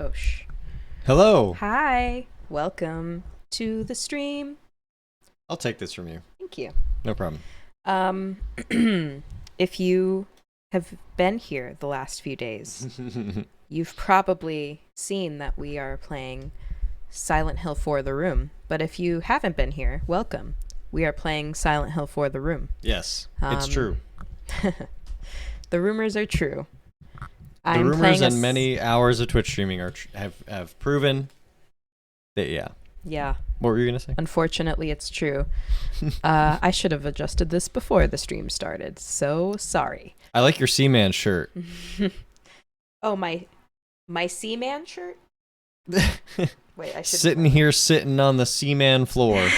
Oh, shh. Hello. Hi. Welcome to the stream. I'll take this from you. Thank you. No problem. If you have been here the last few days, you've probably seen that we are playing Silent Hill 4 The Room. But if you haven't been here, welcome. We are playing Silent Hill 4 The Room. Yes, it's true. The rumors are true. The rumors and many hours of Twitch streaming have proven that, yeah. Yeah. What were you going to say? Unfortunately, it's true. I should have adjusted this before the stream started. So sorry. I like your Seaman shirt. Oh, my Seaman shirt? Wait, I should... Sitting on the Seaman floor.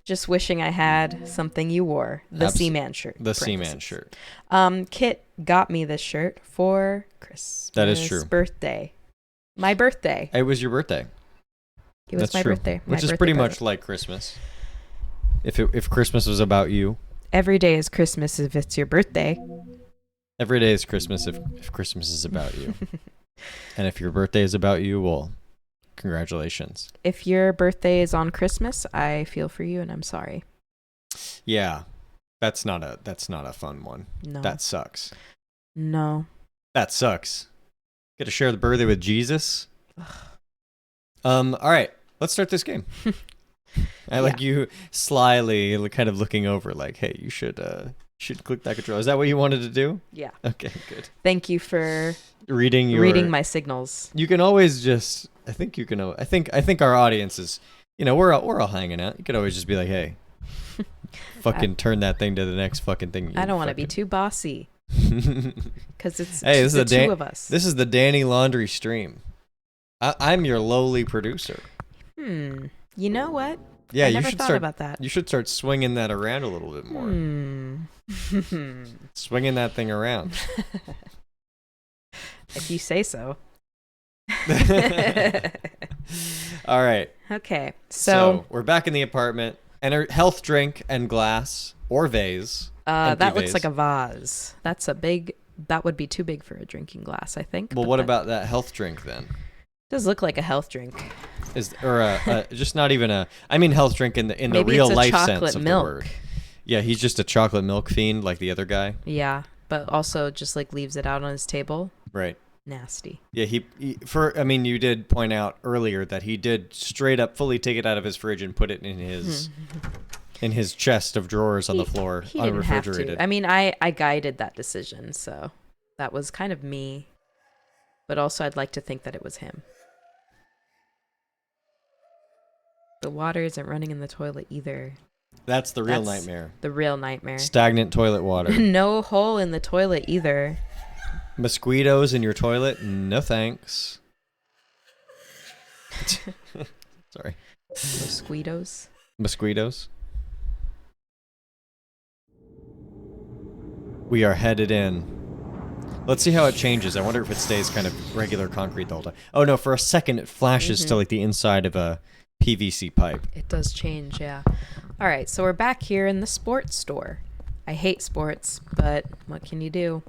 Just wishing I had something you wore. The Seaman shirt. The Seaman shirt. Kit got me this shirt for Christmas. That is true. Birthday. My birthday. It was your birthday. It was my birthday. Which is pretty much like Christmas. If Christmas was about you. Every day is Christmas if it's your birthday. Every day is Christmas if Christmas is about you. And if your birthday is about you, well, congratulations. If your birthday is on Christmas, I feel for you and I'm sorry. Yeah. That's not a fun one. No. That sucks. No. That sucks. Get to share the birthday with Jesus. All right, let's start this game. I like you slyly kind of looking over like, hey, you should click that control. Is that what you wanted to do? Yeah. Okay, good. Thank you for reading my signals. You can always just I think our audience is, we're all hanging out. You could always just be like, hey, fucking turn that thing to the next fucking thing. I don't want to be too bossy. Because it's hey, this is the two of us. This is the Dani Laundry stream. I'm your lowly producer. You know what? Yeah, I never thought about that. You should start swinging that around a little bit more. Swinging that thing around. If you say so. All right. Okay. So we're back in the apartment. And a health drink and glass or vase. That looks like a vase. That would be too big for a drinking glass, I think. Well, what about that health drink then? Does look like a health drink. Just not even a. I mean, health drink in the Maybe real it's life chocolate sense of milk. the word. Yeah, he's just a chocolate milk fiend like the other guy. Yeah, but also just like leaves it out on his table. Right. Nasty. Yeah, you did point out earlier that he did straight up fully take it out of his fridge and put it in his chest of drawers on the floor, he didn't have unrefrigerated. to. I mean, I guided that decision, so that was kind of me. But also, I'd like to think that it was him. The water isn't running in the toilet either. That's the real nightmare. The real nightmare. Stagnant toilet water. No hole in the toilet either. Mosquitoes in your toilet? No thanks. Sorry. Mosquitoes? Mosquitoes? We are headed in. Let's see how it changes. I wonder if it stays kind of regular concrete the whole time. Oh no, for a second it flashes to like the inside of a PVC pipe. It does change, yeah. All right, so we're back here in the sports store. I hate sports, but what can you do?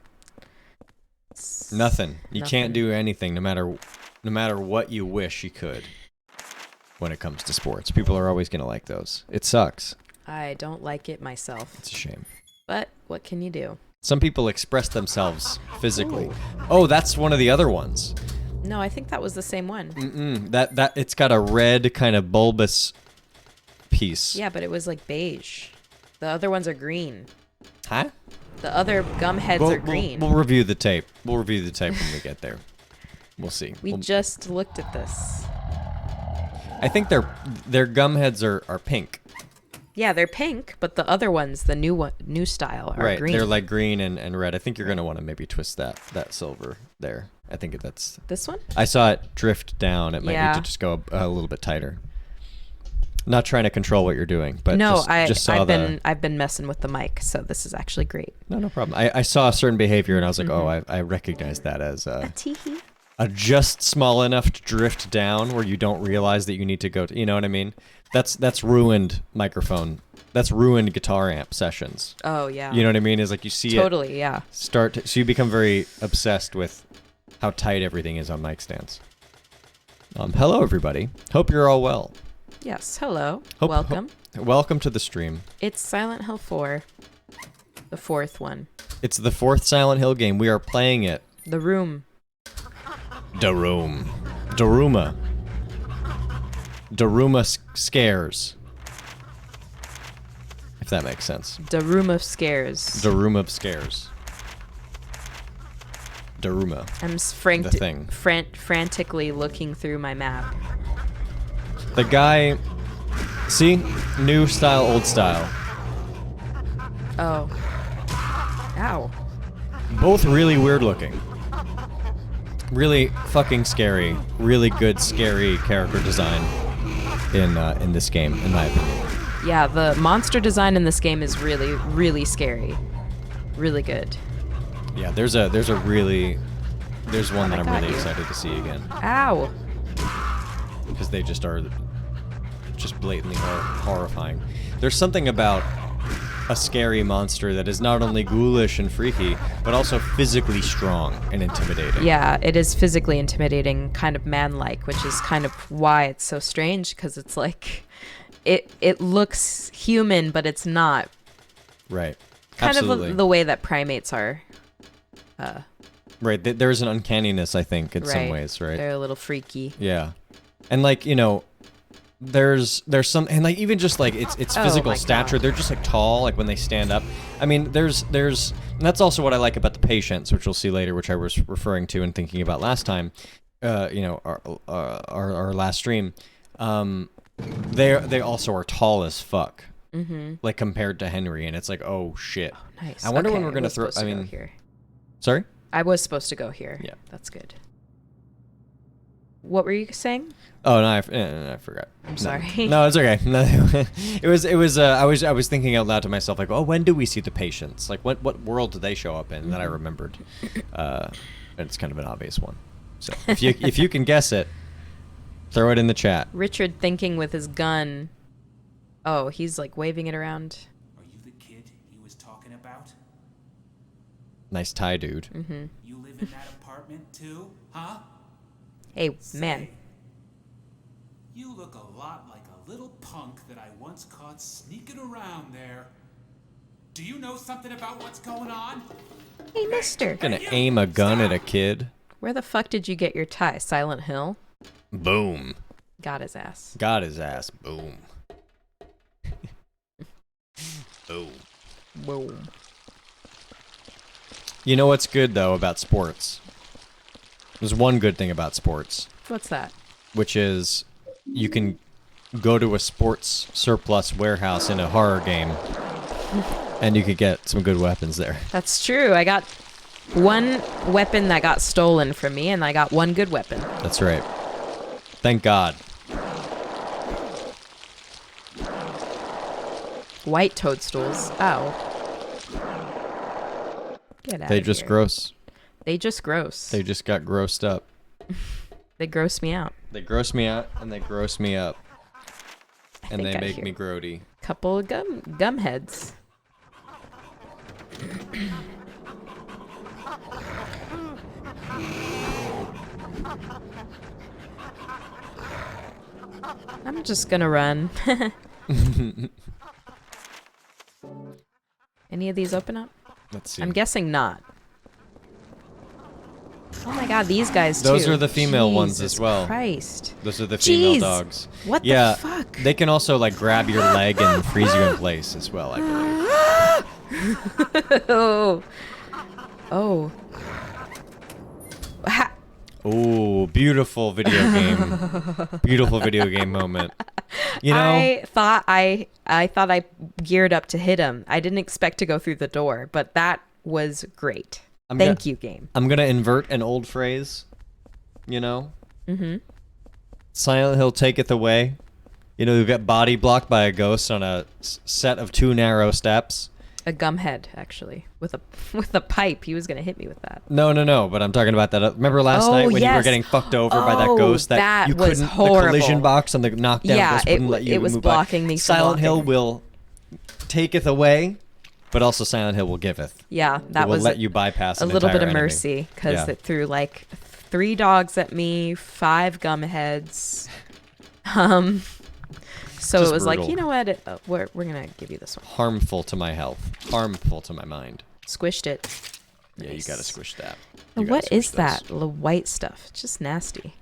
Nothing. You can't do anything, no matter what you wish you could. When it comes to sports, people are always gonna like those. It sucks. I don't like it myself. It's a shame. But what can you do? Some people express themselves physically. Oh, that's one of the other ones. No, I think that was the same one. That it's got a red kind of bulbous piece. Yeah, but it was like beige. The other ones are green. Huh? The other gum heads are green. We'll review the tape. We'll review the tape when we get there. We'll see. We just looked at this. I think their gum heads are pink. Yeah, they're pink, but the other ones, the new style, are green. They're like green and red. I think you're gonna want to maybe twist that silver there. I think that's this one. I saw it drift down. It might need to just go a little bit tighter. Not trying to control what you're doing, but No, just saw I've been messing with the mic, so this is actually great. No problem. I saw a certain behavior and I was like, oh, I recognize that as A teehee. a just small enough to drift down where you don't realize that you need to go to, you know what I mean? That's ruined microphone. That's ruined guitar amp sessions. Oh yeah. You know what I mean? Is like you see totally, it yeah. so you become very obsessed with how tight everything is on mic stands. Hello everybody. Hope you're all well. Yes. Hello. Hope- Welcome. Welcome to the stream. It's Silent Hill 4, the fourth one. It's the 4th Silent Hill game. We are playing it. The Room. Daruma. Scares. If that makes sense. The Room of Scares. Daruma Scares. Daruma. I'm The thing. frantically looking through my map. The guy... See? New style, old style. Oh. Ow. Both really weird looking. Really fucking scary. Really good, scary character design in this game, in my opinion. Yeah, the monster design in this game is really, really scary. Really good. Yeah, there's one that I'm really excited to see again. Ow. Because they just are just blatantly horrifying. There's something about a scary monster that is not only ghoulish and freaky, but also physically strong and intimidating. Yeah, it is physically intimidating, kind of man-like, which is kind of why it's so strange, because it's like, it looks human, but it's not. Right. Kind Absolutely. of the way that primates are. Right. There's an uncanniness, I think, in some ways, right? They're a little freaky. Yeah. And like, you know, there's some, and like even just like it's physical stature. God. They're just like tall, like when they stand up. I mean, there's and that's also what I like about the patients, which we'll see later, which I was referring to and thinking about last time. You know, our last stream. They also are tall as fuck. Mm-hmm. Like compared to Henry, and it's like, oh shit. Oh, nice. I wonder when we're gonna throw. I mean, here. Sorry. I was supposed to go here. Yeah. That's good. What were you saying? Oh no, I forgot. I'm sorry. No, it's okay. No, it was. I was thinking out loud to myself, like, oh, when do we see the patients? Like, what world do they show up in? And then I remembered. And it's kind of an obvious one. So if you can guess it, throw it in the chat. Richard thinking with his gun. Oh, he's like waving it around. Are you the kid he was talking about? Nice tie, dude. Mm-hmm. You live in that apartment too, huh? Hey, man. You look a lot like a little punk that I once caught sneaking around there. Do you know something about what's going on? Hey, mister. Gonna aim a gun at a kid. Where the fuck did you get your tie? Silent Hill? Boom. Got his ass. Got his ass. Boom. Boom. Boom. You know what's good though about sports? There's one good thing about sports, What's that? which is you can go to a sports surplus warehouse in a horror game, and you could get some good weapons there. That's true. I got one weapon that got stolen from me, and I got one good weapon. That's right. Thank God. White toadstools. Ow. Get out They of just here. gross. They just gross. They just got grossed up. They gross me out. They gross me out and they gross me up. And think they I make hear- me grody. Couple of gum heads. I'm just gonna run. Any of these open up? Let's see. I'm guessing not. Oh my god, these guys too. Those are the female ones Jesus as well. Christ. Those are the female Jeez. dogs. What Yeah, the fuck? they can also like grab your leg and freeze you in place as well, I believe. Oh. Oh. Ha- Ooh, beautiful video game. Beautiful video game moment. You know, I thought I geared up to hit him. I didn't expect to go through the door, but that was great. Thank you, game. I'm gonna invert an old phrase. You know? Mm-hmm. Silent Hill taketh away. You know, who got body blocked by a ghost on a set of 2 narrow steps. A gum head, actually, with a pipe. He was gonna hit me with that. No. But I'm talking about that. Remember last night when you were getting fucked over by that ghost that you was couldn't? horrible. The collision box on the knockdown ghost wouldn't let you it was move blocking by. me. Silent Hill walking. will taketh away, but also Silent Hill will giveth. Yeah, that will was let you bypass a an little bit of entire enemy. mercy because Yeah. it threw like 3 dogs at me, 5 gum heads. So Just it was brutal. like, you know what? We're gonna give you this one. Harmful to my health. Harmful to my mind. Squished it. Yeah, Nice. you gotta squish that. Now, You gotta what squish is those. that? The white stuff. It's just nasty.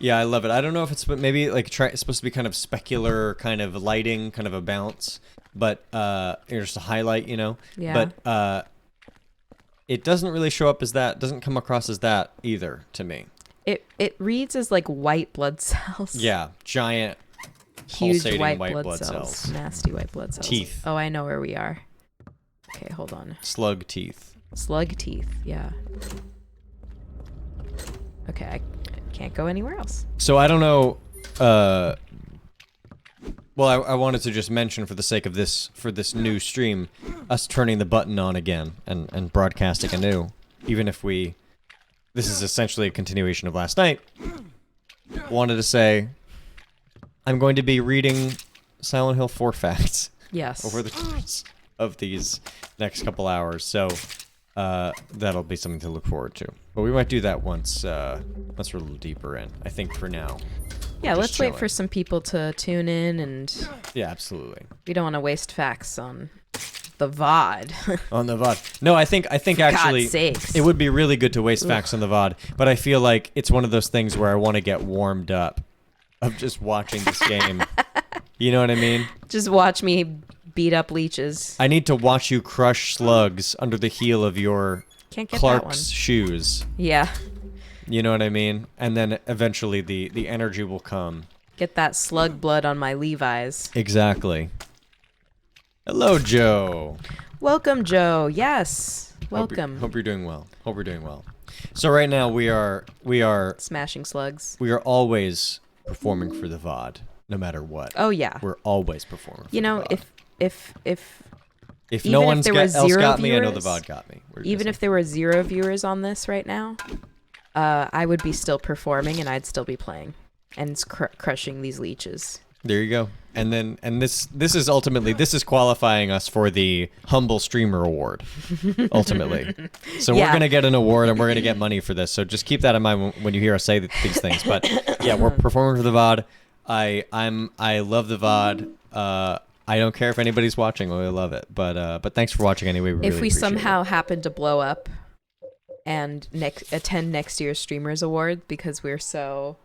Yeah, I love it. I don't know if it's maybe like it's supposed to be kind of specular, kind of lighting, kind of a bounce, but just a highlight, you know. Yeah. But it doesn't really show up as that. Doesn't come across as that either to me. It reads as like white blood cells. Yeah, giant, Huge pulsating white, white blood cells. Nasty white blood cells. Teeth. Oh, I know where we are. Okay, hold on. Slug teeth. Slug teeth. Yeah. Okay, I can't go anywhere else. So I don't know. Well, I wanted to just mention for the sake of this, for this new stream, us turning the button on again and broadcasting anew, even if this is essentially a continuation of last night. Wanted to say, I'm going to be reading Silent Hill 4 facts Yes. over the course of these next couple hours, so that'll be something to look forward to. But we might do that once we're a little deeper in. I think for now. Yeah, just let's wait chilling. for some people to tune in, and Yeah, absolutely. we don't want to waste facts on the VOD. On the VOD. No, I think actually God's sakes. it would be really good to waste facts on the VOD, but I feel like it's one of those things where I want to get warmed up of just watching this game. You know what I mean? Just watch me beat up leeches. I need to watch you crush slugs under the heel of your Can't get that one. Clark's shoes. Yeah. You know what I mean? And then eventually the energy will come. Get that slug blood on my Levi's. Exactly. Hello, Joe. Welcome, Joe. Yes. Welcome. Hope you're doing well. Hope you're doing well. So right now we are Smashing slugs. always performing for the VOD, no matter what. Oh yeah. We're always performing. For You know, the VOD. if if even no if one's there were else zero got me, I know the viewers, VOD got me. even if there were 0 viewers on this right now, I would be still performing and I'd still be playing and crushing these leeches. There you go. And this is ultimately qualifying us for the Humble Streamer Award. Ultimately, so Yeah. we're gonna get an award and we're gonna get money for this. So just keep that in mind when you hear us say these things. But yeah, we're performing for the VOD. I love the VOD. I don't care if anybody's watching. We love it. But thanks for watching anyway. We If really we appreciate somehow it. happen to blow up and attend next year's Streamers Award because we're so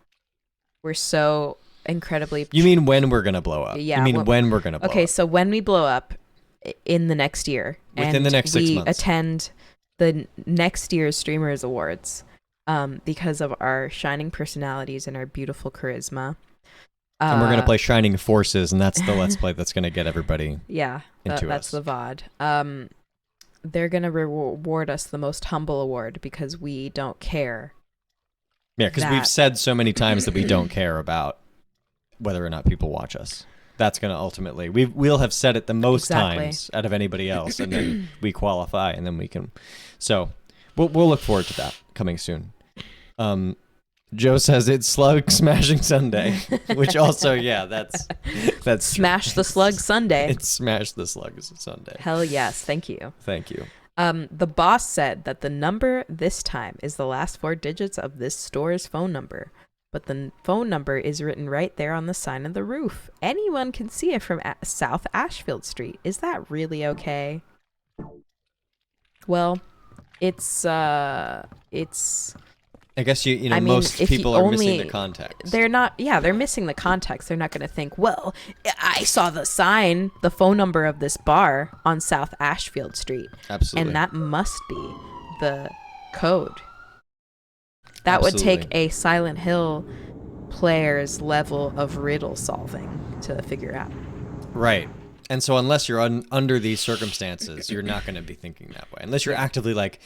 incredibly. You mean when we're gonna blow up? Yeah, You mean well- when we're gonna blow Okay, up? so when we blow up in the next year, Within and the next 6 we months. attend the next year's Streamers Awards, because of our shining personalities and our beautiful charisma. And we're gonna play Shining Forces, and that's the Let's Play that's gonna get everybody. Yeah, into that's us. the VOD. They're gonna reward us the most humble award because we don't care. Yeah, because we've That- said so many times that we don't care about whether or not people watch us. That's gonna ultimately we'll have said it the most Exactly. times out of anybody else, and then we qualify, and then we can. So we'll look forward to that coming soon. Joe says it's Slug Smashing Sunday, which also that's Smash the Slug Sunday. It's Smash the Slugs Sunday. Hell yes, thank you. Thank you. The boss said that the number this time is the last 4 digits of this store's phone number, but the phone number is written right there on the sign of the roof. Anyone can see it from South Ashfield Street. Is that really okay? Well, it's I guess you know I mean, most if you people are missing only- the context. they're not, yeah, they're missing the context. They're not going to think, well, I saw the sign, the phone number of this bar on South Ashfield Street. Absolutely. And that must be the code. That would take Absolutely. a Silent Hill player's level of riddle solving to figure out. Right. And so unless you're under these circumstances, you're not going to be thinking that way. Unless you're actively like,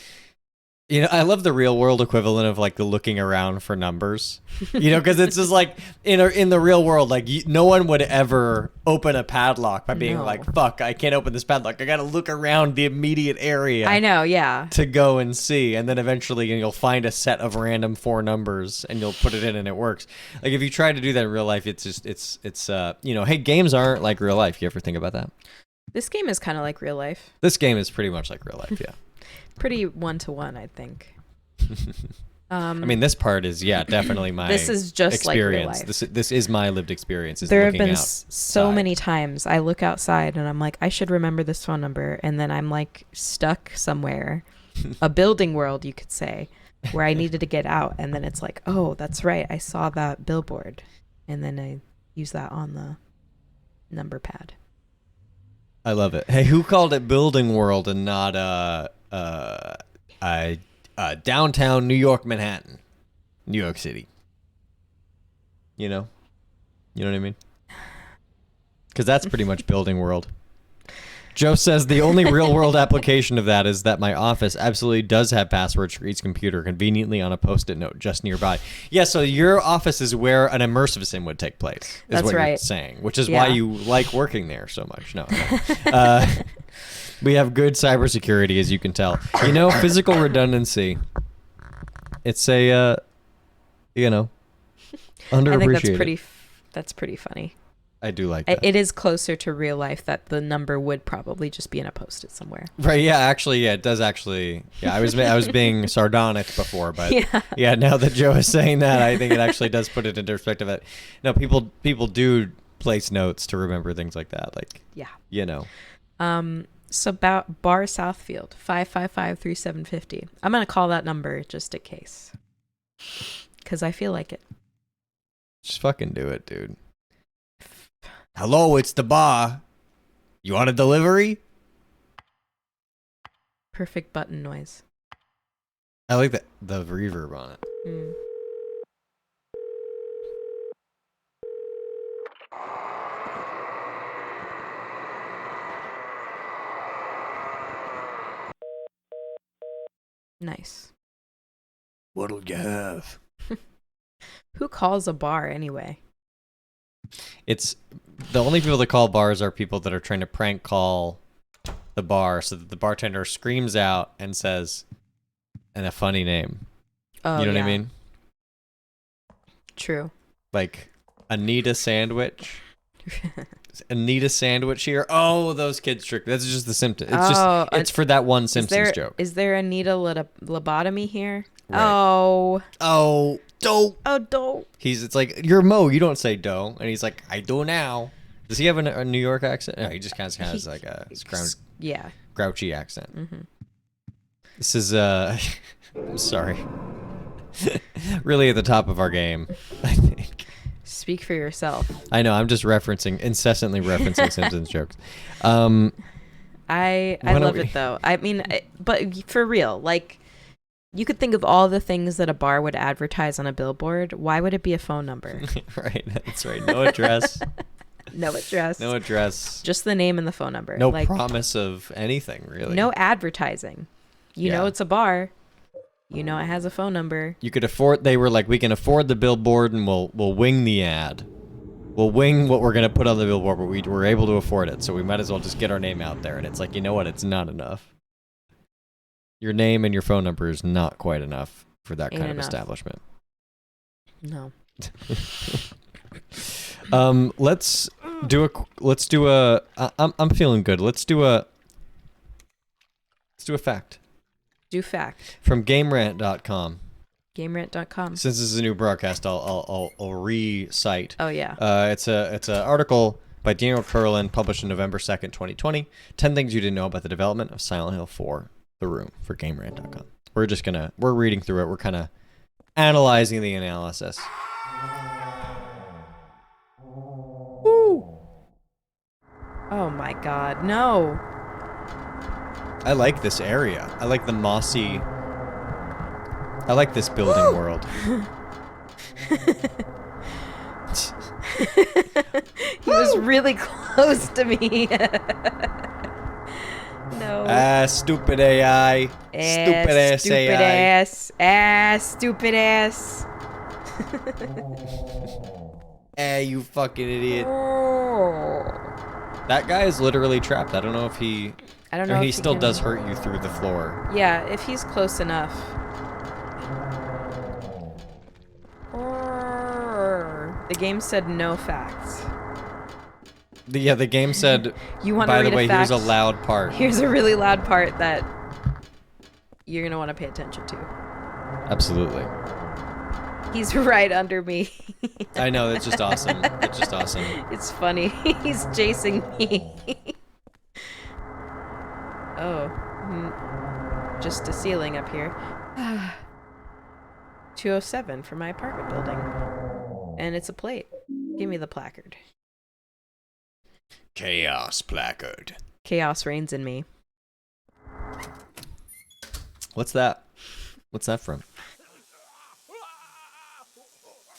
You know, I love the real world equivalent of like the looking around for numbers. You know, because it's just like in the real world, like no one would ever open a padlock by being No. like, "Fuck, I can't open this padlock. I got to look around the immediate area." I know, yeah. To go and see, and then eventually you'll find a set of random 4 numbers and you'll put it in and it works. Like if you try to do that in real life, it's just it's you know, hey, games aren't like real life. You ever think about that? This game is kind of like real life. This game is pretty much like real life, yeah. Pretty one-to-one, I think. I mean, this part is definitely my This is just like real experience. life. This is my lived experience. Is There have looking been out. so many times I look outside and I'm like, I should remember this phone number, and then I'm like stuck somewhere, a building world, you could say, where I needed to get out, and then it's like, oh, that's right, I saw that billboard, and then I use that on the number pad. I love it. Hey, who called it Building World and not downtown New York, Manhattan, New York City? You know what I mean? Because that's pretty much Building World. Joe says the only real world application of that is that my office absolutely does have passwords for each computer conveniently on a post-it note just nearby. Yeah, so your office is where an immersive sim would take place, is That's what you're right. saying, which is why Yeah. you like working there so much. No. We have good cybersecurity, as you can tell. You know, physical redundancy. It's a, underappreciated. I think that's pretty funny. I do like that. It is closer to real life that the number would probably just be in a post-it somewhere. Right, yeah, actually, yeah, it does actually. Yeah, I was being sardonic before, but yeah, now that Joe is saying that, I think it actually does put it into perspective. That no, people do place notes to remember things like that, like you know. So about Bar Southfield 555-3750. I'm gonna call that number just in case, because I feel like it. Just fucking do it, dude. Hello, it's the bar. You want a delivery? Perfect button noise. I like the reverb on it. Mm. Nice. What'll you have? Who calls a bar anyway? It's the only people that call bars are people that are trying to prank call the bar so that the bartender screams out and says, and a funny name. Oh, you know what I mean? True. Like Anita Sandwich. Anita Sandwich here. Oh, those kids trick. That's just the symptom. It's it's for that one Simpsons joke. Is there Anita lobotomy here? Right. Oh, dough. Oh, dough. It's like, you're Mo, you don't say dough. And he's like, I do now. Does he have a New York accent? No, he just kind of has like a grouchy accent. Mm-hmm. This is, I'm sorry. Really at the top of our game, I think. Speak for yourself. I know, I'm just incessantly referencing Simpsons jokes. I love it though. I mean, but for real, like, you could think of all the things that a bar would advertise on a billboard. Why would it be a phone number? Right, that's right. No address. No address. No address. Just the name and the phone number. No promise of anything, really. No advertising. You know it's a bar. You know it has a phone number. You could afford. They were like, we can afford the billboard, and we'll wing the ad. We'll wing what we're gonna put on the billboard, but we were able to afford it, so we might as well just get our name out there. And it's like, you know what? It's not enough. Your name and your phone number is not quite enough for that kind of establishment. No. Let's do a. I'm feeling good. Let's do a fact. Do fact. From GameRant.com. GameRant.com. Since this is a new broadcast, I'll recite. Oh yeah. It's an article by Daniel Curlin published on November 2nd, 2020. 10 things you didn't know about the development of Silent Hill 4: The Room, for GameRant.com. We're reading through it. We're kind of analyzing the analysis. Woo! Oh my God, no. I like this area. I like the mossy. I like this building world. He was really close to me. No. No. Stupid AI. Stupid ass Stupid AI. stupid ass. You fucking idiot. Oh. That guy is literally trapped. I don't know if he... I don't I know mean, if he still can... does hurt you through the floor. Yeah, if he's close enough. The game said no facts. The game said, You want to by read the way, a fact? here's a loud part. Here's a really loud part that you're going to want to pay attention to. Absolutely. He's right under me. I know, it's just awesome. It's just awesome. It's funny. He's chasing me. Oh. Just a ceiling up here. 207 for my apartment building. And it's a plate. Give me the placard. Chaos placard. Chaos reigns in me. What's that? What's that from?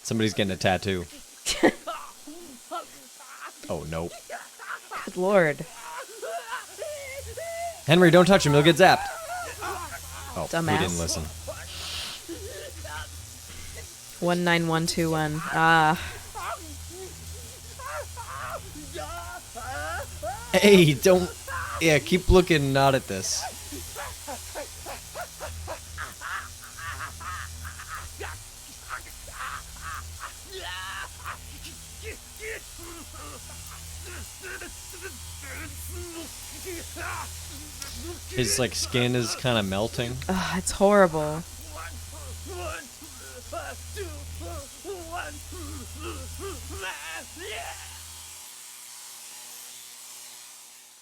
Somebody's getting a tattoo. Oh, no. Good lord. Henry, don't touch him. He'll get zapped. Oh, Dumbass. he didn't listen. 19121. Ah. Hey, don't... Yeah, keep looking not at this. His, like, skin is kind of melting. Ugh, it's horrible.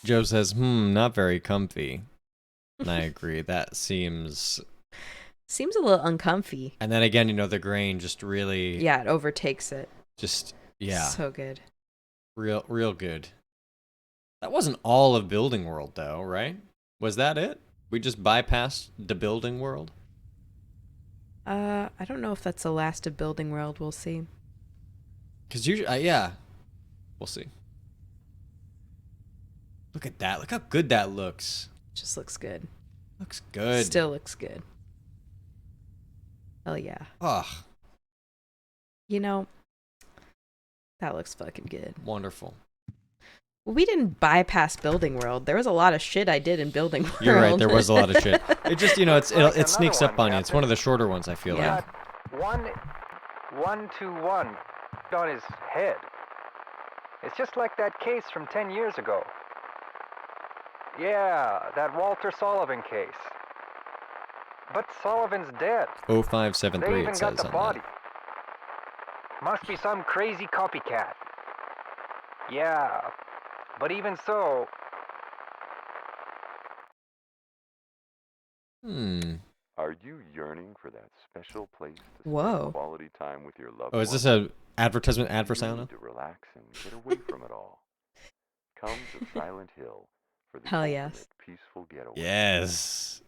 Joe says, not very comfy. And I agree. That seems... Seems a little uncomfy. And then again, you know, the grain just really... Yeah, it overtakes it. Just, yeah. So good. Real good. That wasn't all of Building World, though, right? Was that it? We just bypassed the Building World? I don't know if that's the last of Building World. We'll see. Because usually, yeah. We'll see. Look at that. Look how good that looks. Just looks good. Looks good. Still looks good. Hell yeah. Ugh. You know, that looks fucking good. Wonderful. Well, we didn't bypass Building World. There was a lot of shit I did in Building World. You're right. There was a lot of shit. It just, you know, it sneaks up on you. It's one of the shorter ones, I feel Yeah. like. 121 on his head. It's just like that case from 10 years ago. Yeah, that Walter Sullivan case. But Sullivan's dead. They 0573, even it got says the on body. that. Must be some crazy copycat. Yeah, but even so... Are you yearning for that special place to Whoa. spend quality time with your loved Oh, is ones? this a advertisement ad for You Silent need to relax and get away from it all. Come to Silent Hill for the Hell ultimate yes. peaceful getaway. Yes.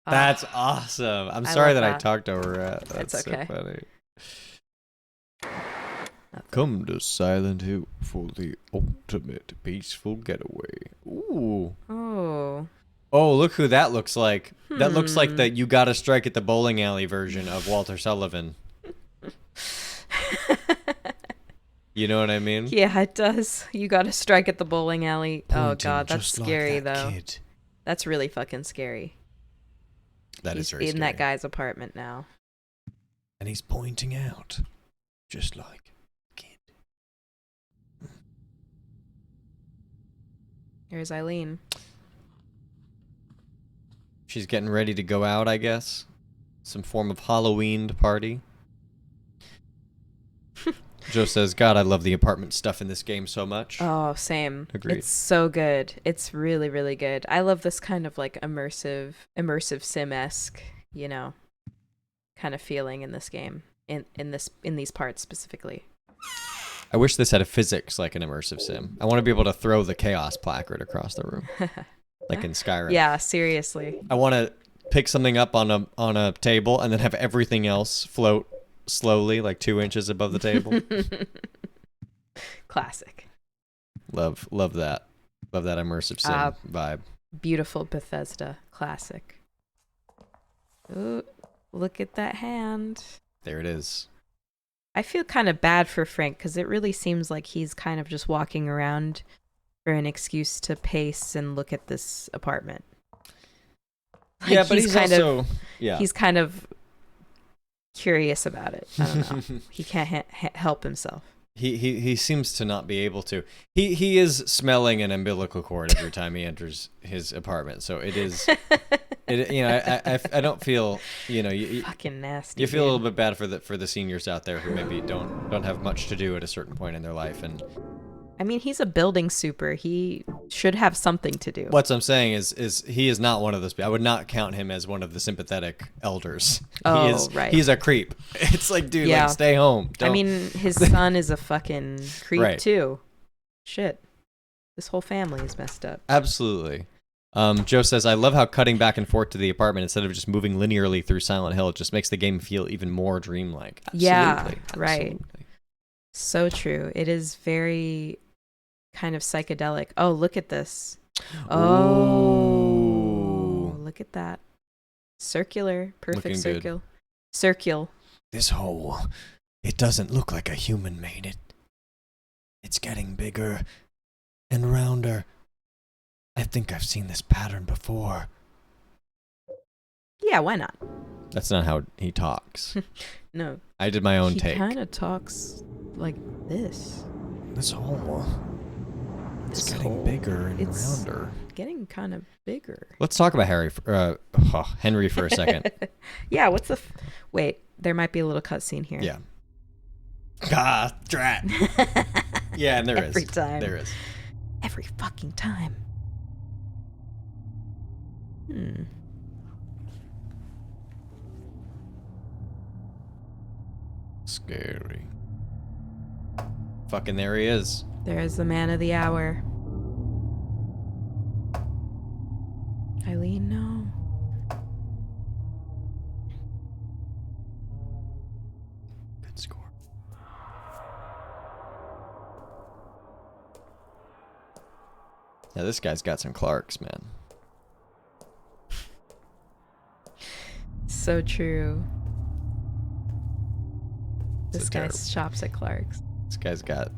Ah, That's awesome. I'm I sorry love that I that. talked over that. It's That's okay. so funny. Come to Silent Hill for the ultimate peaceful getaway. Ooh. Oh. Oh, look who that looks like. That looks like the You Gotta Strike at the Bowling Alley version of Walter Sullivan. You know what I mean? Yeah, it does. You gotta strike at the bowling alley. Oh Pointing god, that's just like scary that though. kid. That's really fucking scary. That He's is very in scary. that guy's apartment now. And he's pointing out, just like a kid. Here's Eileen. She's getting ready to go out, I guess. Some form of Halloween party. Joe says, God, I love the apartment stuff in this game so much. Oh, same. Agreed. It's so good. It's really, really good. I love this kind of like immersive sim-esque, you know, kind of feeling in this game. In these parts specifically. I wish this had a physics like an immersive sim. I want to be able to throw the chaos placard across the room. Like in Skyrim. Yeah, seriously. I want to pick something up on a table and then have everything else float slowly, like 2 inches above the table. Classic. Love that. Love that immersive sim vibe. Beautiful Bethesda classic. Ooh, look at that hand. There it is. I feel kind of bad for Frank because it really seems like he's kind of just walking around for an excuse to pace and look at this apartment. Like, yeah, but he's also he's kind of curious about it. I don't know. He can't help himself. He seems to not be able to. He is smelling an umbilical cord every time he enters his apartment. So it is. I don't feel you fucking nasty. You feel dude. a little bit bad for the seniors out there who maybe don't have much to do at a certain point in their life. And I mean, he's a building super. He should have something to do. what I'm saying is he is not one of those people. I would not count him as one of the sympathetic elders. Oh, he is, right. He's a creep. It's like, dude, Yeah. like, stay home. I mean, his son is a fucking creep Right. too. Shit. This whole family is messed up. Absolutely. Joe says, I love how cutting back and forth to the apartment instead of just moving linearly through Silent Hill just makes the game feel even more dreamlike. Absolutely. Yeah, right. Absolutely. So true. It is very kind of psychedelic. Oh, look at this. Oh, Ooh. look at that. Circular. Perfect Looking good. Circle. This hole, it doesn't look like a human made it. It's getting bigger and rounder. I think I've seen this pattern before. Yeah, why not? That's not how he talks. No. I did my own He take. kind of talks like this. This hole, it's This getting hole, bigger and it's rounder. getting kind of bigger. Let's talk about Henry for a second. Yeah, what's the... Wait, there might be a little cutscene here. Yeah. Ah, drat. Yeah, and there is. Every time. There is. Every fucking time. Scary. Fucking there he is. There's the man of the hour. Eileen, no. Good score. Yeah, this guy's got some Clarks, man. So true. This guy terrible. shops at Clark's. This guy's got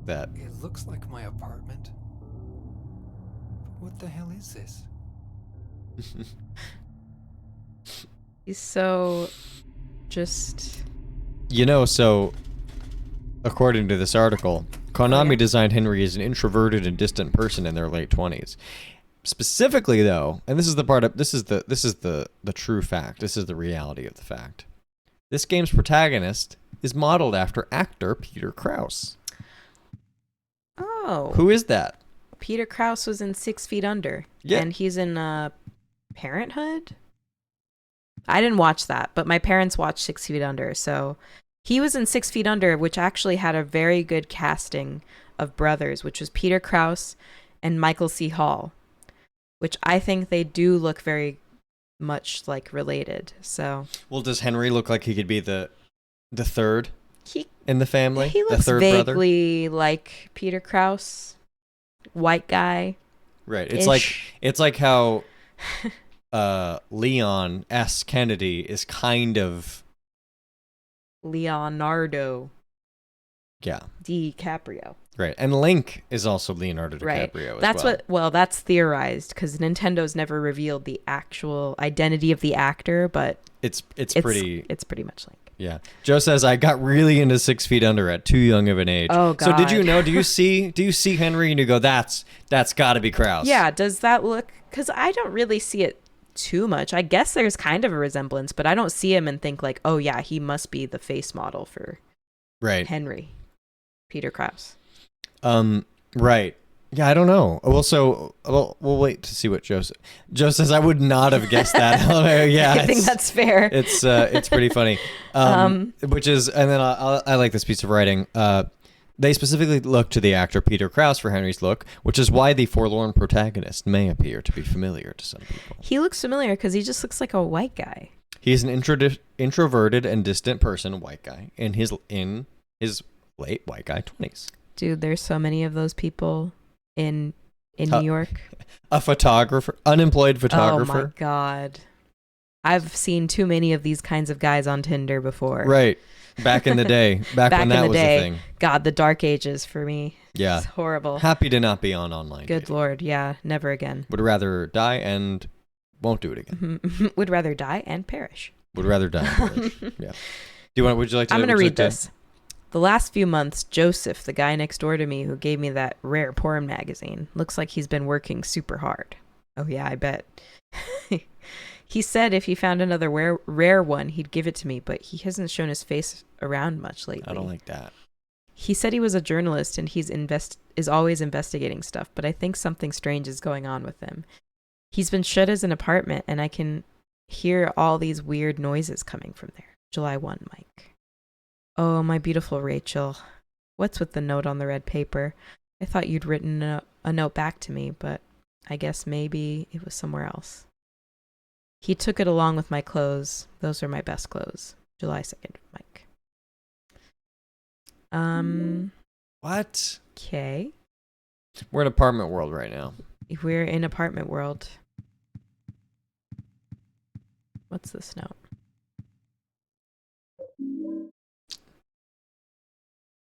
that. It looks like my apartment. What the hell is this? He's so just... So according to this article, Konami designed Henry as an introverted and distant person in their late 20s. Specifically, though, and this is the true fact. This is the reality of the fact. This game's protagonist is modeled after actor Peter Krause. Oh. Who is that? Peter Krause was in 6 Feet Under. Yeah. And he's in Parenthood? I didn't watch that, but my parents watched 6 Feet Under. So he was in 6 Feet Under, which actually had a very good casting of brothers, which was Peter Krause and Michael C. Hall, which I think they do look very much like related. So Well, does Henry look like he could be the third he in the family? he the looks third brother? vaguely like Peter Krause, white guy. Right. Ish. It's like how Leon S. Kennedy is kind of Leonardo yeah. DiCaprio. Right. And Link is also Leonardo DiCaprio Right. as That's well. that's theorized because Nintendo's never revealed the actual identity of the actor, but It's pretty much like. yeah. Joe says I got really into 6 Feet Under at too young of an age. Oh, So did God. you know? Do you see Henry and you go that's got to be Krause? Yeah, does that look... Because I don't really see it too much. I guess there's kind of a resemblance, but I don't see him and think like, oh yeah, he must be the face model for Right. Henry. Peter Krause. Right. Yeah, I don't know. We'll wait to see what Joe says. Joe says I would not have guessed that. Yeah, I think that's fair. It's pretty funny. Which is, and then I like this piece of writing. They specifically look to the actor Peter Krause for Henry's look, which is why the forlorn protagonist may appear to be familiar to some people. He looks familiar because he just looks like a white guy. He's an introverted and distant person, white guy, in his late white guy 20s. Dude, there's so many of those people in in Huh. New York. A photographer, unemployed Oh my photographer. god. I've seen too many of these kinds of guys on Tinder before. Right. Back in the day. Back when in that the was day. a thing. God, the dark ages for me. Yeah. It's horrible. Happy to not be on online Good dating. lord, yeah, never again. Would rather die and won't do it again. Would rather die and perish. Would rather die. and perish. Yeah. Would you like to? I'm going to would you read like to- this. The last few months, Joseph, the guy next door to me who gave me that rare porn magazine, looks like he's been working super hard. Oh yeah, I bet. He said if he found another rare one, he'd give it to me, but he hasn't shown his face around much lately. I don't like that. He said he was a journalist and is always investigating stuff, but I think something strange is going on with him. He's been shut as an apartment, and I can hear all these weird noises coming from there. July 1, Mike. Oh, my beautiful Rachel. What's with the note on the red paper? I thought you'd written a note back to me, but I guess maybe it was somewhere else. He took it along with my clothes. Those are my best clothes. July 2nd, Mike. What? Okay. We're in apartment world right now. We're in apartment world. What's this note?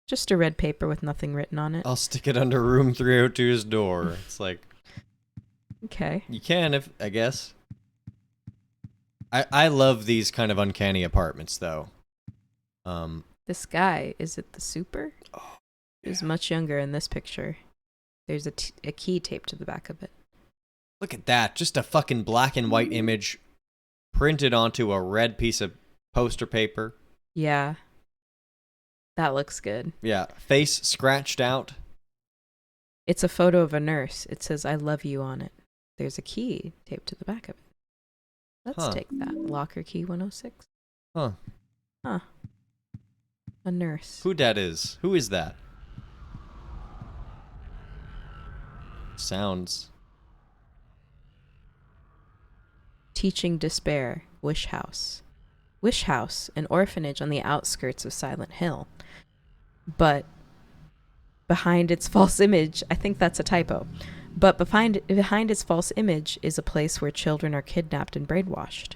Just a red paper with nothing written on it. I'll stick it under room 302's door. It's like, Okay. you can if, I guess. I love these kind of uncanny apartments though. This guy, is it the super? Oh, He's much younger in this picture. There's a key taped to the back of it. Look at that. Just a fucking black and white image printed onto a red piece of poster paper. Yeah. That looks good. Yeah. Face scratched out. It's a photo of a nurse. It says, I love you on it. There's a key taped to the back of it. Let's Huh. take that. Locker key 106. Huh. Huh. A nurse. Who that is? Who is that? Sounds. Teaching Despair, Wish House. Wish House, an orphanage on the outskirts of Silent Hill. But behind its false image, I think that's a typo. But behind its false image is a place where children are kidnapped and brainwashed.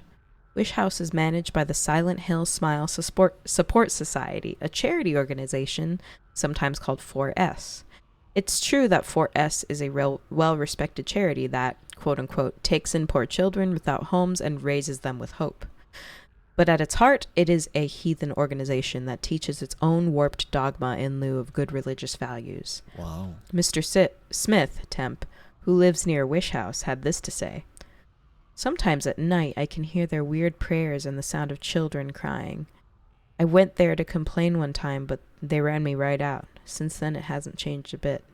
Wish House is managed by the Silent Hill Smile Support Society, a charity organization sometimes called 4S. It's true that 4S is a well-respected charity that, quote-unquote, takes in poor children without homes and raises them with hope. But at its heart, it is a heathen organization that teaches its own warped dogma in lieu of good religious values. Wow. Mr. Smith, temp, who lives near Wish House, had this to say. Sometimes at night I can hear their weird prayers and the sound of children crying. I went there to complain one time, but they ran me right out. Since then, it hasn't changed a bit.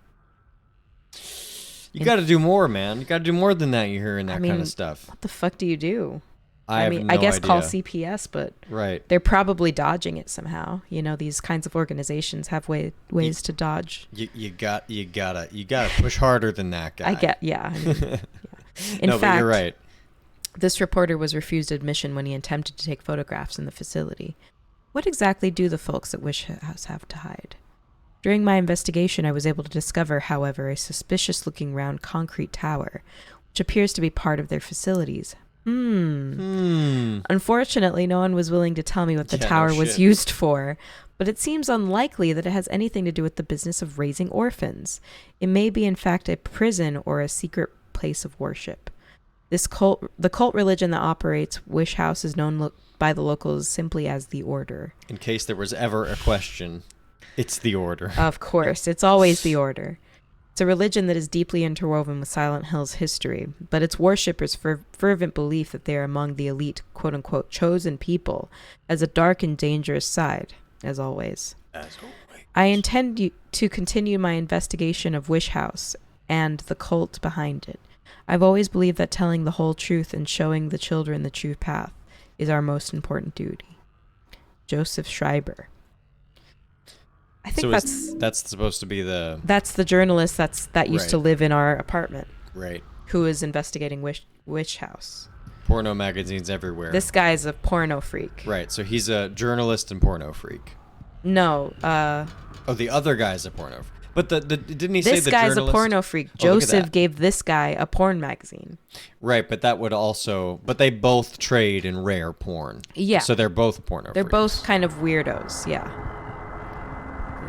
You got to do more, man. You got to do more than that. You're hearing that kind of stuff. What the fuck do you do? I have no I guess idea. call CPS, but Right. they're probably dodging it somehow. You know, these kinds of organizations have ways to dodge. You gotta push harder than that guy. Yeah. I mean, yeah. In No, fact, but you're right. This reporter was refused admission when he attempted to take photographs in the facility. What exactly do the folks at Wish House have to hide? During my investigation, I was able to discover, however, a suspicious-looking round concrete tower, which appears to be part of their facilities. Unfortunately, no one was willing to tell me what the tower was used for, but it seems unlikely that it has anything to do with the business of raising orphans. It may be, in fact, a prison or a secret place of worship. The cult religion that operates Wish House is known by the locals simply as the Order. In case there was ever a question, it's the Order. Of course, it's always the Order. It's a religion that is deeply interwoven with Silent Hill's history, but its worshippers' fervent belief that they are among the elite, quote-unquote, chosen people, has a dark and dangerous side, as always. I intend to continue my investigation of Wish House and the cult behind it. I've always believed that telling the whole truth and showing the children the true path is our most important duty. Joseph Schreiber. I think that's supposed to be the that's the journalist that used to live in our apartment, right, who is investigating Wish House. Porno magazines everywhere. This guy's a porno freak. Right, so he's a journalist and porno freak. No, Oh, the other guy's a porno freak. But the didn't he say This the guy's journalist? a porno freak. Oh, look at Joseph that. gave this guy a porn magazine. Right, but that would also. But they both trade in rare porn. Yeah. So they're both porno. They're freaks. both kind of weirdos. Yeah.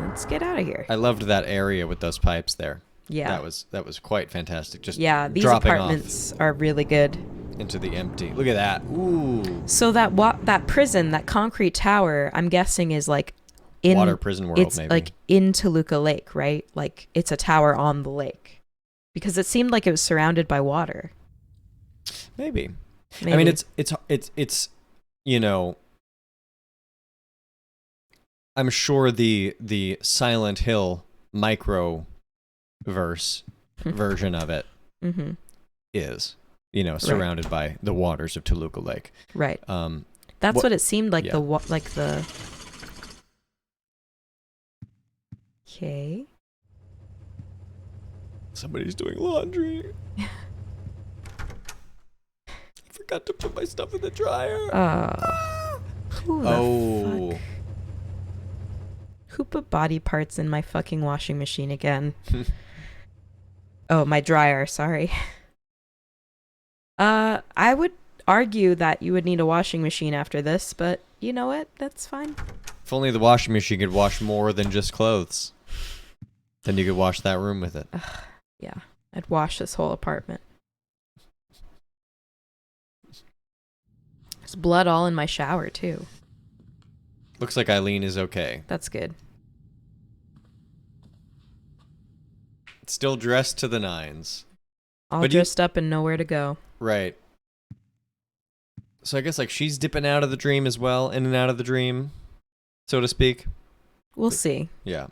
Let's get out of here. I loved that area with those pipes there. Yeah. That was quite fantastic. Just Yeah, these dropping apartments are really good. off into the empty. Look at that. Ooh. So that prison, that concrete tower, I'm guessing is like in Water prison world, it's maybe. like in Toluca Lake, right? Like it's a tower on the lake. Because it seemed like it was surrounded by water. Maybe. Maybe. I mean, it's you know. I'm sure the Silent Hill micro version of it Mm-hmm. is, surrounded by the waters of Toluca Lake. Right. That's what it seemed like. Yeah. Okay. Somebody's doing laundry. I forgot to put my stuff in the dryer. Who the Oh. fuck? Who put body parts in my fucking washing machine again? Oh, my dryer, sorry. I would argue that you would need a washing machine after this, but you know what? That's fine. If only the washing machine could wash more than just clothes. Then you could wash that room with it. Yeah, I'd wash this whole apartment. There's blood all in my shower, too. Looks like Eileen is okay. That's good. Still dressed to the nines. All But dressed up and nowhere to go. Right. So I guess like she's dipping out of the dream as well, in and out of the dream, so to speak. We'll see. Yeah.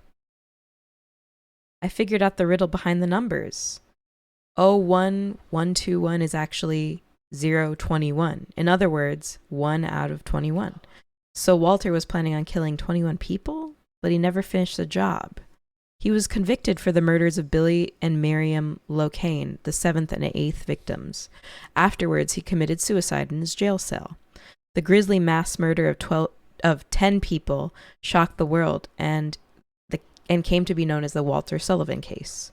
I figured out the riddle behind the numbers. 01121 is actually 021. In other words, 1 out of 21. So Walter was planning on killing 21 people, but he never finished the job. He was convicted for the murders of Billy and Miriam Locane, the 7th and 8th victims. Afterwards, he committed suicide in his jail cell. The grisly mass murder of 10 people shocked the world and came to be known as the Walter Sullivan case.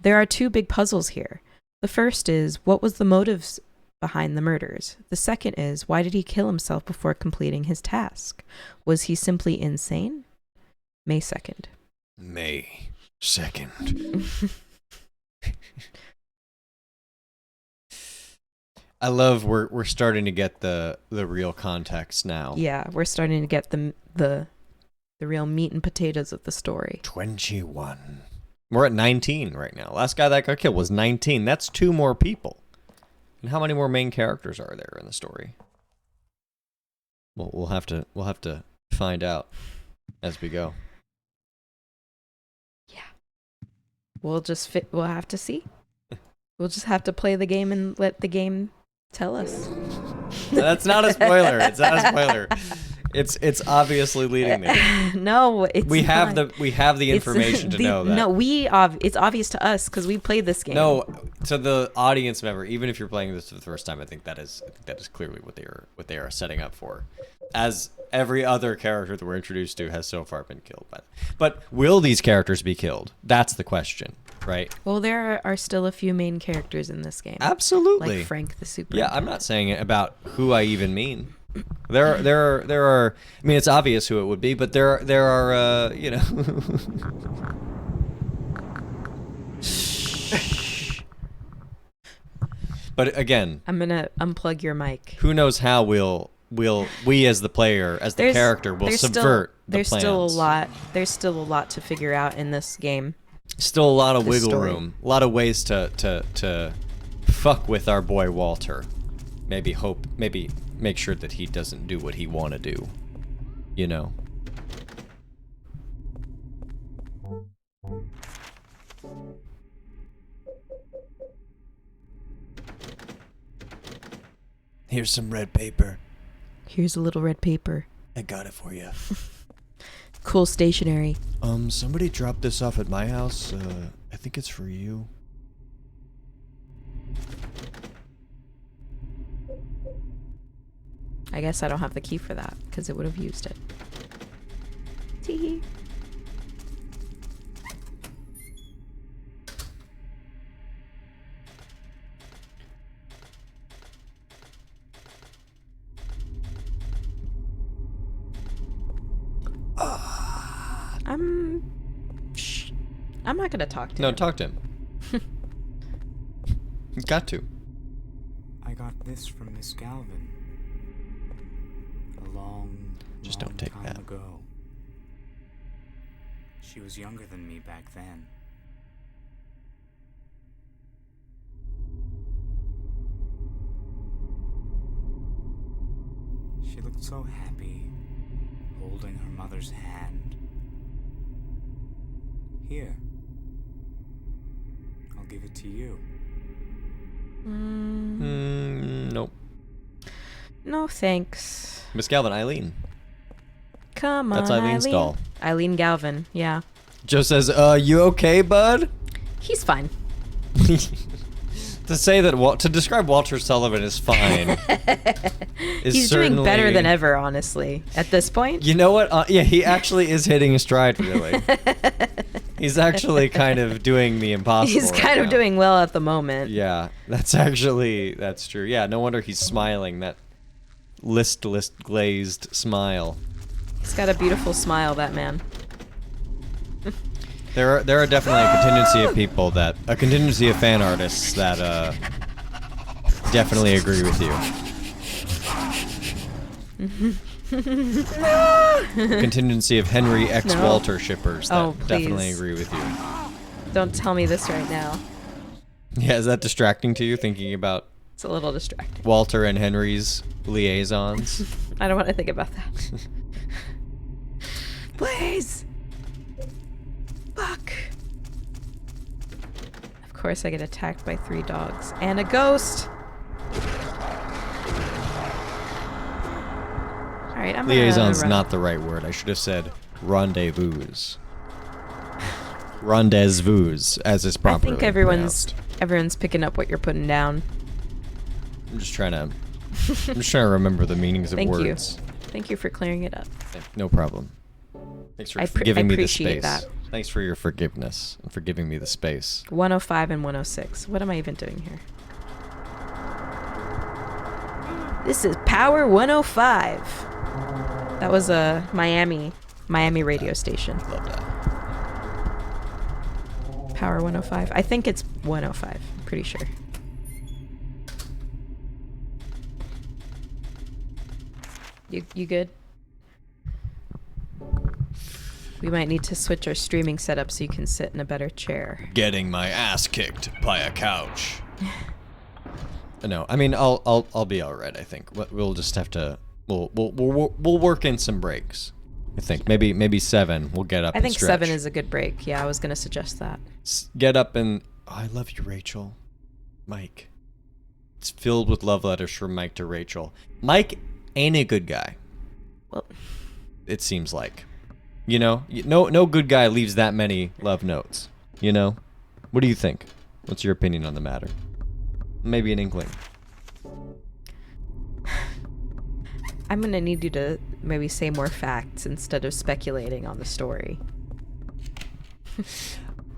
There are two big puzzles here. The first is, what was the motives behind the murders? The second is, why did he kill himself before completing his task? Was he simply insane? May 2nd. May 2nd. I love we're starting to get the real context now. Yeah, we're starting to get the real meat and potatoes of the story. 21. We're at 19 right now. Last guy that got killed was 19. That's 2 more people. And how many more main characters are there in the story? Well, we'll have to find out as we go. Yeah. We'll have to see. We'll just have to play the game and let the game tell us. That's not a spoiler. It's not a spoiler. It's obviously leading there. No, it's We have not. the information to know that. No, it's obvious to us because we played this game. No, to the audience member, even if you're playing this for the first time, I think that is clearly what they are setting up for. As every other character that we're introduced to has so far been killed. But will these characters be killed? That's the question, right? Well, there are still a few main characters in this game. Absolutely. Like Frank the Super. Yeah, I'm not saying it about who I even mean. There are. I mean, it's obvious who it would be, but there are. But again, I'm gonna unplug your mic. who knows how we as the player, as the character, will subvert the There's plans. still a lot. There's still a lot to figure out in this game. Still a lot of the wiggle story. room, a lot of ways to fuck with our boy Walter. Maybe make sure that he doesn't do what he want to do. You know. Here's some red paper. Here's a little red paper. I got it for you. Cool stationery. Somebody dropped this off at my house. I think it's for you. I guess I don't have the key for that because it would have used it. Tee. Shh. I'm not gonna talk to No, him. talk to him. You got to. I got this from Miss Galvin. A long, Just long don't take time that. ago. She was younger than me back then. She looked so happy, holding her mother's hand. Here. I'll give it to you. Nope. No thanks. Miss Galvin, Eileen. Come on, That's Eileen's Eileen. doll. Eileen Galvin, yeah. Joe says, you okay, bud? He's fine. To say that, to describe Walter Sullivan as fine is He's doing better certainly- than ever, honestly, at this point. You know what? Yeah, he actually is hitting a stride, really. He's actually kind of doing the impossible. He's right kind of now. doing well at the moment. Yeah, that's true. Yeah, no wonder he's smiling, that listless, glazed smile. He's got a beautiful smile, that man. There are definitely a contingency of fan artists that definitely agree with you. A contingency of Henry X. No. Walter shippers that Oh, definitely please. agree with you. Don't tell me this right now. Yeah, is that distracting to you, thinking about It's a little distracting. Walter and Henry's liaisons? I don't want to think about that. Please! Fuck. Of course I get attacked by 3 dogs. And a ghost! Alright, I'm Liaison's gonna run. not the right word. I should have said rendezvous. Rendezvous, as is I properly think pronounced. everyone's picking up what you're putting down. I'm just trying to remember the meanings of Thank you. words. Thank you for clearing it up. No problem. Thanks for I giving me the appreciate space. that. Thanks for your forgiveness and for giving me the space. 105 and 106. What am I even doing here? This is Power 105. That was a Miami radio station. Love that. Power 105. I think it's 105. I'm pretty sure. You good? We might need to switch our streaming setup so you can sit in a better chair. Getting my ass kicked by a couch. No, I mean I'll be all right. I think we'll just have to we'll work in some breaks. I think maybe 7. We'll get up. I and think stretch. 7 is a good break. Yeah, I was gonna suggest that. Get up and I love you, Rachel. Mike. It's filled with love letters from Mike to Rachel. Mike ain't a good guy. Well, It seems like. You know, no good guy leaves that many love notes. You know? What do you think? What's your opinion on the matter? Maybe an inkling. I'm gonna need you to maybe say more facts instead of speculating on the story.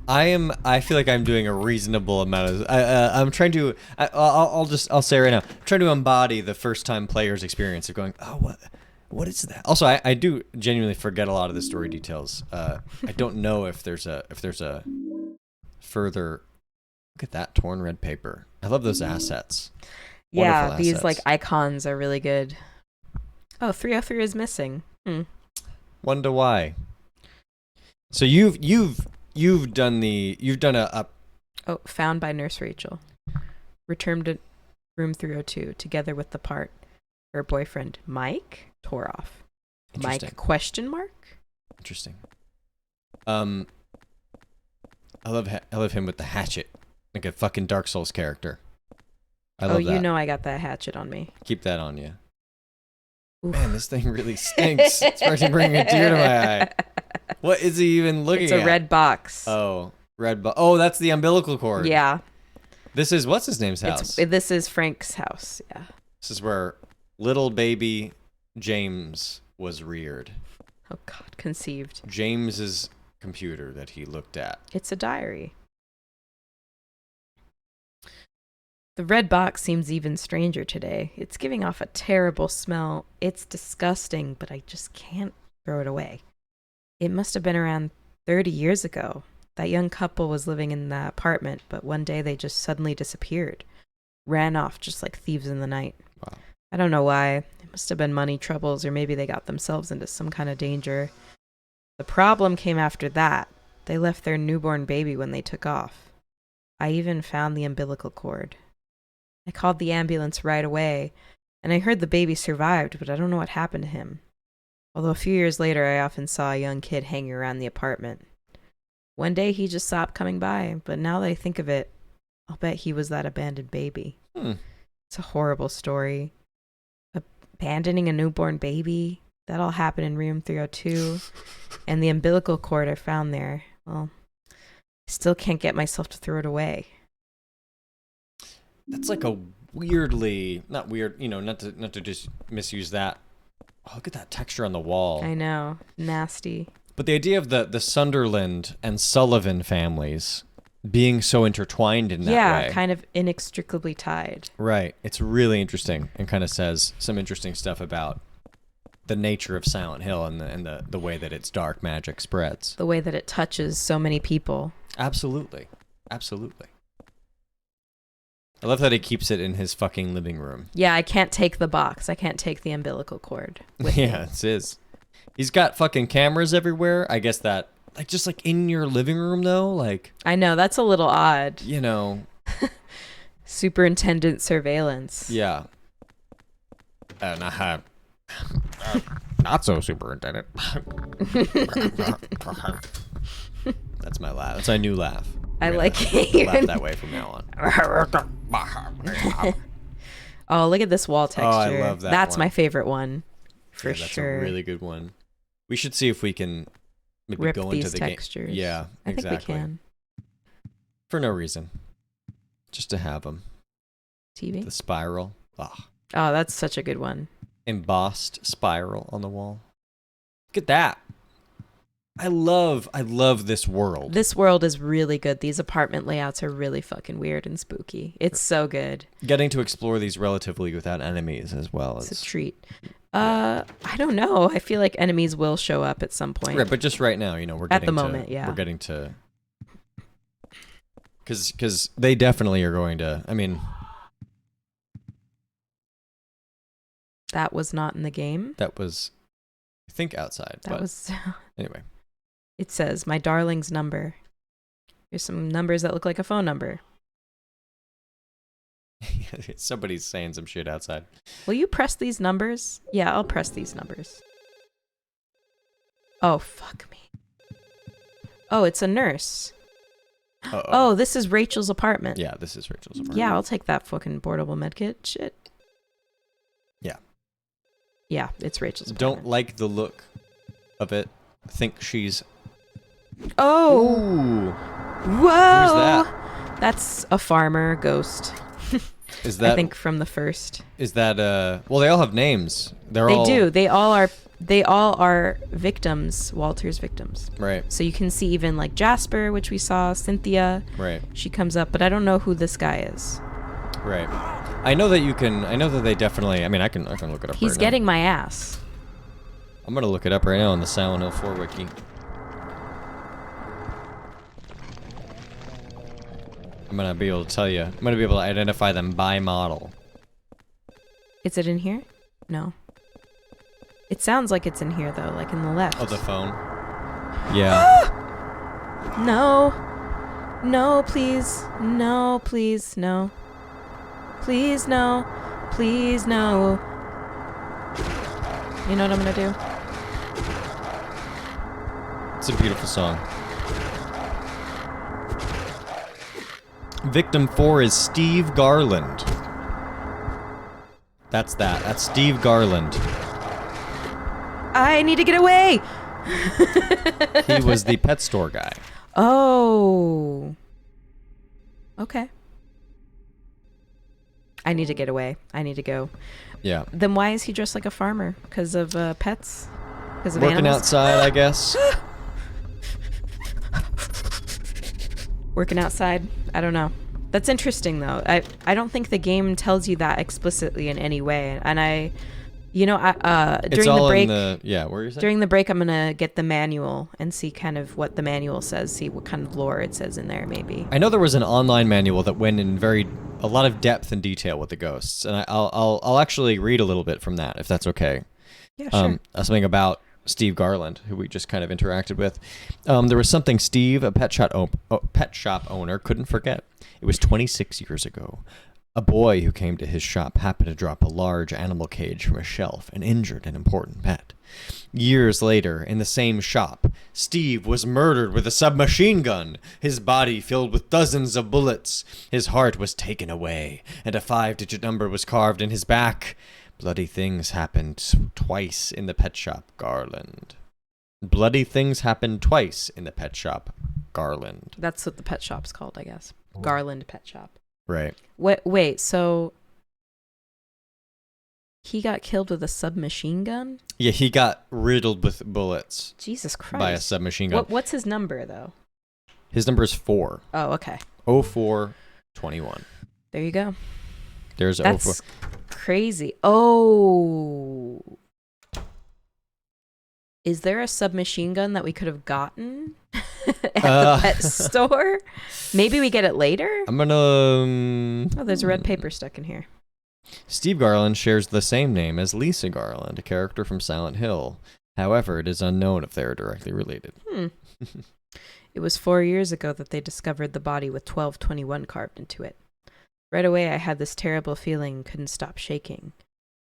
I feel like I'm doing a reasonable amount of. I'm trying to. I'll say right now. I'm trying to embody the first time player's experience of going. Oh, what is that? Also, I do genuinely forget a lot of the story details. I don't know if there's a further. Look at that torn red paper. I love those assets. Yeah, Wonderful these assets. like icons are really good. Oh, 303 is missing. Wonder why. So you've done a Oh, found by Nurse Rachel. Returned to room 302 together with the part her boyfriend Mike tore off. Interesting. Mike question mark? Interesting. I love him with the hatchet, like a fucking Dark Souls character. I love that. You know I got that hatchet on me. Keep that on you. Oof. Man, this thing really stinks. It's starting to bring a tear to my eye. What is he even looking It's at? a red box. Oh, Oh, that's the umbilical cord. Yeah. This is what's his name's house. This is Frank's house. Yeah. This is where little baby James was reared. Oh God, conceived. James's computer that he looked at. It's a diary. The red box seems even stranger today. It's giving off a terrible smell. It's disgusting, but I just can't throw it away. It must have been around 30 years ago. That young couple was living in the apartment, but one day they just suddenly disappeared. Ran off just like thieves in the night. Wow. I don't know why. It must have been money troubles, or maybe they got themselves into some kind of danger. The problem came after that. They left their newborn baby when they took off. I even found the umbilical cord. I called the ambulance right away, and I heard the baby survived, but I don't know what happened to him. Although a few years later, I often saw a young kid hanging around the apartment. One day he just stopped coming by, but now that I think of it, I'll bet he was that abandoned baby. It's a horrible story. Abandoning a newborn baby, that all happened in room 302. And the umbilical cord I found there, well, I still can't get myself to throw it away. That's like a weirdly, not weird, not to just misuse that. Oh, look at that texture on the wall. I know, nasty. But the idea of the Sunderland and Sullivan families being so intertwined in that way. Yeah, kind of inextricably tied. Right. It's really interesting and kind of says some interesting stuff about the nature of Silent Hill and the way that its dark magic spreads. The way that it touches so many people. Absolutely. Absolutely. I love that he keeps it in his fucking living room. Yeah, I can't take the box. I can't take the umbilical cord with me. Yeah, it's his. He's got fucking cameras everywhere. I guess that, just in your living room, though, I know, that's a little odd. Superintendent surveillance. Yeah. Not so superintendent. That's my laugh. That's my new laugh. I like it. Laugh that way from now on. Oh, look at this wall texture. Oh, I love that That's one. my favorite one. For That's sure. a really good one. We should see if we can maybe Rip go these into the textures. game. Yeah, I exactly. think we can. For no reason. Just to have them. TV? The spiral. Oh, that's such a good one. embossed spiral on the wall. Look at that. I love this world. This world is really good. These apartment layouts are really fucking weird and spooky. It's so good. Getting to explore these relatively without enemies as well. It's a treat. I don't know. I feel like enemies will show up at some point. Right, but just right now, we're getting at the moment, yeah. We're getting to, because they definitely are going to. I mean, that was not in the game. that was, I think, outside. That was. Anyway. It says my darling's number. Here's some numbers that look like a phone number. Somebody's saying some shit outside. Will you press these numbers? Yeah, I'll press these numbers. Oh, fuck me. Oh, it's a nurse. Uh-oh. Oh, this is Rachel's apartment. Yeah, this is Rachel's apartment. Yeah, I'll take that fucking portable medkit. Shit. Yeah. Yeah, it's Rachel's Don't apartment. like the look of it. Think she's... Oh! Ooh. Whoa! Who's that? That's a farmer ghost. Is that... I think from the first. Is that... Well, they all have names. They do. They all are victims, Walter's victims. Right. So you can see even like Jasper, which we saw, Cynthia. Right. She comes up, but I don't know who this guy is. Right. I know that they definitely... I mean, I can look it up He's right getting now. my ass. I'm going to look it up right now on the Silent Hill 4 wiki. I'm going to be able to tell you. I'm going to be able to identify them by model. Is it in here? No. It sounds like it's in here, though, like in the left. Oh, the phone? Yeah. No. No, please. No, please. No. Please, no. Please, no. You know what I'm going to do? It's a beautiful song. Victim 4 is Steve Garland. That's that. That's Steve Garland. I need to get away. He was the pet store guy. Oh. Okay. I need to get away. I need to go. Yeah. Then why is he dressed like a farmer? Because of pets? Because of Working animals? outside, I guess. Working outside? I don't know. That's interesting, though. I don't think the game tells you that explicitly in any way. And You know, It's during all the break, in the yeah. Where you saying? during the break, I'm gonna get the manual and see kind of what the manual says. See what kind of lore it says in there, maybe. I know there was an online manual that went in a lot of depth and detail with the ghosts, and I'll actually read a little bit from that if that's okay. Yeah, sure. Something about Steve Garland, who we just kind of interacted with. There was something Steve, a pet shop owner, couldn't forget. It was 26 years ago. A boy who came to his shop happened to drop a large animal cage from a shelf and injured an important pet. Years later, in the same shop, Steve was murdered with a submachine gun, his body filled with dozens of bullets. His heart was taken away, and a 5-digit number was carved in his back. Bloody things happened twice in the pet shop, Garland. Bloody things happened twice in the pet shop, Garland. That's what the pet shop's called, I guess. Garland Pet Shop. Right. Wait, so he got killed with a submachine gun? Yeah, he got riddled with bullets Jesus Christ. by a submachine gun. What's his number, though? His number is 4. Oh, okay. 0421. There you go. There's That's crazy. Oh. Is there a submachine gun that we could have gotten at the pet store? Maybe we get it later? I'm gonna. Oh, there's a red paper stuck in here. Steve Garland shares the same name as Lisa Garland, a character from Silent Hill. However, it is unknown if they are directly related. It was 4 years ago that they discovered the body with 1221 carved into it. Right away, I had this terrible feeling and couldn't stop shaking.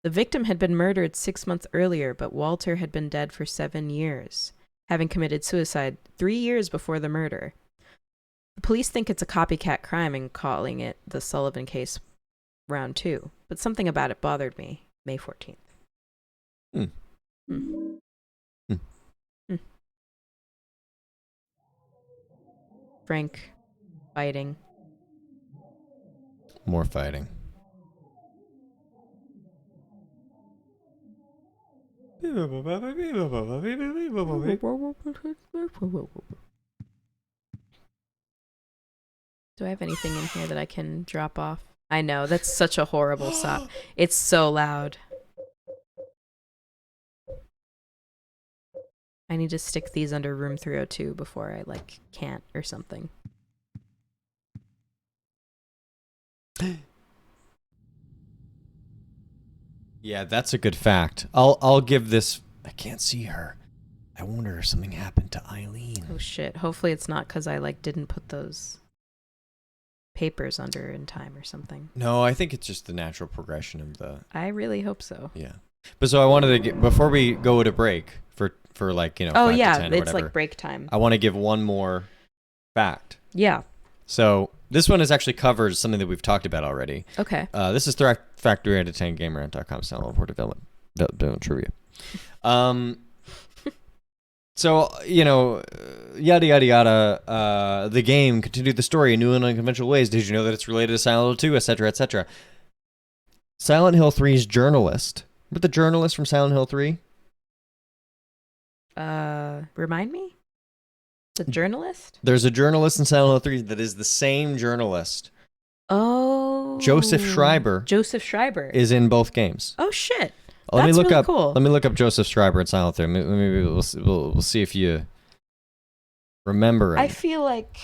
The victim had been murdered 6 months earlier, but Walter had been dead for 7 years, having committed suicide 3 years before the murder. The police think it's a copycat crime and calling it the Sullivan case round 2, but something about it bothered me. May 14th. Frank fighting. More fighting. Do I have anything in here that I can drop off? I know, that's such a horrible sound. It's so loud. I need to stick these under room 302 before I, can't or something. Yeah, that's a good fact. I'll give this. I can't see her. I wonder if something happened to Eileen. Oh shit. Hopefully it's not because I didn't put those papers under in time or something. No, I think it's just the natural progression of the. I really hope so. Yeah, but so I wanted to get before we go to break for 5 Oh to 10 yeah, or it's whatever, like break time. I want to give one more fact. Yeah. So this one is actually covers something that we've talked about already. Okay. This is Factory out of 10 GamerRant.com style for development trivia. So, yada, yada, yada, the game continued the story in new and unconventional ways. Did you know that it's related to Silent Hill 2, etc., etc.? Silent Hill 3's journalist. Remember the journalist from Silent Hill 3? Remind me? The journalist? There's a journalist in Silent Hill 3 that is the same journalist. Oh. Joseph Schreiber is in both games. Oh, shit. Let me That's look really up. cool. Let me look up Joseph Schreiber in Silent Hill 3. Maybe we'll see if you remember him. I feel like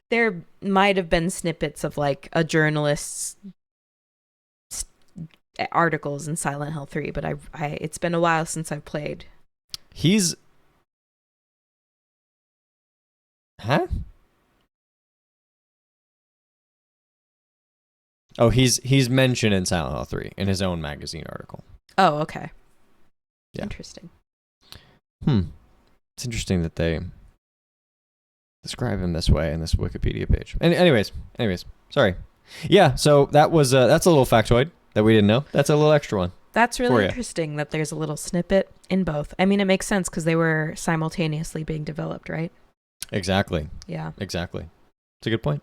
there might have been snippets of a journalist's articles in Silent Hill 3, but I it's been a while since I've played. He's Oh, he's mentioned in Silent Hill 3 in his own magazine article. Oh, okay. Yeah. Interesting. It's interesting that they describe him this way in this Wikipedia page. And anyways, sorry. Yeah, so that was that's a little factoid that we didn't know. That's a little extra one. That's really interesting that there's a little snippet in both. I mean, it makes sense because they were simultaneously being developed, right? Exactly. Yeah. Exactly. It's a good point.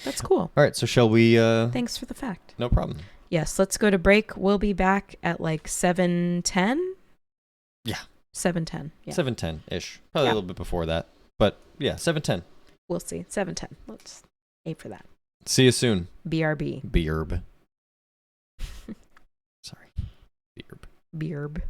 That's cool. All right, so shall we... Thanks for the fact. No problem. Yes, let's go to break. We'll be back at 7:10? Yeah. 7:10. Yeah. 7:10-ish. Probably a little bit before that. But yeah, 7:10. We'll see. 7:10. Let's aim for that. See you soon. BRB. Beerb. Sorry. Beerb. Beerb.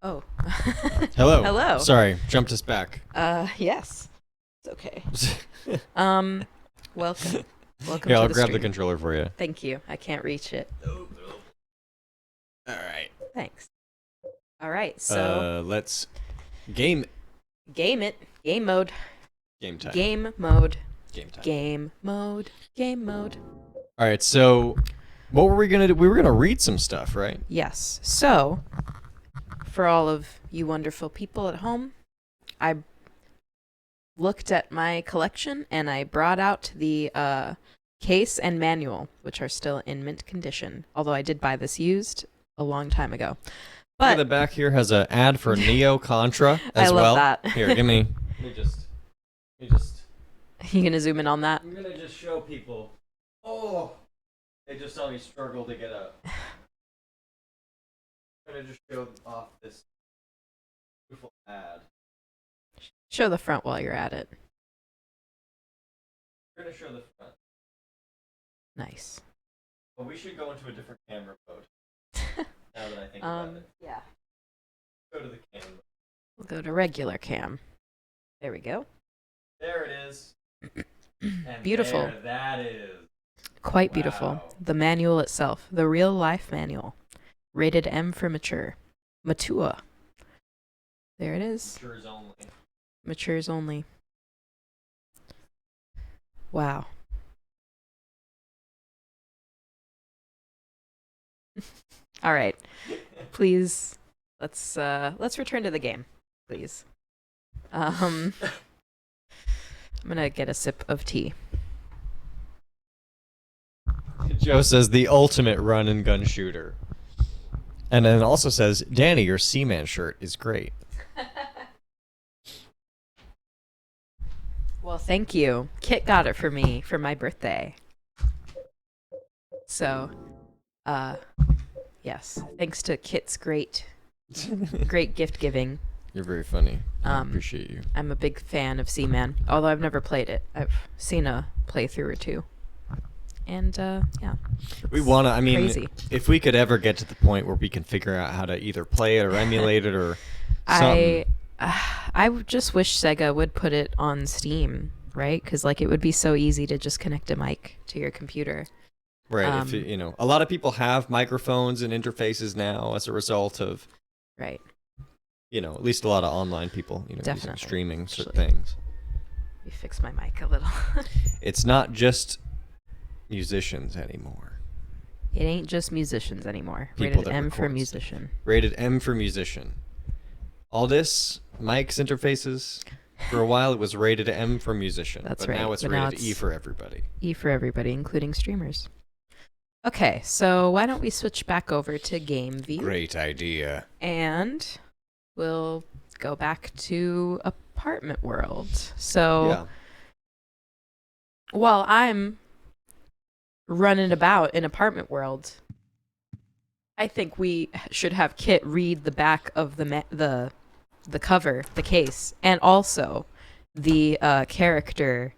Oh. Hello. Hello. Sorry, jumped us back. Yes. It's okay. Welcome. Welcome Here, to I'll the grab stream. the controller for you. Thank you. I can't reach it. All right. Thanks. All right, so Let's game game it. Game mode. time. Game mode. Game time. Game mode. Game mode. All right. So, what were we gonna do? We were gonna read some stuff, right? Yes. So, for all of you wonderful people at home, I looked at my collection and I brought out the case and manual, which are still in mint condition. Although I did buy this used a long time ago. Look at But the back here has an ad for Neo Contra I as love well. that. Here, give me. Let me just. You gonna zoom in on that? I'm gonna just show people. Oh, they just saw me struggle to get up. I'm gonna just show off this beautiful ad. Show the front while you're at it. We're gonna show the front, Nice. but we should go into a different camera mode. Now that I think about it, Yeah. go to the camera. We'll go to regular cam. There we go. There it is. And Beautiful. there that is. Quite beautiful. Wow. The manual itself, the real life manual. Rated M for mature. Mature. There it is. Matures only. Matures only. Wow. All right. Please let's return to the game, please. I'm going to get a sip of tea. Joe says the ultimate run and gun shooter. And then also says, Danny, your Seaman shirt is great. Well, thank you. Kit got it for me for my birthday. So, yes, thanks to Kit's great gift giving. You're very funny. I Um, appreciate you. I'm a big fan of Seaman, although I've never played it. I've seen a playthrough or two. And, yeah. We it's want to, I mean, crazy. if we could ever get to the point where we can figure out how to either play it or emulate it or something. I just wish Sega would put it on Steam, right? Because, like, it would be so easy to just connect a mic to your computer. Right. If you know, a lot of people have microphones and interfaces now as a result of, Right. you know, at least a lot of online people, you know, using Definitely, streaming certain actually. things. Let me fix my mic a little. It's not just musicians anymore. It ain't just musicians anymore. People Rated that M for record musician. Rated M for musician. All this, mics, interfaces, for a while it was rated M for musician. That's but right, now it's but now rated E it's- for everybody. E for everybody, including streamers. Okay, so why don't we switch back over to Game View? Great idea. And we'll go back to Apartment World. So Yeah. while I'm running about in Apartment World, I think we should have Kit read the back of the cover, the case, and also the character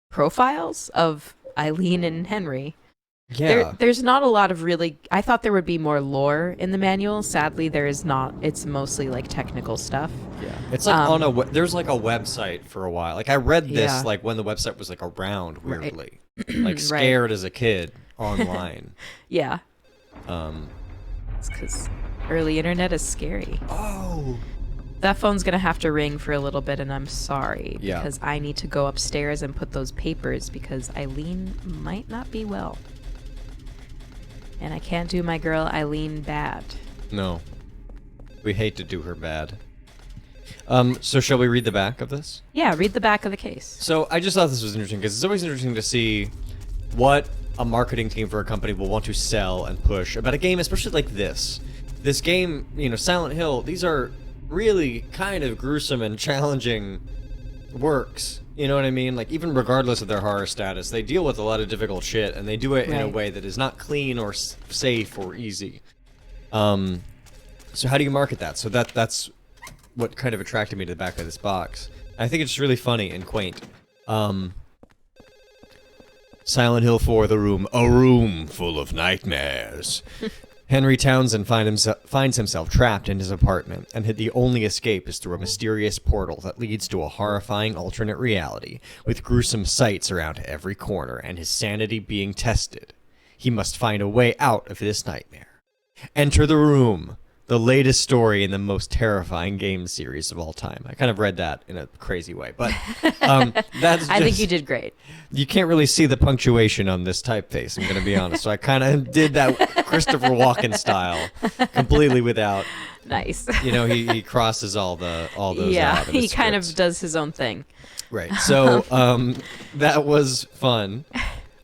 profiles of Eileen and Henry. Yeah. There's not a lot of really. I thought there would be more lore in the manual. Sadly, there is not. It's mostly like technical stuff. Yeah. It's like on a there's like a website for a while. Like I read this Yeah. like when the website was like around Right. weirdly. Like Right. scared as a kid online. Yeah, um it's because early internet is scary. Oh. That phone's gonna have to ring for a little bit, and I'm sorry Yeah. because I need to go upstairs and put those papers because Eileen might not be well, and I can't do my girl Eileen bad. No. We hate to do her bad. So shall we read the back of this? Yeah, read the back of the case. So I just thought this was interesting because it's always interesting to see what a marketing team for a company will want to sell and push about a game, especially like this. This game, you know, Silent Hill, these are really kind of gruesome and challenging works. You know what I mean? Like, even regardless of their horror status, they deal with a lot of difficult shit, and they do it in a Right. way that is not clean or safe or easy. So how do you market that? So that's what kind of attracted me to the back of this box. I think it's just really funny and quaint. Silent Hill 4, The Room, a room full of nightmares. Henry Townsend finds himself trapped in his apartment, and the only escape is through a mysterious portal that leads to a horrifying alternate reality, with gruesome sights around every corner and his sanity being tested. He must find a way out of this nightmare. Enter the Room, the latest story in the most terrifying game series of all time. I kind of read that in a crazy way, but that's just, I think you did great. You can't really see the punctuation on this typeface, I'm going to be honest. So I kind of did that Christopher Walken style, completely without, Nice. he crosses all those Yeah, out. In his he kind of scripts. does his own thing. Right. So that was fun.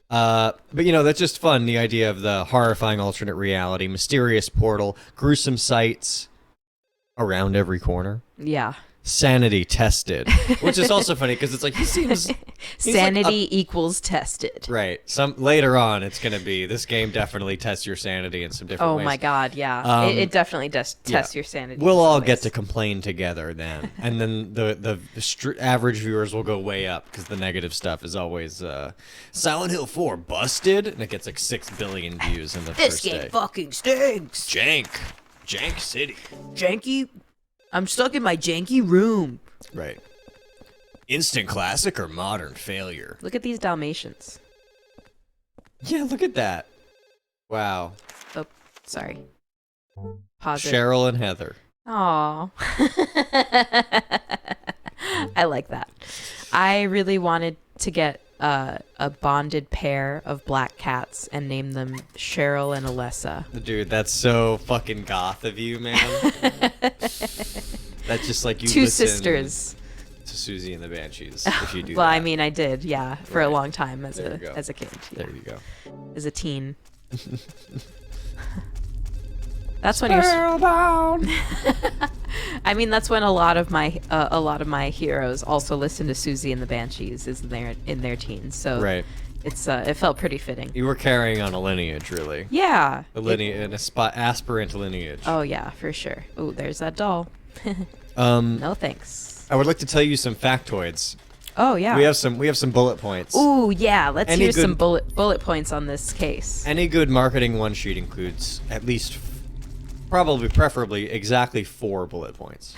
But that's just fun. The idea of the horrifying alternate reality, mysterious portal, gruesome sights around every corner. Yeah. Sanity tested, which is also funny because it's like he's Sanity equals tested. right. Later on, it's gonna be this game definitely tests your sanity in some different ways. Oh my god, yeah. It definitely does test your sanity. We'll in some all get ways. to complain together then, and then the average viewers will go way up because the negative stuff is always Silent Hill 4 busted, and it gets like 6 billion views in the This first game day. fucking stinks. Jank City. Janky. I'm stuck in my janky room. Right. Instant classic or modern failure? Look at these Dalmatians. Yeah, look at that. Wow. Oh, sorry. Pause it. Cheryl and Heather. Aw. I like that. I really wanted to get a bonded pair of black cats and name them Cheryl and Alessa. Dude, that's so fucking goth of you, man. That's just like you Two listen sisters. to Susie and the Banshees if you do Well, that. I mean, I did, yeah, for a Right. long time as There you go. a kid, There you go. as a teen. That's when you're. I mean, that's when a lot of my heroes also listen to Susie and the Banshees is in their teens. So Right. it's it felt pretty fitting. You were carrying on a lineage, really. Yeah. An aspirant lineage. Oh yeah, for sure. Oh, there's that doll. Um, No thanks. I would like to tell you some factoids. Oh yeah. We have some bullet points. Ooh yeah. Let's Any hear some good- bullet points on this case. Any good marketing one sheet includes at least, preferably, exactly 4 bullet points.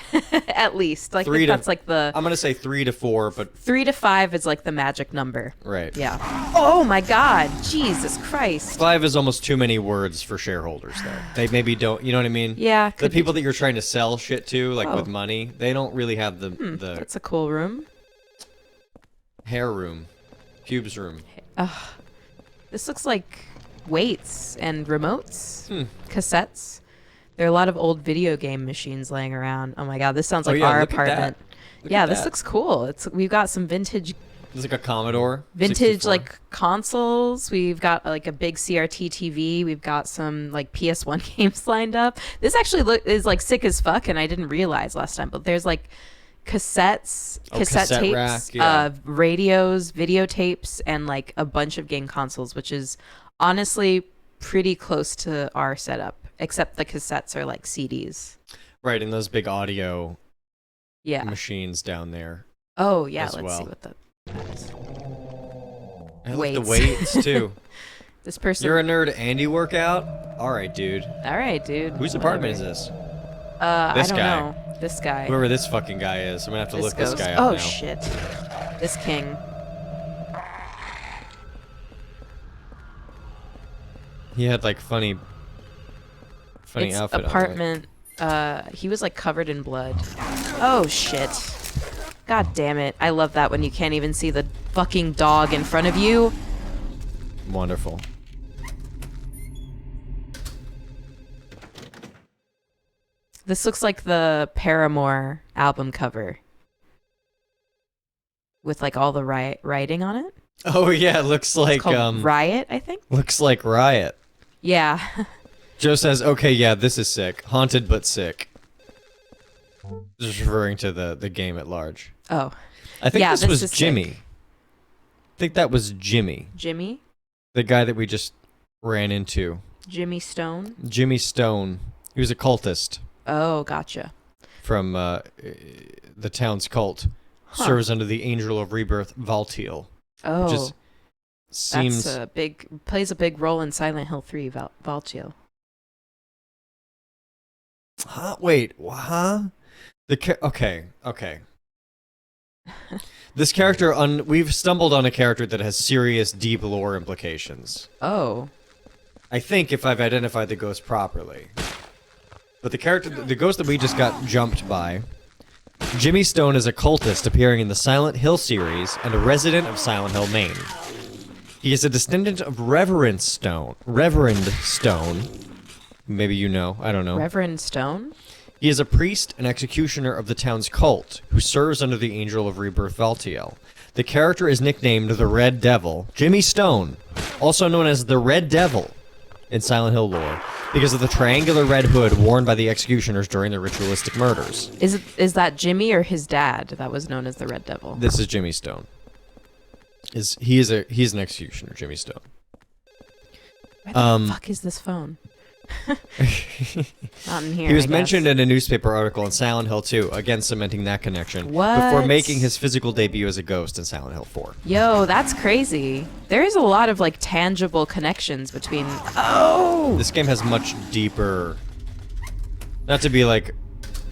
At least, like Three to- that's like the I'm gonna say 3 to 4, but 3 to 5 is like the magic number. right. Yeah. Oh my God, Jesus Christ. 5 is almost too many words for shareholders, though. They maybe don't. You know what I mean? Yeah. The could be- people that you're trying to sell shit to, like Oh. with money, they don't really have the That's a cool room. hair room, pubes room. This looks like weights and remotes, Hmm. cassettes. There are a lot of old video game machines laying around. Oh my God, this sounds Oh, like yeah, our look at that. apartment. Look Yeah, at this that. looks cool. We've got some vintage It's like a Commodore. vintage 64. like consoles. We've got like a big CRT TV. We've got some like PS1 games lined up. This actually is like sick as fuck, and I didn't realize last time. But there's like cassettes, cassette cassette tapes, rack, yeah. radios, videotapes, and like a bunch of game consoles, which is honestly pretty close to our setup. Except the cassettes are like CDs. Right, and those big audio Yeah. machines down there. Oh yeah. as Let's well. see what that is. I like the Weights. weights too. This person. You're a nerd and you work out? Alright, dude. All right, dude. Whose apartment is Whatever. this? I This don't guy. know. This guy. Whoever this fucking guy is. I'm gonna have to look this ghost. guy up Oh now. shit. This king. He had like funny It's outfit on, apartment. He was like covered in blood. Oh shit. God damn it. I love that when you can't even see the fucking dog in front of you. like. Wonderful. This looks like the Paramore album cover. With like all the writing on it. Oh yeah, it looks It's like called Riot, I think. looks like Riot. Yeah. Joe says, "Okay, yeah, this is sick. Haunted but sick." Just referring to the game at large. Oh. I think Yeah, this this was is sick. Jimmy. I think that was Jimmy, Jimmy? the guy that we just ran into. Jimmy Stone? Jimmy Stone. He was a cultist Oh, gotcha. from the town's cult. Huh. Serves under the Angel of Rebirth, Valtiel. Oh. Just seems plays a big role in Silent Hill 3, Valtiel. Huh? Wait, huh? Okay. This character, we've stumbled on a character that has serious, deep lore implications. Oh. I think if I've identified the ghost properly. But the ghost that we just got jumped by, Jimmy Stone is a cultist appearing in the Silent Hill series and a resident of Silent Hill, Maine. He is a descendant of Reverend Stone. Maybe you know, I don't know. Reverend Stone? He is a priest and executioner of the town's cult, who serves under the Angel of Rebirth Valtiel. The character is nicknamed the Red Devil, Jimmy Stone, also known as the Red Devil in Silent Hill lore, because of the triangular red hood worn by the executioners during their ritualistic murders. Is that Jimmy or his dad that was known as the Red Devil? This is Jimmy Stone. He's an executioner, Jimmy Stone. Where the fuck is this phone? Not in here. He was I mentioned guess. in a newspaper article in Silent Hill 2, again cementing that connection, What? before making his physical debut as a ghost in Silent Hill 4. Yo, that's crazy. There is a lot of like tangible connections between. Oh. This game has much deeper. Not to be like,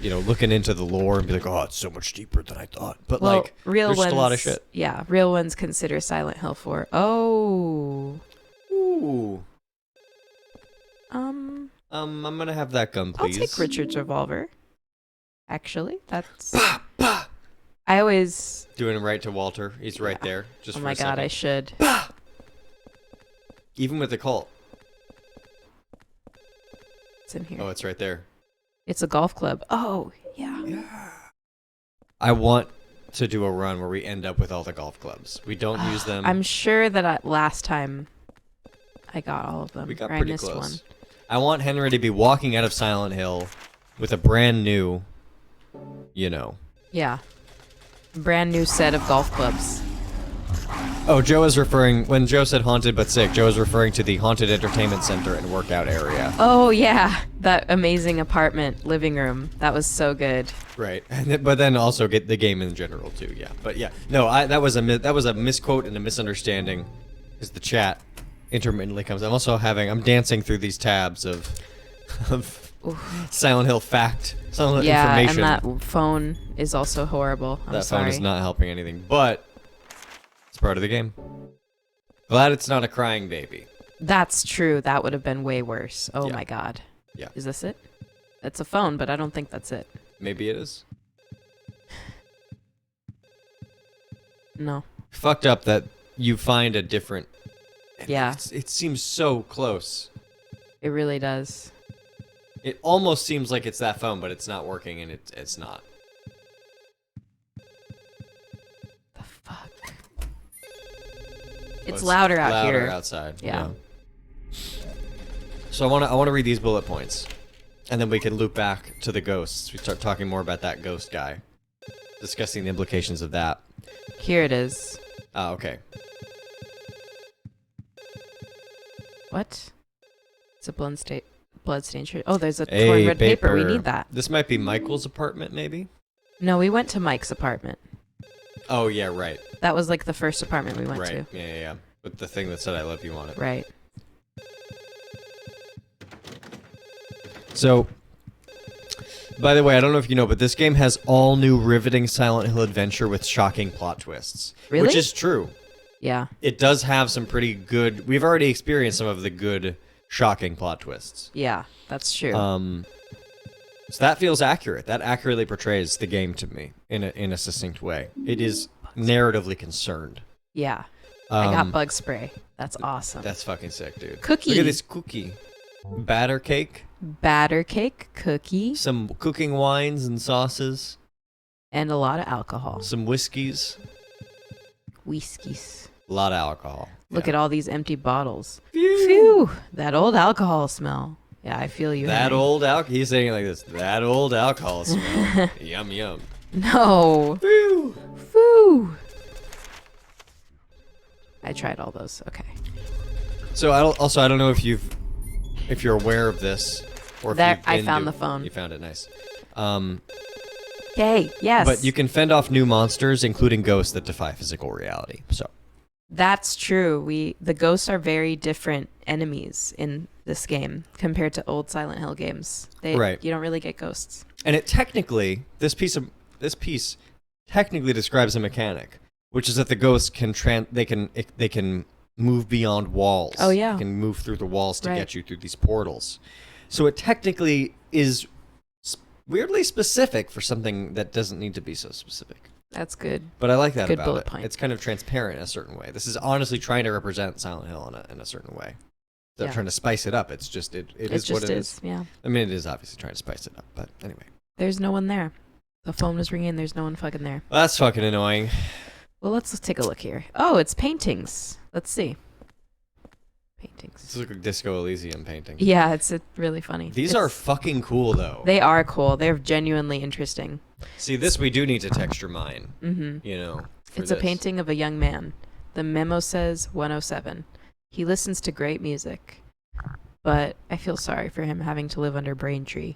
looking into the lore and be like, oh, it's so much deeper than I thought. But Well, like, real there's ones. just a lot of shit. Yeah, real ones consider Silent Hill 4. Oh. Ooh. I'm gonna have that gun, I'll please. take Richard's revolver. Actually, that's. I always. Doing it right to Walter. He's right there. Just Oh for my a god, I second. should. Even with the cult. It's in here. Oh, it's right there. It's a golf club. Oh, yeah. I want to do a run where we end up with all the golf clubs. We don't use them. I'm sure that last time I got all of them. We got or pretty I missed close. one. I want Henry to be walking out of Silent Hill with a brand new, Yeah. Brand new set of golf clubs. Oh, Joe is referring, when Joe said haunted but sick, Joe is referring to the haunted entertainment center and workout area. Oh, yeah. That amazing apartment living room. That was so good. Right. But then also get the game in general too, yeah. But yeah, no, that was a misquote and a misunderstanding because the chat intermittently comes. I'm dancing through these tabs of Silent Hill fact, Silent Hill Yeah, information. and that phone is also horrible. I'm That sorry. phone is not helping anything, but it's part of the game. Glad it's not a crying baby. That's true. That would have been way worse. Oh Yeah. my god. Yeah. Is this it? It's a phone, but I don't think that's it. Maybe it is. No. Fucked up that you find a different. Yeah. It seems so close. It really does. It almost seems like it's that phone, but it's not working, and it's not. The fuck? But It's louder out louder here. outside. Yeah. So I want to read these bullet points, and then we can loop back to the ghosts. We start talking more about that ghost guy, discussing the implications of that. Here it is. Okay. What? It's a bloodstained shirt. Oh, there's a Hey, torn red paper. We need that. This might be Michael's apartment, maybe? No, we went to Mike's apartment. Oh, yeah, right. That was like the first apartment we went Right. to. Yeah. With the thing that said I love you on it. Right. So, by the way, I don't know if you know, but this game has all new riveting Silent Hill adventure with shocking plot twists. Really? Which is true. Yeah. It does have some pretty good... We've already experienced some of the good, shocking plot twists. Yeah, that's true. So that feels accurate. That accurately portrays the game to me in a succinct way. It is narratively concerned. Yeah. I got Um, bug spray. That's awesome. That's fucking sick, dude. Cookie. Look at this cookie. Batter cake. Batter cake, cookie, Some cooking wines and sauces. and a lot of alcohol. Some whiskeys. Whiskeys. A lot of alcohol. Look at all these empty bottles. Phew. Phew. That old alcohol smell. Yeah, I feel you. That Henry. old alcohol. He's saying it like this. That old alcohol smell. Yum, yum. No. Woo. Foo. I tried all those. Okay. So I don't know if you're aware of this or if There, you've I been found to- the phone. You found it, nice. Okay. Yes. But you can fend off new monsters, including ghosts that defy physical reality. So That's true. The ghosts are very different enemies in this game compared to old Silent Hill games. Right. You don't really get ghosts. And it technically, this piece technically describes a mechanic, which is that the ghosts can they can move beyond walls. Oh, yeah. They can move through the walls to Right. get you through these portals. So it technically is weirdly specific for something that doesn't need to be so specific. That's good. But I like that Good about bullet it. point. It's kind of transparent in a certain way. This is honestly trying to represent Silent Hill in a certain way. They're Yeah. trying to spice it up. It's just it is just what it is. Yeah. I mean, it is obviously trying to spice it up, but anyway. There's no one there. The phone was ringing. There's no one fucking there. Well, that's fucking annoying. Well, let's take a look here. Oh, it's paintings. Let's see. Paintings. This is like a Disco Elysium painting. Yeah, it's really funny. These are fucking cool, though. They are cool. They're genuinely interesting. See, this we do need to texture mine. Mm-hmm. You know. It's a painting of a young man. The memo says 107. He listens to great music, but I feel sorry for him having to live under Braintree.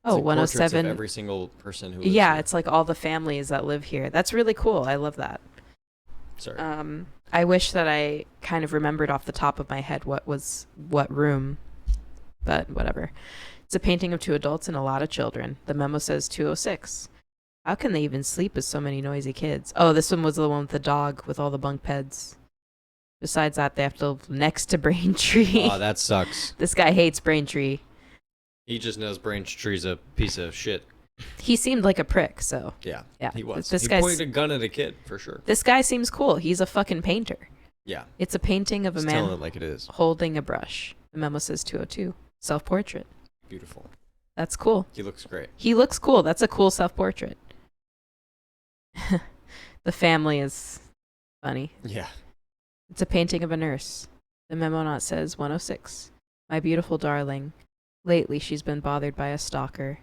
Oh, like portraits of 107. every single person who lives Yeah, here. it's like all the families that live here. That's really cool. I love that. Sorry. I wish that I kind of remembered off the top of my head what was what room, but whatever. It's a painting of two adults and a lot of children. The memo says 206. How can they even sleep with so many noisy kids? Oh, this one was the one with the dog with all the bunk beds. Besides that, they have to live next to Braintree. Oh, that sucks. This guy hates Braintree. He just knows Braintree's a piece of shit. He seemed like a prick, so Yeah. yeah. He was. This He guy's- pointed a gun at a kid, for sure. This guy seems cool. He's a fucking painter. Yeah. It's a painting of a Just telling man it like it is. holding a brush. The memo says 202. Self-portrait. Beautiful. That's cool. He looks great. He looks cool. That's a cool self-portrait. The family is funny. Yeah. It's a painting of a nurse. The memo note says 106. My beautiful darling. Lately, she's been bothered by a stalker.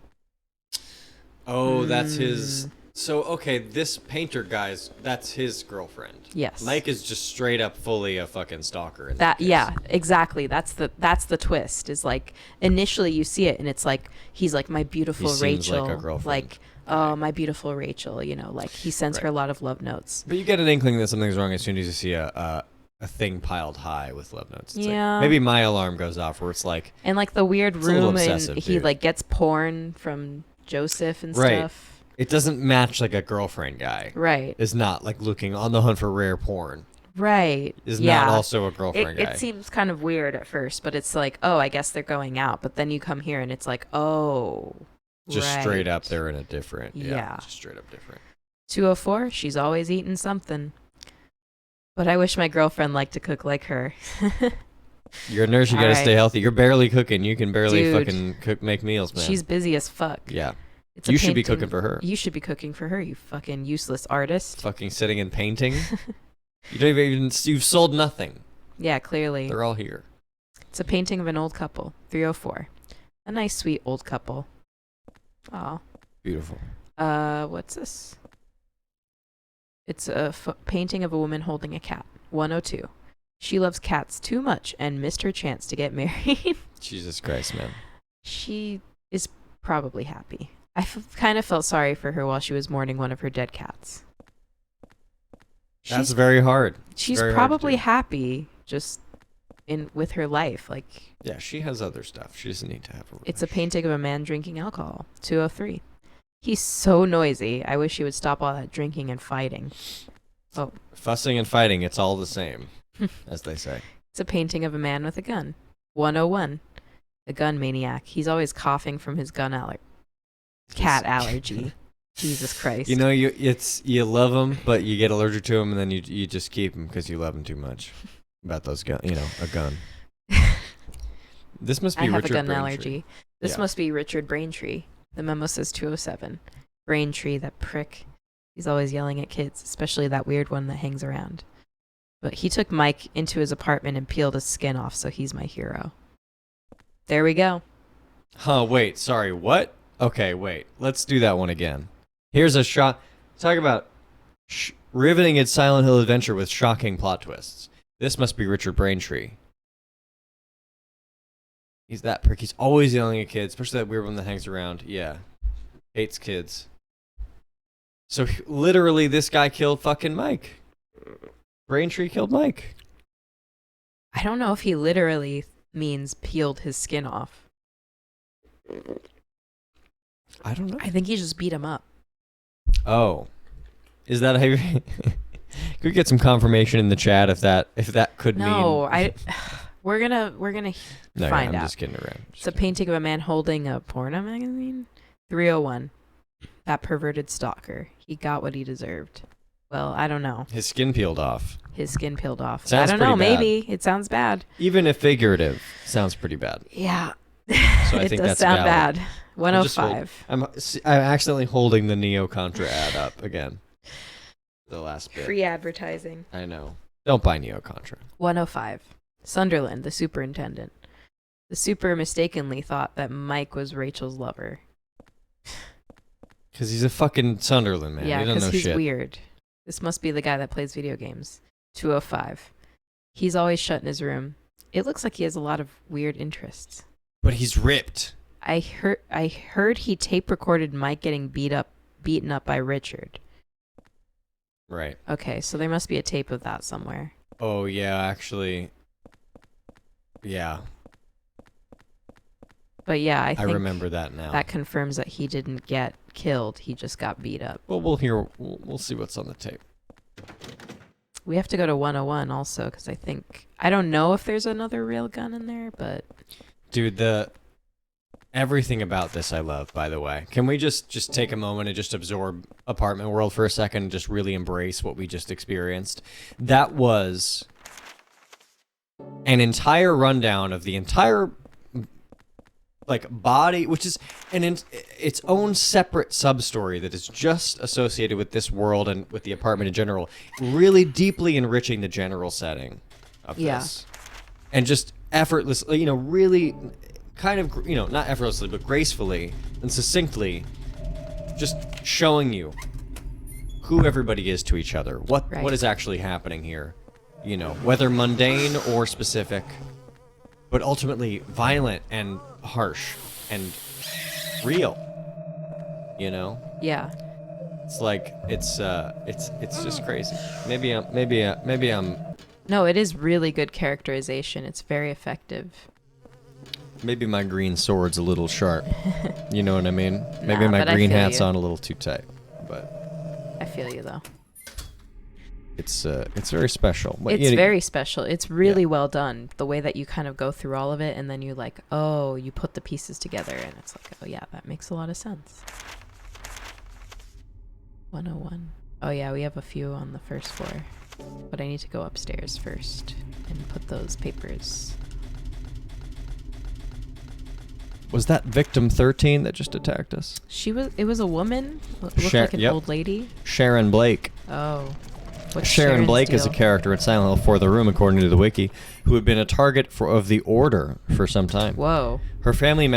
Oh, that's his. Mm. So, okay, this painter guy's, that's his girlfriend. Yes. Mike is just straight up fully a fucking stalker. In That case. yeah, exactly. That's the twist. Is like initially you see it and it's like he's like my beautiful He seems like Rachel. a girlfriend. Like oh my beautiful Rachel. You know, like he sends her a lot of love notes. But you get an inkling that something's wrong as soon as you see a thing piled high with love notes. It's Yeah. Like, maybe my alarm goes off where it's like, And like the weird It's a little room and obsessive, he dude. like gets porn from Joseph and Right. stuff. it doesn't match like a girlfriend guy. Right. Is not like looking on the hunt for rare porn. Right. Is yeah. not also a girlfriend guy. It seems kind of weird at first, but it's like, oh, I guess they're going out. But then you come here and it's like, oh, Just straight up, right. they're in a different. Yeah. Yeah. Just straight up different. 204, she's always eating something. But I wish my girlfriend liked to cook like her. You're a nurse. You All gotta right. stay healthy. You're barely cooking. You can barely Dude. fucking make meals, man. She's busy as fuck. yeah. It's a You should be painting- cooking for her. You should be cooking for her, you fucking useless artist. Fucking sitting and painting. You don't even. You've sold nothing. Yeah, clearly. They're all here. It's a painting of an old couple. 304. A nice, sweet old couple. Aw. Beautiful. What's this? It's a painting of a woman holding a cat. 102. She loves cats too much and missed her chance to get married. Jesus Christ, man. She is probably happy. I kind of felt sorry for her while she was mourning one of her dead cats. That's very hard. She's very hard to probably do. happy just in with her life. Like Yeah, she has other stuff. She doesn't need to have a. it's a painting of a man drinking alcohol. 203. He's so noisy. I wish he would stop all that drinking and fighting. Oh, Fussing and fighting, it's all the same, as they say. it's a painting of a man with a gun. 101. The gun maniac. He's always coughing from his cat allergy. Jesus Christ. You know, you love them, but you get allergic to them, and then you just keep them because you love them too much. About those gun, a gun. This must be I have Richard a gun Braintree. allergy. This Yeah. must be Richard Braintree. The memo says 207. Braintree, that prick. He's always yelling at kids, especially that weird one that hangs around. But he took Mike into his apartment and peeled his skin off, so he's my hero. There we go. Huh, wait, sorry, what? Okay, wait, let's do that one again. Here's a shot. Talk about riveting its Silent Hill adventure with shocking plot twists. This must be Richard Braintree. He's that prick. He's always yelling at kids, especially that weird one that hangs around. Yeah. Hates kids. So literally, this guy killed fucking Mike. Braintree killed Mike. I don't know if he literally means peeled his skin off. I don't know. I think he just beat him up. Oh, is that how you? Could we get some confirmation in the chat if that could mean? No, we're gonna No, find I'm out. just kidding around. It's a painting of a man holding a porno magazine. 301. That perverted stalker. He got what he deserved. Well, I don't know. His skin peeled off. His skin peeled off. Sounds I don't know. pretty bad. Maybe it sounds bad. Even if figurative, sounds pretty bad. Yeah. So I it think does that's sound valid. bad. I'm just 105. I'm accidentally holding the Neo Contra ad up again. The last bit. Free advertising. I know. Don't buy Neo Contra. 105. Sunderland, the superintendent. The super mistakenly thought that Mike was Rachel's lover. Because he's a fucking Sunderland, man. Yeah, he doesn't know because he's shit. weird. This must be the guy that plays video games. 205. He's always shut in his room. It looks like he has a lot of weird interests. But he's ripped. I heard he tape recorded Mike getting beaten up by Richard. Right. Okay, so there must be a tape of that somewhere. Oh, yeah, actually. Yeah, But yeah, I I think remember that now. that confirms that he didn't get killed. He just got beat up. Well, we'll see what's on the tape. We have to go to 101 also because I don't know if there's another real gun in there, but Dude, everything about this I love, by the way. Can we just take a moment and just absorb Apartment World for a second and just really embrace what we just experienced? That was an entire rundown of the entire body, which is its own separate sub-story that is just associated with this world and with the apartment in general, really deeply enriching the general setting of this. And just effortlessly, really kind of, not effortlessly, but gracefully and succinctly just showing you who everybody is to each other, what is actually happening here, whether mundane or specific, but ultimately violent and harsh and real. yeah. It's like it's just crazy. Maybe I'm No, it is really good characterization. It's very effective. maybe my green sword's a little sharp. You know what I mean? Maybe Nah, my but I green feel hat's you. on a little too tight. But I feel you though. it's very special. But, It's very special. It's really well done. The way that you kind of go through all of it and then you're like, oh, you put the pieces together and it's like, oh yeah, that makes a lot of sense. 101. Oh yeah, we have a few on the first floor. But I need to go upstairs first and put those papers. Was that victim 13 that just attacked us? It was a woman? Looked Sha- like an yep. old lady? Sharon Blake. Oh. What's Sharon Sharon's Blake is a deal? character in Silent Hill 4 The Room, according to the wiki, who had been a target of the Order for some time. Whoa. Her family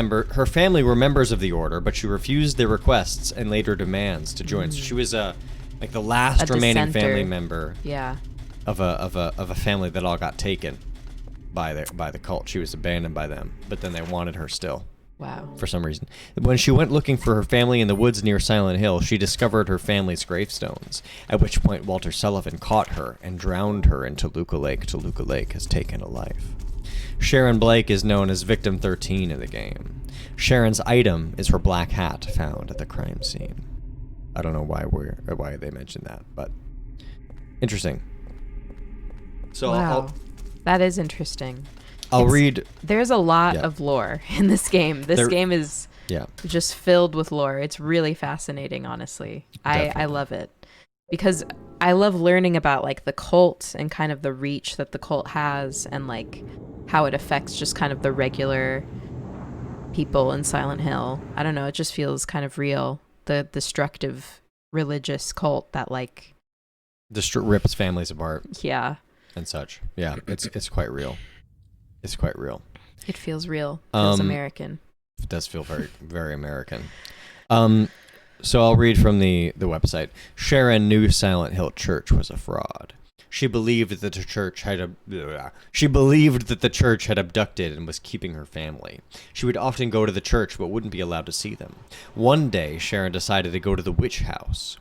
were members of the Order, but she refused their requests and later demands to join. So she was the last A remaining dissenter. family member Yeah. of a family that all got taken by the cult. She was abandoned by them, but then they wanted her still. Wow. For some reason. When she went looking for her family in the woods near Silent Hill, she discovered her family's gravestones, at which point Walter Sullivan caught her and drowned her in Toluca Lake. Toluca Lake has taken a life. Sharon Blake is known as Victim 13 in the game. Sharon's item is her black hat found at the crime scene. I don't know why they mentioned that, but interesting. So Wow. That is interesting. I'll It's- read. There's a lot Yeah. of lore in this game. This game is Yeah. just filled with lore. It's really fascinating, honestly. I Definitely. love it because I love learning about the cult and kind of the reach that the cult has and how it affects just kind of the regular people in Silent Hill. I don't know. It just feels kind of real. The destructive religious cult that Rips families apart yeah, and such. Yeah, it's quite real. It's quite real. it feels real. Feels Um, American. It does feel very, very American. So I'll read from the website. Sharon knew Silent Hill Church was a fraud. She believed that the church had abducted and was keeping her family. She would often go to the church but wouldn't be allowed to see them. One day, Sharon decided to go to the wish house,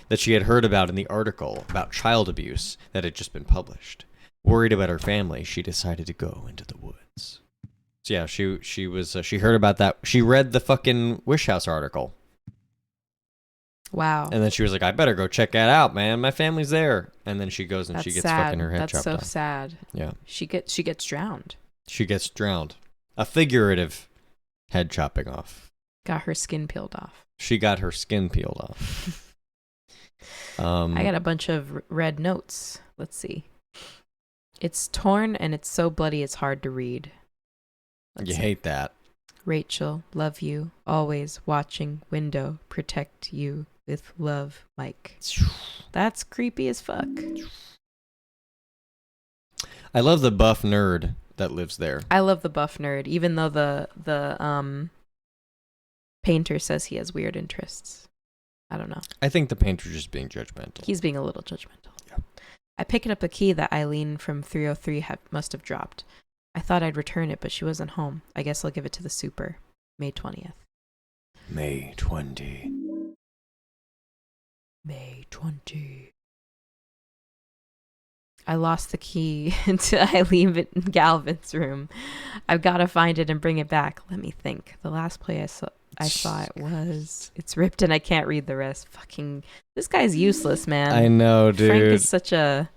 that she had heard about in the article about child abuse that had just been published. worried about her family, she decided to go into the woods. So yeah, she was she heard about that. She read the fucking Wish House article. Wow. And then she was like, I better go check that out, man. My family's there. And then she goes and That's she gets sad. fucking her head That's chopped so off. sad. Yeah. She gets drowned. She gets drowned. A figurative head chopping off. Got her skin peeled off. She got her skin peeled off. I got a bunch of red notes. Let's see. It's torn and it's so bloody it's hard to read. You hate that. Rachel, love you, always watching window, protect you with love, Mike. That's creepy as fuck. I love the buff nerd that lives there. I love the buff nerd, even though the painter says he has weird interests. I don't know. I think the painter's just being judgmental. He's being a little judgmental. Yeah. I picked up a key that Eileen from 303 must have dropped. I thought I'd return it, but she wasn't home. I guess I'll give it to the super. May 20th. May 20. May 20. I lost the key to Eileen Galvin's room. I've got to find it and bring it back. Let me think. The last place I saw it was... It's ripped and I can't read the rest. Fucking... This guy's useless, man. I know, dude. Frank is such a...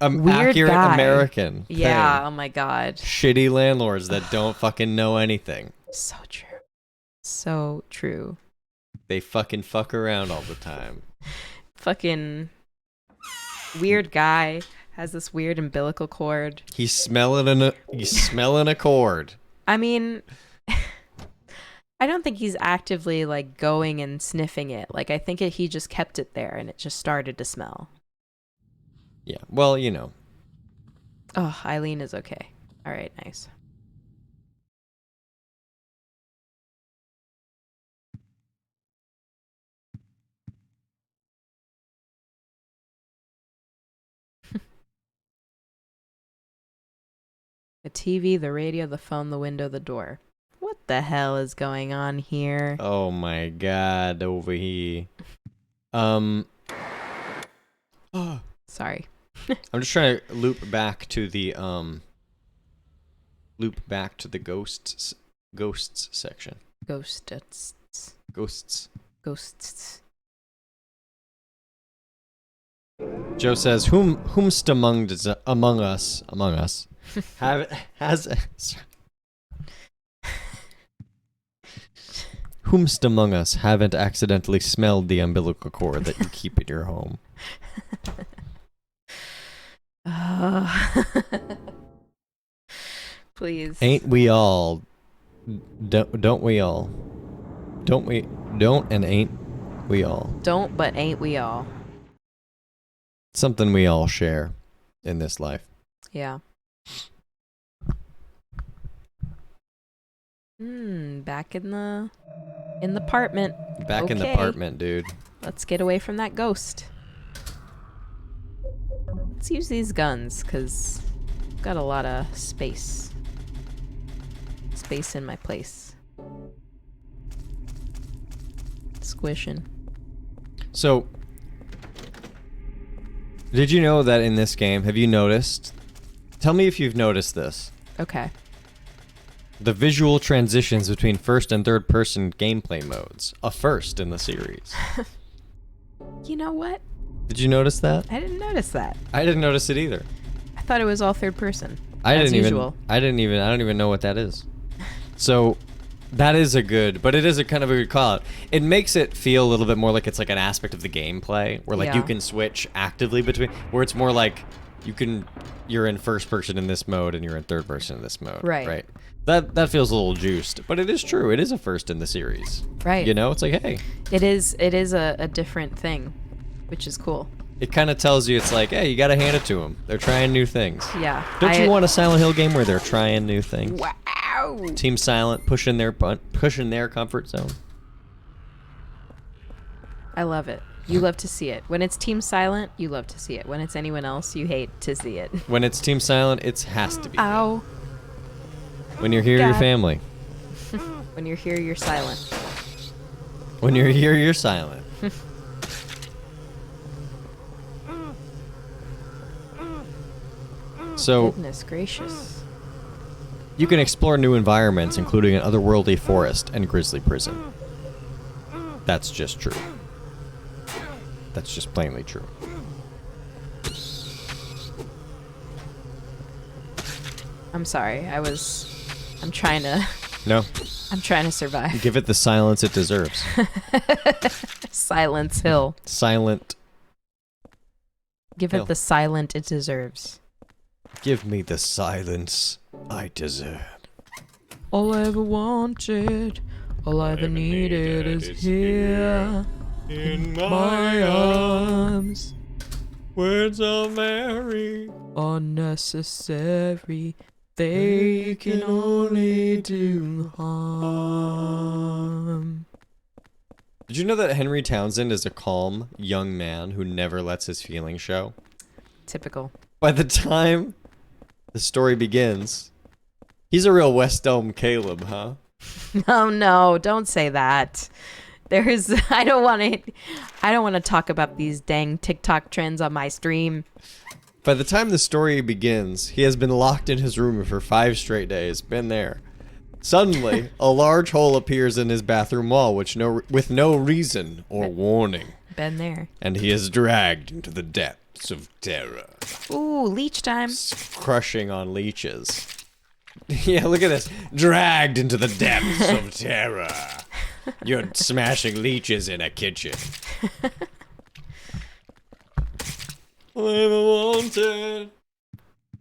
weird accurate guy. American. Yeah, thing. oh my god. Shitty landlords that don't fucking know anything. So true. So true. They fucking fuck around all the time. Fucking weird guy. Has this weird umbilical cord. He's smelling a cord. I mean, I don't think he's actively like going and sniffing it. Like I think he just kept it there and it just started to smell. Yeah, well, you know. Oh, Eileen is okay. All right, nice. The TV, the radio, the phone, the window, the door. What the hell is going on here? Oh my god, over here. Oh. Sorry. I'm just trying to loop back to the ghosts section. Ghosts. Ghosts. Ghosts. Joe says, whomst among us whomst among us haven't accidentally smelled the umbilical cord that you keep in your home? Please. Ain't we all? Don't we all? Don't and ain't we all? Don't, but ain't we all? Something we all share in this life. Yeah. Back in the apartment. Back in the Okay. apartment, dude. Let's get away from that ghost. Let's use these guns, because I've got a lot of space. Space in my place. Squishing. So, did you know that in this game, have you noticed? Tell me if you've noticed this. Okay. The visual transitions between first and third person gameplay modes. A first in the series. You know what? Did you notice that? I didn't notice that. I didn't notice it either. I thought it was all third person. I as didn't usual. I don't even know what that is. So that is a kind of a good call out. It makes it feel a little bit more like it's like an aspect of the gameplay where like you Yeah. can switch actively between, where it's more like you're in first person in this mode and you're in third person in this mode. Right. That feels a little juiced, but it is true. It is a first in the series. Right. You know, it's like, hey, It is a different thing, which is cool. it kind of tells you it's like, hey, you got to hand it to them. They're trying new things. Yeah. Don't you want a Silent Hill game where they're trying new things? Wow. Team Silent pushing their comfort zone. I love it. You love to see it. When it's Team Silent, you love to see it. When it's anyone else, you hate to see it. When it's Team Silent, it has to be. Ow. When you're here, your God. family. When you're here, you're silent. When you're here, you're silent. So Goodness gracious. you can explore new environments, including an otherworldly forest and grisly prison. That's just true. That's just plainly true. I'm sorry. I'm trying to No, survive. give it the silence it deserves. Silence Hill. Silent. Give Hill. it the silent it deserves. Give me the silence I deserve. All I ever wanted, all I ever needed is here In my arms. words are merry. Unnecessary, they can only do harm. Did you know that Henry Townsend is a calm young man who never lets his feelings show? Typical. By the time the story begins, he's a real West Elm Caleb, huh? Oh no, don't say that. I don't want to talk about these dang TikTok trends on my stream. By the time the story begins, he has been locked in his room for 5 straight days. Been there. Suddenly, a large hole appears in his bathroom wall, with no reason or warning, Been there. and he is dragged into the depths of terror, Ooh, leech time. crushing on leeches. Yeah, look at this. Dragged into the depths of terror. You're smashing leeches in a kitchen. All I ever wanted,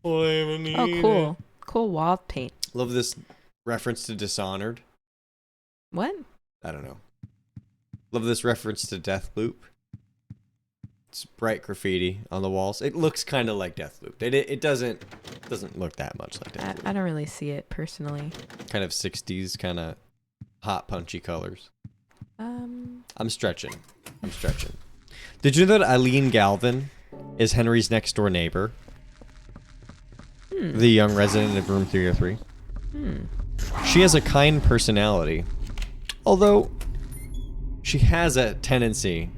all I ever needed. Oh, cool. Cool wall paint. Love this reference to Dishonored. What? I don't know. Love this reference to Deathloop. It's bright graffiti on the walls. It looks kind of like Deathloop. It doesn't look that much like Deathloop. I don't really see it personally. Kind of 60s, kind of hot, punchy colors. I'm stretching. Did you know that Eileen Galvin is Henry's next door neighbor? The young resident of room 303. She has a kind personality, although she has a tendency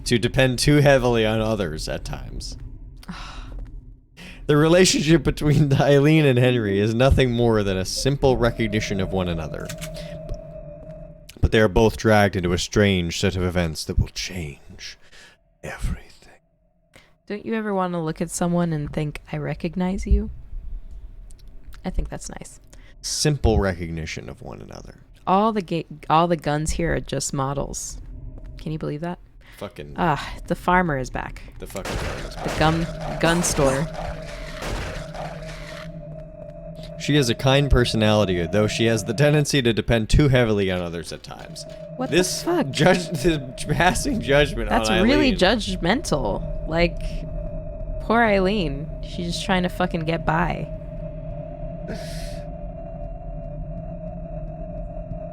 to depend too heavily on others at times. The relationship between Eileen and Henry is nothing more than a simple recognition of one another. But they are both dragged into a strange set of events that will change everything. Don't you ever want to look at someone and think, I recognize you? I think that's nice. Simple recognition of one another. All the guns here are just models. Can you believe that? Fucking The farmer is back. the fucking The gun store. She has a kind personality, though she has the tendency to depend too heavily on others at times. What This the fuck? the passing judgment That's on Eileen. really judgmental. Like, poor Eileen. She's just trying to fucking get by.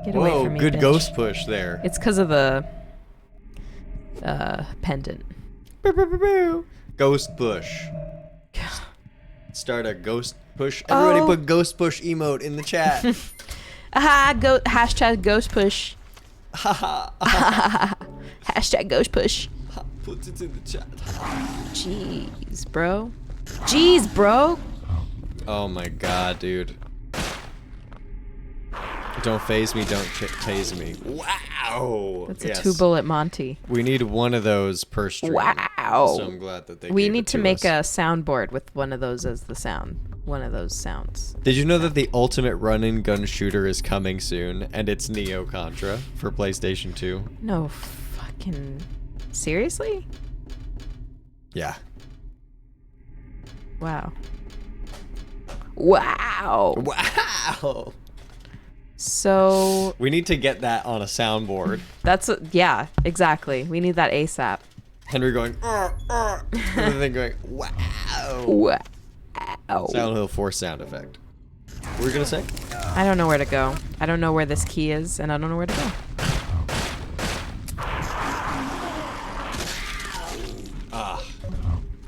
Get away Whoa, from me, good bitch. ghost push there. It's because of the pendant. Ghost push. Start a ghost push. Everybody Oh. put ghost push emote in the chat. Hashtag ghost push. Hashtag ghost push. Put it in the chat. Jeez, bro. Jeez, bro. Oh my god, dude. Don't phase me, don't tase me. Wow! That's Yes. a 2-bullet Monty. We need one of those per stream. Wow. So I'm glad that they We gave need it to make us. a soundboard with one of those as the sound. One of those sounds. Did you know that the ultimate run-and-gun shooter is coming soon, and it's Neo Contra for PlayStation 2? No fucking... Seriously? Yeah. Wow. Wow. Wow! So We need to get that on a soundboard. yeah, exactly. We need that ASAP. Henry going, and then going, wow! Wow. Silent Hill 4 sound effect. What were you gonna say? I don't know where to go. I don't know where this key is, and I don't know where to go.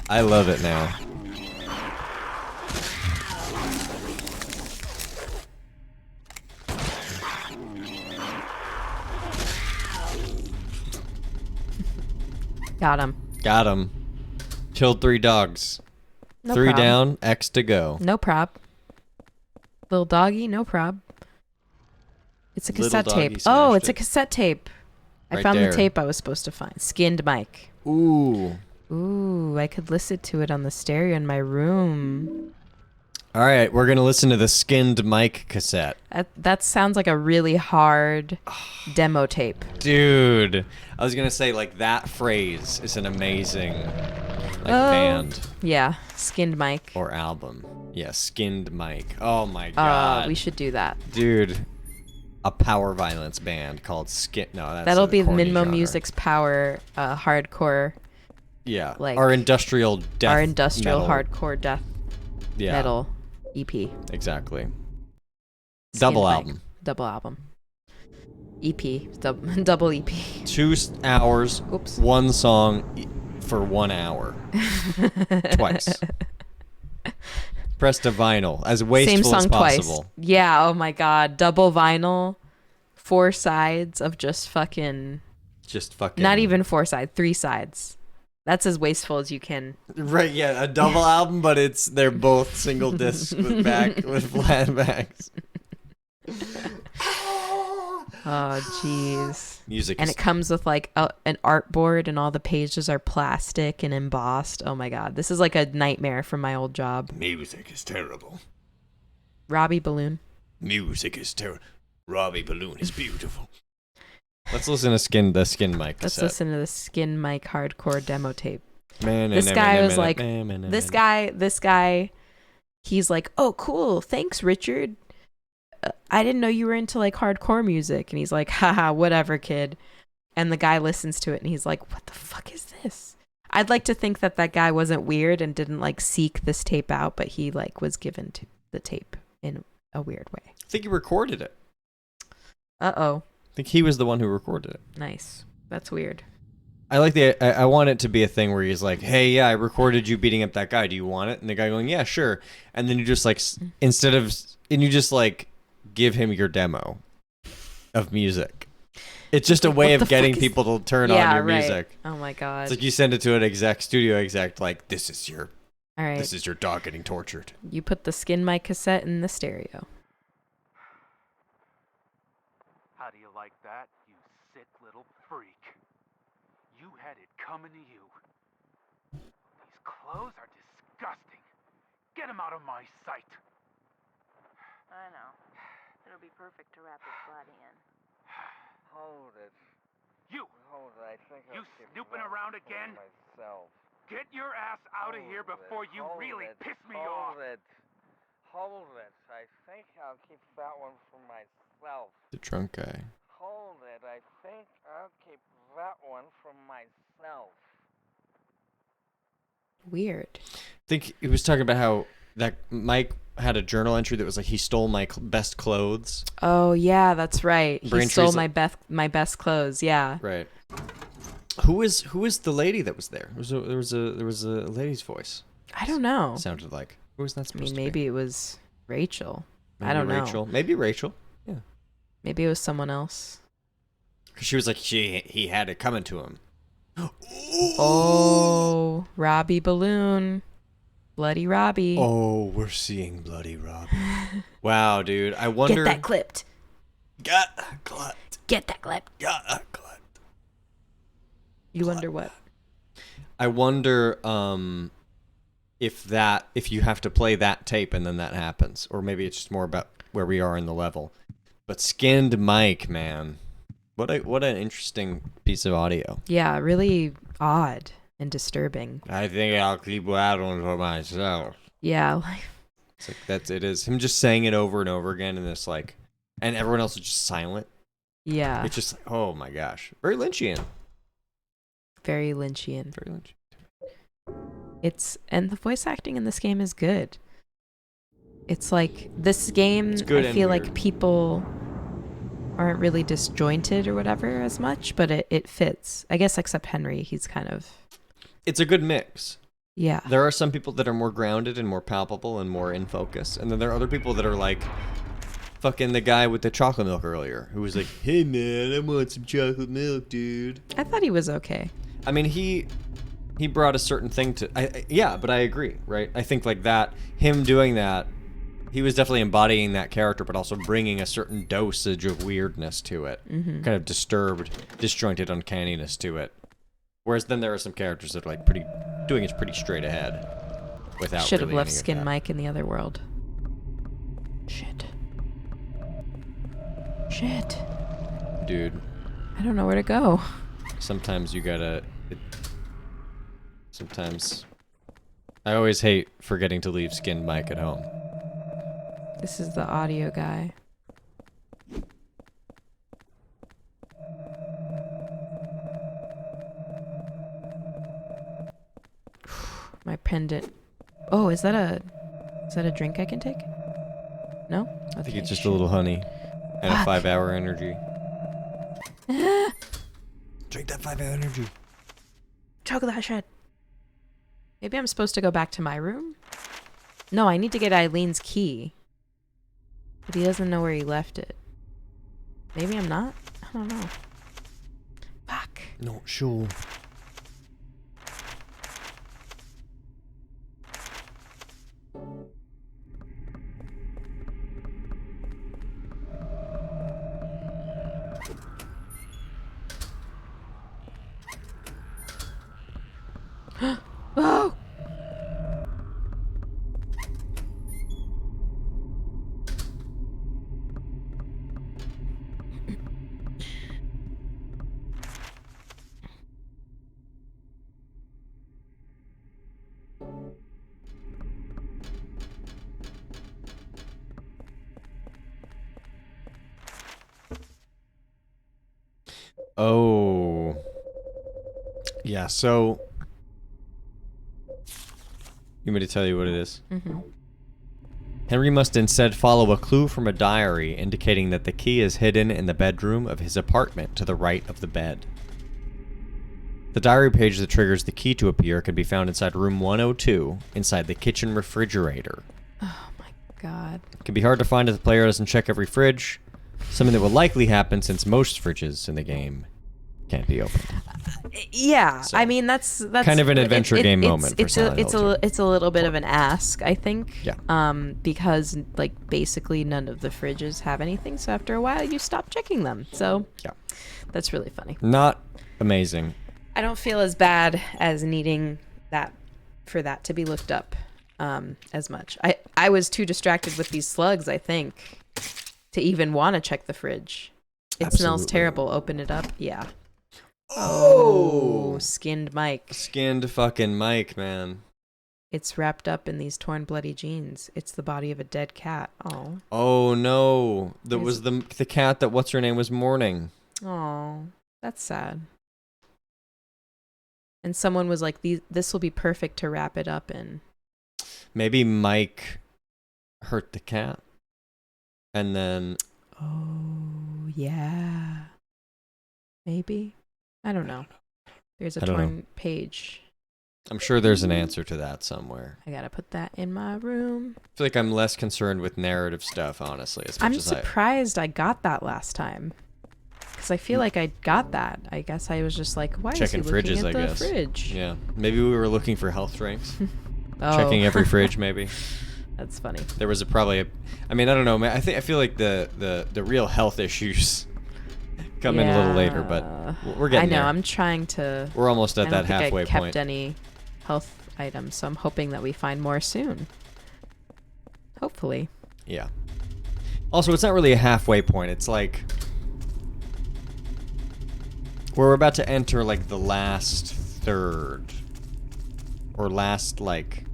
I love it now. Got him. Got him. Killed 3 dogs. No 3 problem. down, X to go. No prob. Little doggy, no prob. It's a Little cassette doggy tape. Oh, smashed it's a it. cassette tape. I Right found there. the tape I was supposed to find. Skinned mic. Ooh. Ooh, I could listen to it on the stereo in my room. All right, we're going to listen to the skinned mic cassette. That sounds like a really hard demo tape. Dude, I was going to say, like, that phrase is an amazing, band Yeah, skinned mic. or album. Yeah, skinned mic. Oh, my God. We should do that. Dude, a power violence band called Skin. No, that's That'll a be corny Minmo genre. Music's power hardcore, Yeah, like, our industrial death our industrial metal. hardcore death Yeah, metal EP. exactly. Skinned Double mic. album. Double album. EP. Double EP. 2 hours, Oops. 1 song for 1 hour. Twice. Pressed to vinyl, as wasteful Same song as possible. twice. Yeah, oh my god. Double vinyl. 4 sides of just fucking... Just fucking. Not even 4 sides, 3 sides. That's as wasteful as you can. Right, yeah, a double album, but they're both single discs with flat backs. Oh, jeez. Music And is it comes with like an art board and all the pages are plastic and embossed. Oh my god. This is like a nightmare from my old job. music is terrible. Robbie Balloon. Music is terrible. Robbie Balloon is beautiful. Let's listen to the skin mic Let's cassette. listen to the Skin Mic hardcore demo tape. Man, This guy was like, this guy, he's like, oh, cool. Thanks, Richard. I didn't know you were into like hardcore music. And he's like, haha, whatever, kid. And the guy listens to it and he's like, what the fuck is this? I'd like to think that guy wasn't weird and didn't like seek this tape out, but he like was given to the tape in a weird way. I think he recorded it. Uh-oh. I think he was the one who recorded it. Nice. That's weird. I like I want it to be a thing where he's like, hey, yeah, I recorded you beating up that guy. Do you want it? And the guy going, yeah, sure. And then you just like, you just like give him your demo of music. It's just a way What of the getting fuck is- people to turn Yeah, on your right. music. Oh my god. It's like you send it to an studio exec, like, this is your All right. dog getting tortured. You put the Skin Mic cassette in the stereo. How do you like that, you sick little freak? You had it coming to you. These clothes are disgusting. Get them out of my sight. I know. It'll be perfect to wrap his body in. Hold it. You, Hold it. I think You I'll keep snooping that around for again? myself. get your ass out of here Hold before it, you hold really it, piss me off. Hold it. Hold it. I think I'll keep that one for myself. The drunk guy. Hold it. I think I'll keep that one for myself. Weird. I think he was talking about how that Mike had a journal entry that was like, he stole my best clothes. Oh yeah, that's right. He Braintree's stole like- my best clothes. Yeah. Right. Who was the lady that was there? There was a lady's voice. I don't know. It sounded like. Who was that I supposed mean, to be? maybe it was Rachel. Maybe I don't know. Rachel. Maybe Rachel. Yeah. Maybe it was someone else. 'Cause she was like, he had it coming to him. Oh, Robbie Balloon. Bloody Robbie. Oh, we're seeing Bloody Robbie. Wow, dude. I wonder. Get that clipped. Got clipped. Get that clipped. Got clipped. You wonder what? I wonder if you have to play that tape and then that happens, or maybe it's just more about where we are in the level. But skinned mic, man, what an interesting piece of audio. Yeah, really odd and disturbing. I think I'll keep that one for myself. Yeah, like It's like it is him just saying it over and over again, and this like, and everyone else is just silent. yeah, It's just like, oh my gosh, very Lynchian. very Lynchian. Very Lynchian. And the voice acting in this game is good. It's like this game, It's good I and feel weird. like people aren't really disjointed or whatever as much, but it fits. I guess except Henry, he's kind of It's a good mix. yeah. There are some people that are more grounded and more palpable and more in focus, and then there are other people that are like fucking the guy with the chocolate milk earlier, who was like, "Hey man, I want some chocolate milk, dude." I thought he was okay. I mean, he he brought a certain thing to. Yeah, but I agree, right? I think like that, him doing that, he was definitely embodying that character, but also bringing a certain dosage of weirdness to it, kind of disturbed, disjointed uncanniness to it. Whereas then there are some characters that are like doing it pretty straight ahead, without. Should have really left any of Skin that. Mike in the other world. Shit. Shit. Dude, I don't know where to go. sometimes you gotta. Sometimes. I always hate forgetting to leave Skinned Mike at home. This is the audio guy. My pendant. Oh, is that a drink I can take? No? I think Okay, it's just a shit. little honey and a Fuck. 5-hour energy. Drink that 5-hour energy. Chug that shit. Maybe I'm supposed to go back to my room? No, I need to get Eileen's key. But he doesn't know where he left it. Maybe I'm not? I don't know. Fuck. Not sure. Oh! Oh. Yeah, so. You want me to tell you what it is? Mm-hmm. Henry must instead follow a clue from a diary indicating that the key is hidden in the bedroom of his apartment to the right of the bed. The diary page that triggers the key to appear can be found inside room 102, inside the kitchen refrigerator. Oh my god. It can be hard to find if the player doesn't check every fridge, something that will likely happen since most fridges in the game can't be opened. Yeah, So, I mean that's kind of an adventure game moment for It's Silent Hill 2. it's a little bit of an ask, I think. Yeah. Because like basically none of the fridges have anything, so after a while you stop checking them. So Yeah. that's really funny. Not amazing. I don't feel as bad as needing that for that to be looked up as much. I was too distracted with these slugs, I think, to even want to check the fridge. It smells Absolutely. terrible. Open it up. Yeah. Oh! Skinned Mike. Skinned fucking Mike, man. It's wrapped up in these torn, bloody jeans. It's the body of a dead cat. Oh. Oh no. That Is- was the cat that what's her name was mourning. Oh. That's sad. And someone was like, this will be perfect to wrap it up in. Maybe Mike hurt the cat. And then Oh, yeah. Maybe. I don't know. There's a I don't know. torn page. I'm sure there's an answer to that somewhere. I gotta put that in my room. I feel like I'm less concerned with narrative stuff, honestly. As much I'm as surprised I got that last time. Because I feel like I got that. I guess I was just like, why Checking is he looking fridges, at I the guess. fridge? Yeah. Maybe we were looking for health drinks. Oh. Checking every fridge, maybe. That's funny. There was I mean, I don't know. I feel like the real health issues come in a little later, but we're getting I know. there. I'm trying to. We're almost at I that don't think halfway I kept point. any health items, so I'm hoping that we find more soon. Hopefully. Yeah. Also, it's not really a halfway point. It's like we're about to enter like the last third or last like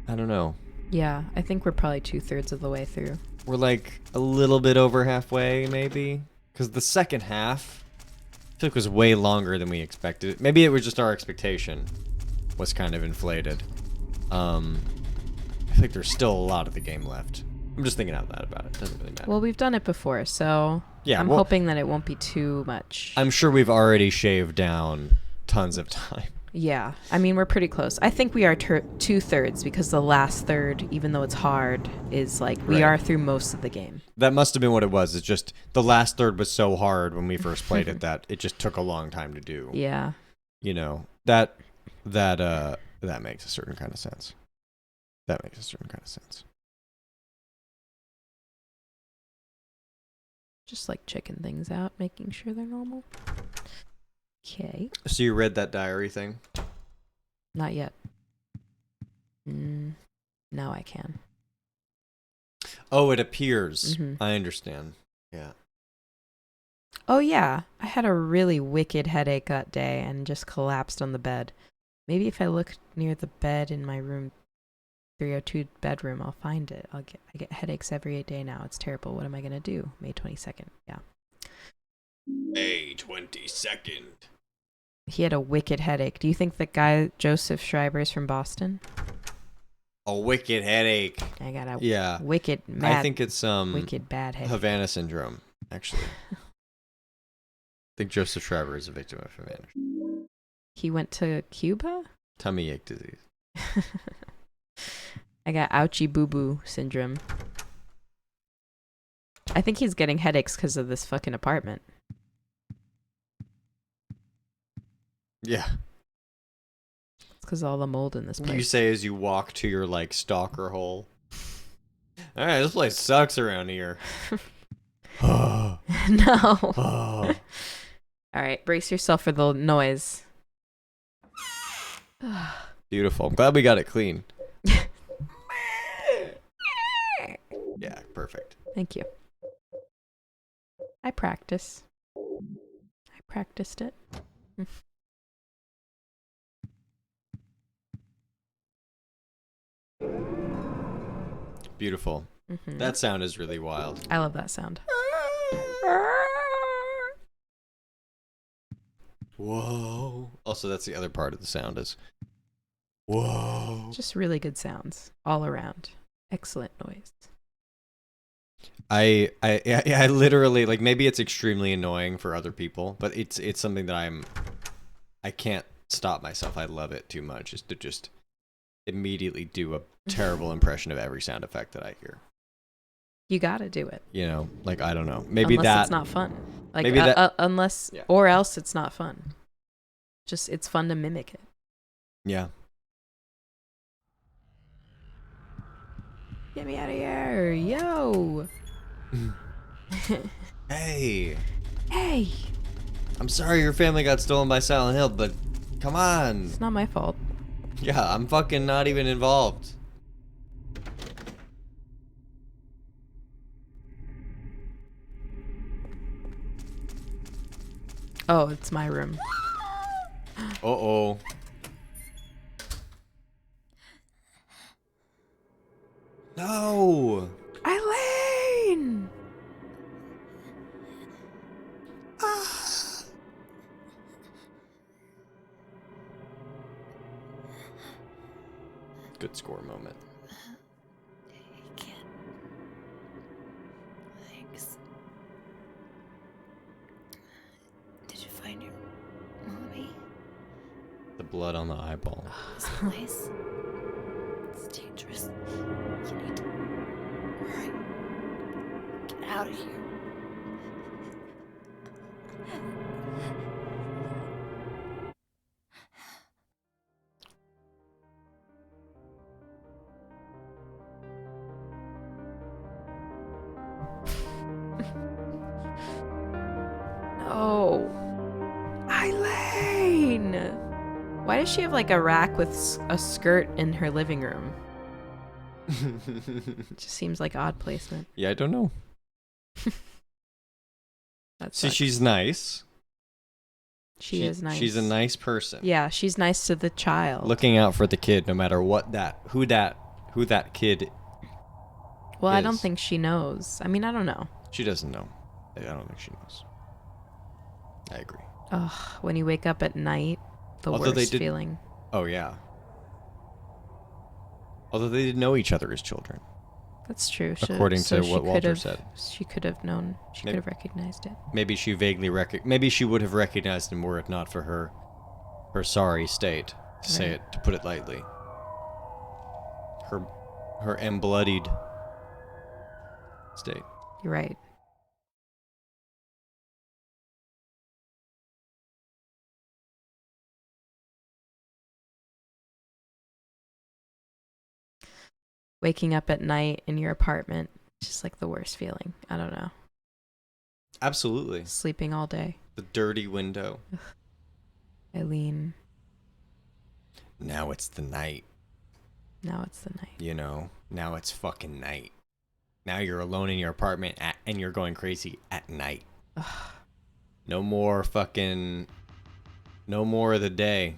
I don't know. Yeah, I think we're probably 2/3 of the way through. We're like a little bit over halfway, maybe, because the second half I feel like was way longer than we expected. Maybe it was just our expectation was kind of inflated. I think there's still a lot of the game left. I'm just thinking out loud about it. Doesn't really matter. Well, we've done it before, so Yeah, I'm well- hoping that it won't be too much. I'm sure we've already shaved down tons of time. Yeah. I mean, we're pretty close. I think we are 2/3 because the last third, even though it's hard, is like we Right. are through most of the game. That must have been what it was. It's just the last third was so hard when we first played it that it just took a long time to do. Yeah. You know, that makes a certain kind of sense. That makes a certain kind of sense. Just like checking things out, making sure they're normal. Okay. So you read that diary thing? Not yet. Now I can. Oh, it appears. Mhm. I understand. Yeah. Oh, yeah. I had a really wicked headache that day and just collapsed on the bed. Maybe if I look near the bed in my room 302 bedroom, I'll find it. I get headaches every day now. It's terrible. What am I going to do? May 22nd. Yeah. May 22nd. He had a wicked headache. Do you think that guy Joseph Schreiber is from Boston? A wicked headache. I got a Yeah. wicked mad. I think it's wicked bad headache. Havana syndrome, actually. I think Joseph Schreiber is a victim of Havana. He went to Cuba? Tummy ache disease. I got ouchie boo boo syndrome. I think he's getting headaches because of this fucking apartment. Yeah. It's because of all the mold in this place. You say as you walk to your like stalker hole. All right, this place sucks around here. No. Oh. All right, brace yourself for the noise. Beautiful. I'm glad we got it clean. Yeah, perfect. Thank you. I practiced it. Beautiful. Mm-hmm. That sound is really wild. I love that sound. Whoa. Also, that's the other part of the sound is whoa. Just really good sounds all around. Excellent noise. I literally like maybe it's extremely annoying for other people, but it's something that I can't stop myself. I love it too much is to just immediately do a terrible impression of every sound effect that I hear. You gotta do it. You know, like I don't know. Maybe unless that it's not fun. Like maybe that unless yeah. or else it's not fun. Just it's fun to mimic it. Yeah. Get me out of here, yo. Hey. Hey. I'm sorry your family got stolen by Silent Hill, but come on. It's not my fault. Yeah, I'm fucking not even involved. Oh, it's my room. Uh-oh. No. Eileen! Good score moment. I can't. Thanks. Did you find your mommy? The blood on the eyeball. This place. It's dangerous. You need to hurry. Get out of here. No. Eileen! Why does she have like a rack with a skirt in her living room? Just seems like odd placement. Yeah, I don't know. That See, sucks. she's nice. She is nice. She's a nice person. Yeah, she's nice to the child. Looking out for the kid no matter what who that kid Well, I don't is. think she knows. I mean, I don't know. She doesn't know. I don't think she knows. I agree. Ugh, when you wake up at night, the Although they worst did- feeling. Oh yeah. Although they didn't know each other as children. That's true. According to she what could Walter have- said. She could have known. She Maybe- could have recognized it. Maybe she vaguely maybe she would have recognized him were it not for her sorry state, to say Right. it, to put it lightly. Her embloodied state. You're right. Waking up at night in your apartment, just like the worst feeling. I don't know. Absolutely. Sleeping all day. The dirty window. Eileen. Now it's the night. Now it's the night. You know, now it's fucking night. Now you're alone in your apartment and you're going crazy at night. Ugh. No more of the day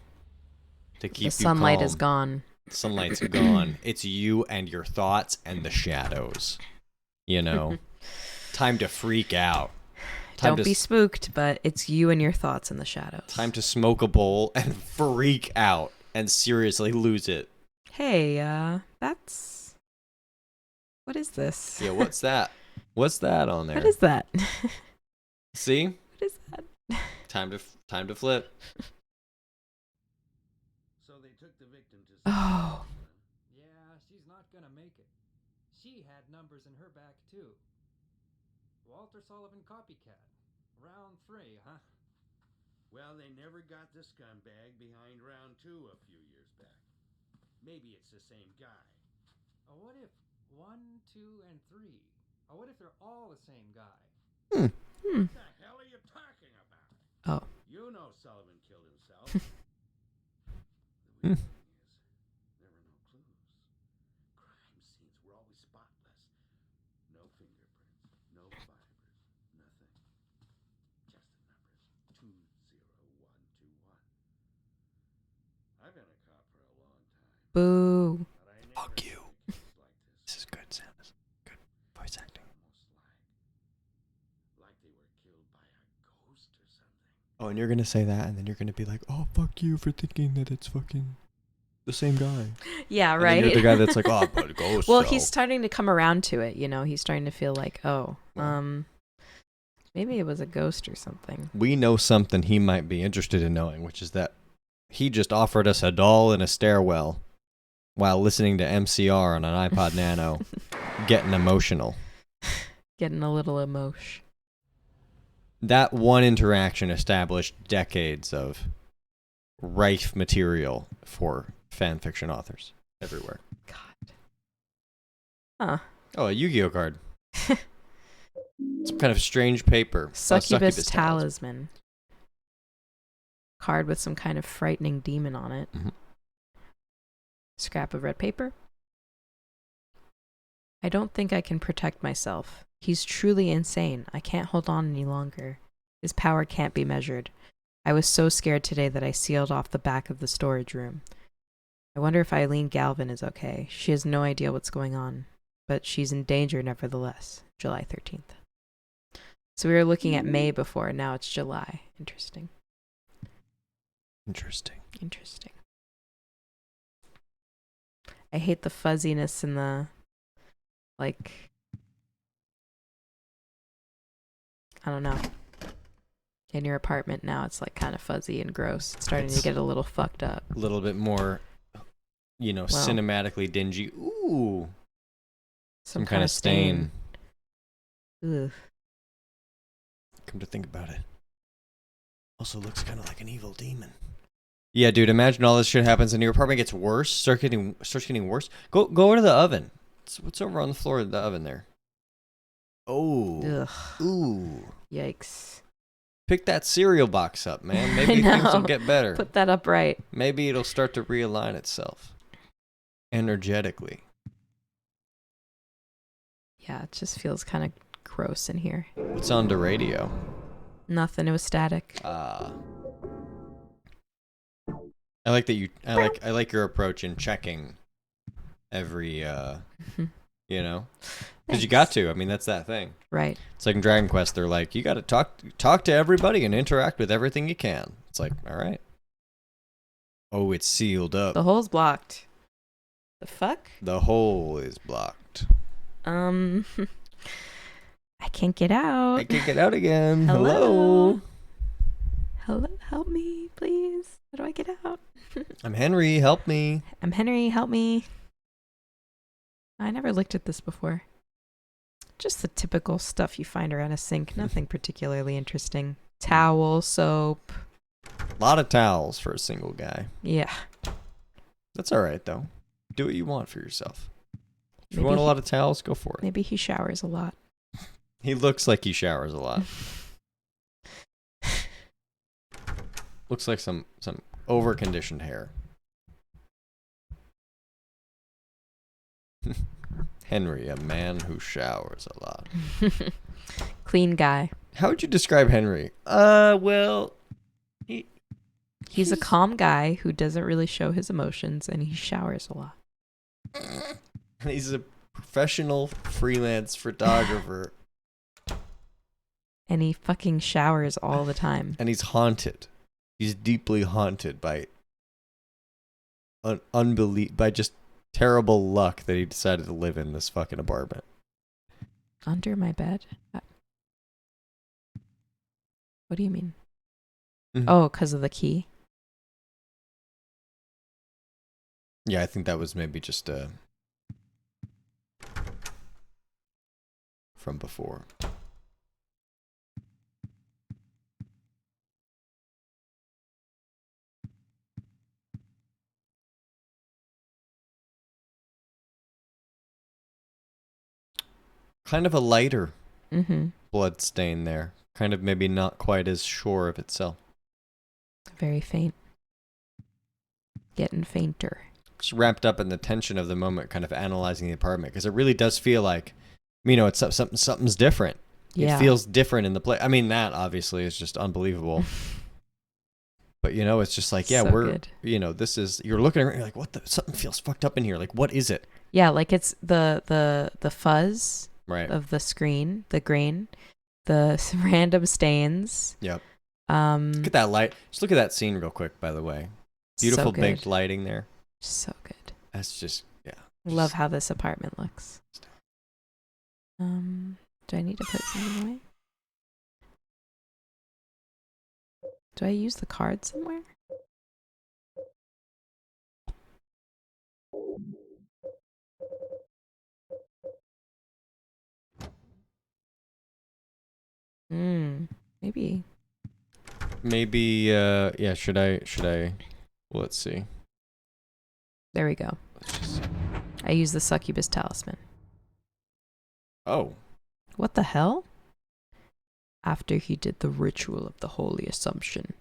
to keep you The sunlight calm. is gone. Sunlight's gone. It's you and your thoughts and the shadows. You know, time to freak out. Don't be spooked, but it's you and your thoughts in the shadows. Time to smoke a bowl and freak out and seriously lose it. Hey, that's... What is this? Yeah, what's that? What's that on there? What is that? See? What is that? Time to flip. So they took the victim to... Oh. Yeah, she's not gonna make it. She had numbers in her back, too. Walter Sullivan copycat. Round 3, huh? Well, they never got the scumbag behind round 2 a few years back. Maybe it's the same guy. What if 1, 2, and 3? What if they're all the same guy? Hmm. What the hell are you talking about? Oh. You know Sullivan killed himself. The weird thing is, there were no clues. Crime scenes were always spotless. No fingerprints, no fibers, nothing. Just the numbers 20121. I've been a cop for a long time. Boo. But I never Fuck you. seen a case like This is good, Sam. This is good voice acting. Almost like they were killed by a ghost or something. Oh, and you're gonna say that, and then you're gonna be like, "Oh, fuck you for thinking that it's fucking the same guy." Yeah, And then right. you're the guy that's like, "Oh, but ghost." Well, though." he's starting to come around to it, you know. He's starting to feel like, oh, Well. maybe it was a ghost or something. We know something he might be interested in knowing, which is that he just offered us a doll in a stairwell while listening to MCR on an iPod Nano, getting emotional. Getting a little emotion. That one interaction established decades of rife material for fan fiction authors everywhere. God. Huh. Oh, a Yu-Gi-Oh card. Some kind of strange paper. Succubus talisman. Card with some kind of frightening demon on it. Mhm. Scrap of red paper. I don't think I can protect myself. He's truly insane. I can't hold on any longer. His power can't be measured. I was so scared today that I sealed off the back of the storage room. I wonder if Eileen Galvin is okay. She has no idea what's going on, but she's in danger nevertheless. July 13th. So we were looking at May before, now it's July. Interesting. Interesting. Interesting. I hate the fuzziness and the, like, I don't know. In your apartment now, it's like kind of fuzzy and gross. It's starting to get a little fucked up. A little bit more, cinematically dingy. Ooh. Some kind of stain. Ugh. Come to think about it. Also looks kind of like an evil demon. Yeah, dude, imagine all this shit happens and your apartment gets worse, starts getting worse. Go over to the oven. What's over on the floor of the oven there? Oh. Ugh. Ooh. Yikes. Pick that cereal box up, man. Maybe I things will know. get better. Put that up right. Maybe it'll start to realign itself. Energetically. Yeah, it just feels kind of gross in here. What's on the radio? Nothing. It was static. I like that you. I like your approach in checking every. Because you got to. I mean, that's that thing. Right. It's like in Dragon Quest. They're like, you got to talk to everybody and interact with everything you can. It's like, all right. Oh, it's sealed up. The hole's blocked. The fuck? The hole is blocked. I can't get out. I can't get out again. Hello? Help me, please. How do I get out? I'm Henry. Help me. I'm Henry. Help me. I never looked at this before. Just the typical stuff you find around a sink. Nothing particularly interesting. Towel, soap. A lot of towels for a single guy. Yeah. That's all right, though. Do what you want for yourself. If you Maybe want a he- lot of towels, go for it. Maybe he showers a lot. He looks like he showers a lot. Looks like some over-conditioned hair. Henry, a man who showers a lot. Clean guy. How would you describe Henry? Well, He's a calm guy who doesn't really show his emotions, and he showers a lot. he's a professional freelance photographer, And he fucking showers all the time. and he's haunted. He's deeply haunted by by just terrible luck that he decided to live in this fucking apartment. Under my bed? What do you mean? Mhm. Oh, because of the key? Yeah, I think that was maybe just from before. Kind of a lighter Mm-hmm. blood stain there. Kind of maybe not quite as sure of itself. Very faint. Getting fainter. Just wrapped up in the tension of the moment, kind of analyzing the apartment, because it really does feel like, it's something's different. Yeah. It feels different in the play. I mean, that obviously is just unbelievable. But it's just like, yeah, So we're, good. this is, you're looking around, you're like, what the, something feels fucked up in here. Like, what is it? Yeah, like it's the fuzz Right. of the screen, the grain, the random stains. Yep. Look at that light. Just look at that scene real quick, by the way. Beautiful so good. baked lighting there. So good. That's just, yeah. Love how this apartment looks. Do I need to put something away? Do I use the card somewhere? Maybe. Maybe, yeah, should I, well, let's see. There we go. Let's just see. I use the succubus talisman. Oh. What the hell? After he did the ritual of the Holy Assumption,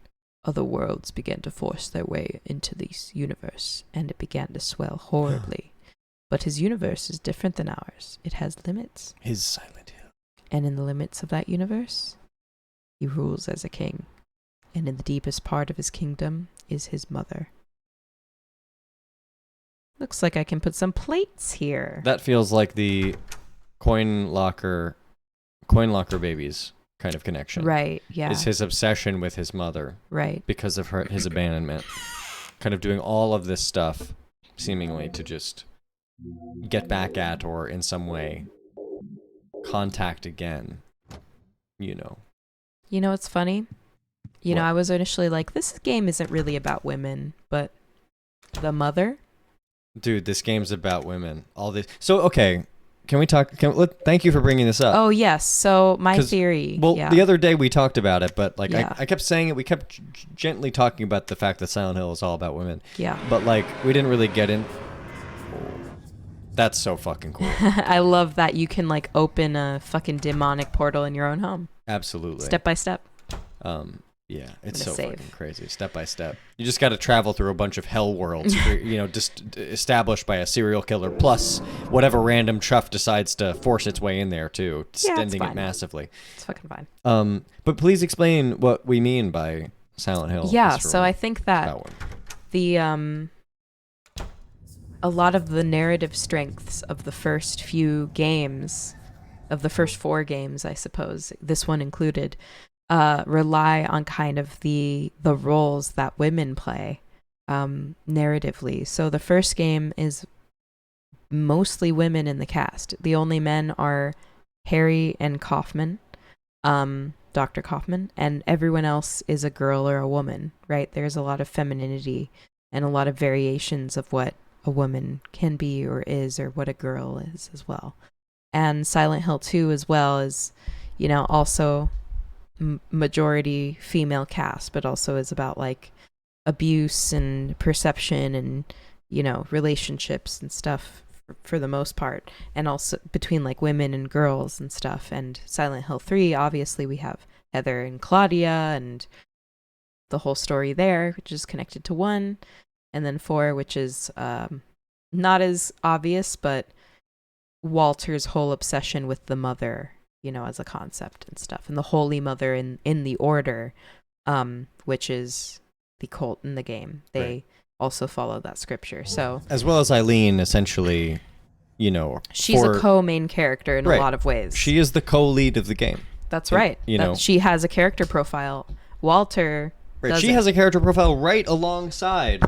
other worlds began to force their way into this universe, and it began to swell horribly. But his universe is different than ours. It has limits. His Silent Hill. And in the limits of that universe, he rules as a king. And in the deepest part of his kingdom is his mother. Looks like I can put some plates here. That feels like the coin locker babies kind of connection. Right, yeah. Is his obsession with his mother. Right. Because of his abandonment. Kind of doing all of this stuff, seemingly to just get back at or in some way contact again. You know what's funny? What? I was initially like, this game isn't really about women, but the mother? Dude, this game's about women. All this. So, okay. Can we talk? Thank you for bringing this up. Oh, yes. So my 'Cause, theory. Well, yeah. the other day we talked about it, but like Yeah. I kept saying it. We kept gently talking about the fact that Silent Hill is all about women. Yeah. But like we didn't really get in. That's so fucking cool. I love that you can like open a fucking demonic portal in your own home. Absolutely. Step by step. Yeah, it's gonna so save. fucking crazy. Step by step. You just got to travel through a bunch of hell worlds, just established by a serial killer, plus whatever random chuff decides to force its way in there too, extending it fine. massively. It's fucking fine. But please explain what we mean by Silent Hill. Yeah, so I think that one. the a lot of the narrative strengths of the first few games, of the first 4 games, I suppose, this one included, rely on kind of the roles that women play narratively. So the first game is mostly women in the cast. The only men are Harry and Kaufman. Dr. Kaufman, and everyone else is a girl or a woman, right? There's a lot of femininity and a lot of variations of what a woman can be or is, or what a girl is as well. And Silent Hill 2 as well is, you know, also majority female cast, but also is about like abuse and perception and, you know, relationships and stuff for the most part, and also between like women and girls and stuff. And Silent Hill 3, obviously we have Heather and Claudia and the whole story there, which is connected to 1, and then 4, which is not as obvious, but Walter's whole obsession with the mother, you know, as a concept and stuff, and the Holy Mother in the Order, which is the cult in the game. They also follow that scripture. So as well as Eileen, essentially, you know, she's a co-main character in a lot of ways. She is the co-lead of the game. That's right. You know, she has a character profile. Walter doesn't. She has a character profile right alongside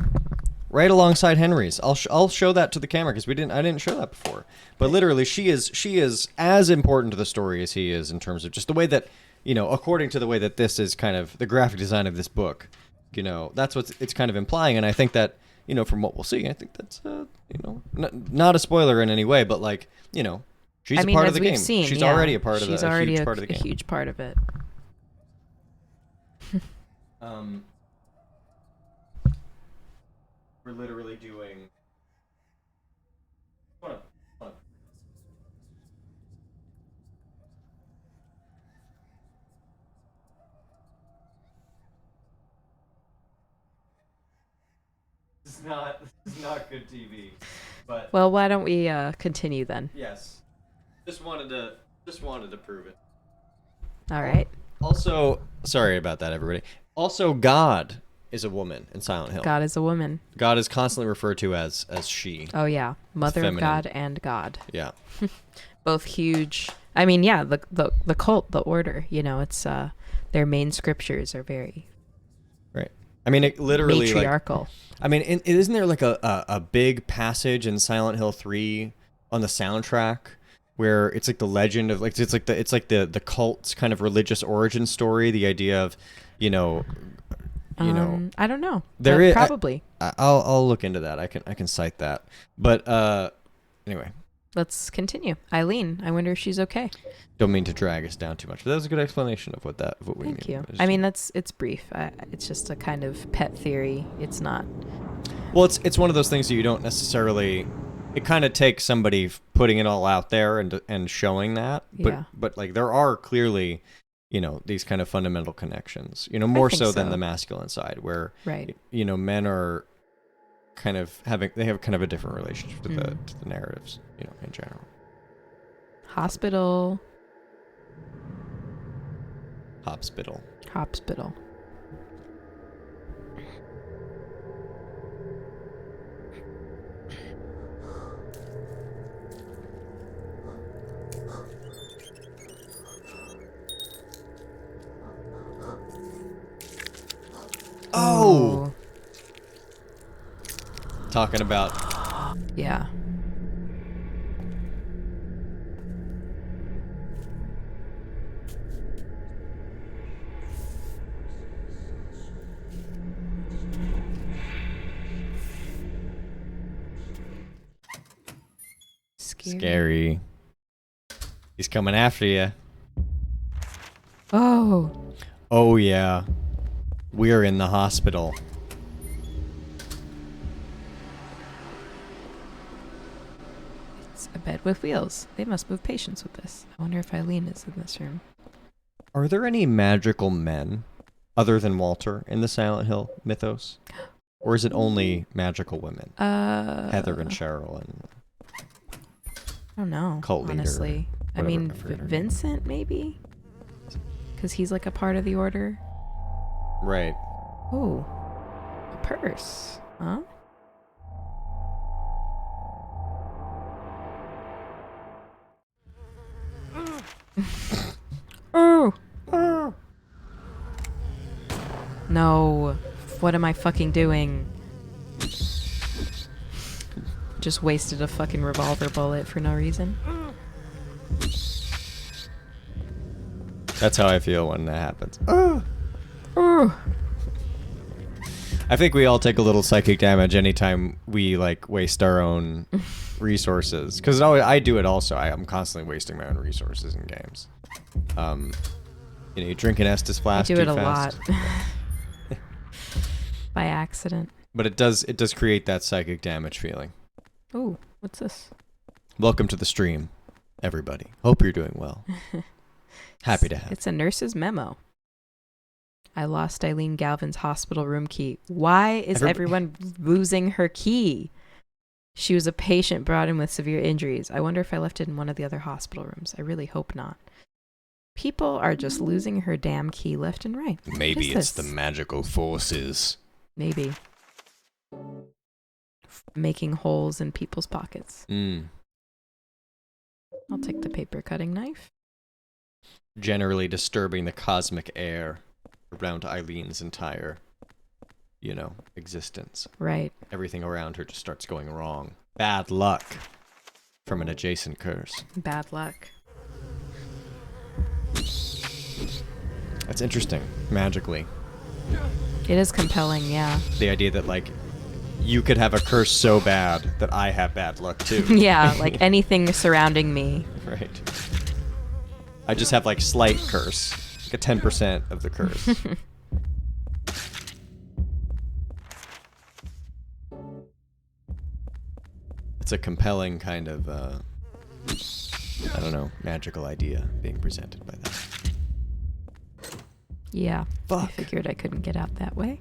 Henry's. I'll show that to the camera because I didn't show that before. But literally, she is as important to the story as he is in terms of just the way that, you know, according to the way that this is kind of the graphic design of this book, you know, that's what it's kind of implying. And I think that, you know, from what we'll see, I think that's you know, not a spoiler in any way, but like, you know, she's a part of the game. She's already a part of She's already a huge part of the game. A huge part of it. We're literally doing. Hold on. This is not good TV. But well, why don't we continue then? Yes, just wanted to prove it. All right. Also, sorry about that, everybody. Also, God is a woman in Silent Hill. God is a woman. God is constantly referred to as she. Oh yeah, Mother of God and God. Yeah. Both huge. I mean, yeah, the cult, the order. You know, it's their main scriptures are very. Right. I mean, it literally matriarchal. Like, I mean, isn't there like a big passage in Silent Hill 3 on the soundtrack where it's like the legend of like it's like the cult's kind of religious origin story, the idea of, you know, I don't know. There is probably. I'll look into that. I can cite that. But anyway, let's continue. Eileen, I wonder if she's okay. Don't mean to drag us down too much, but that was a good explanation of what we mean. Thank you. I mean, it's brief. It's just a kind of pet theory. It's not. Well, it's one of those things that you don't necessarily. It kind of takes somebody putting it all out there and showing that. But like there are clearly, you know, these kind of fundamental connections. You know, more so than the masculine side, where you know, men are kind of they have kind of a different relationship to the narratives, you know, in general. Hospital. Oh. Talking about. Yeah. Scary. He's coming after you. Oh. Oh yeah. We're in the hospital. It's a bed with wheels. They must move patients with this. I wonder if Eileen is in this room. Are there any magical men other than Walter in the Silent Hill mythos? Or is it only magical women? Heather and Cheryl and... I don't know, cult honestly. Leader, I mean, Vincent, maybe? Because he's like a part of the order. Right. Oh, a purse, huh? Oh. No. What am I fucking doing? Just wasted a fucking revolver bullet for no reason. That's how I feel when that happens. Oh. I think we all take a little psychic damage anytime we like waste our own resources. Because I do it also. I'm constantly wasting my own resources in games. You drink an Estus I flask do too it a fast. lot. By accident. But it does create that psychic damage feeling. Ooh, what's this? Welcome to the stream, everybody. Hope you're doing well. Happy to have. It's a nurse's memo. I lost Eileen Galvin's hospital room key. Why is everyone losing her key? She was a patient brought in with severe injuries. I wonder if I left it in one of the other hospital rooms. I really hope not. People are just losing her damn key left and right. Maybe it's the magical forces. Maybe. Making holes in people's pockets. I'll take the paper cutting knife. Generally disturbing the cosmic air around Eileen's entire, existence. Right. Everything around her just starts going wrong. Bad luck from an adjacent curse. Bad luck. That's interesting, magically. It is compelling, yeah. The idea that, like, you could have a curse so bad that I have bad luck too. Yeah, like anything surrounding me. Right. I just have, like, slight curse. Like a 10% of the curse. It's a compelling kind of, I don't know, magical idea being presented by that. Yeah. Fuck. I figured I couldn't get out that way.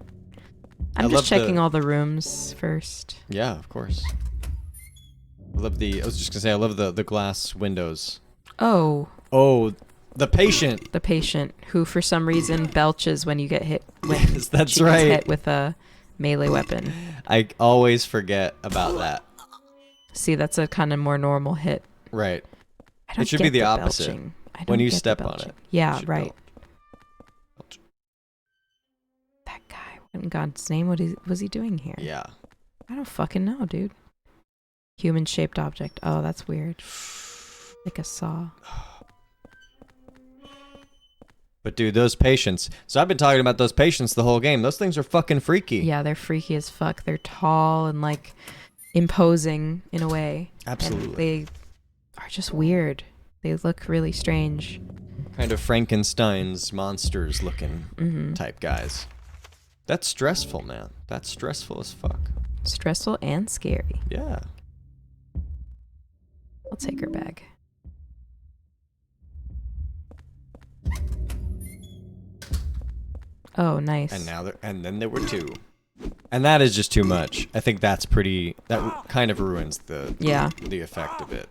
I'm just checking all the rooms first. Yeah, of course. I love I love the glass windows. Oh. Oh, the patient. The patient who for some reason belches when you get hit. Yes, that's she right. Gets hit with a melee weapon. I always forget about that. See, that's a kind of more normal hit. Right. I don't It should get be the the opposite. belching. I don't When you get the step on belching. it. Yeah, should right. belch. That guy, what in God's name, was he doing here? Yeah. I don't fucking know, dude. Human-shaped object. Oh, that's weird. Like a saw. But dude, those patients. So I've been talking about those patients the whole game. Those things are fucking freaky. Yeah, they're freaky as fuck. They're tall and like imposing in a way. Absolutely. And they are just weird. They look really strange. Kind of Frankenstein's monsters looking type guys. That's stressful, man. That's stressful as fuck. Stressful and scary. Yeah. I'll take her bag. Oh, nice. And then there were two. And that is just too much. I think that kind of ruins the effect of it.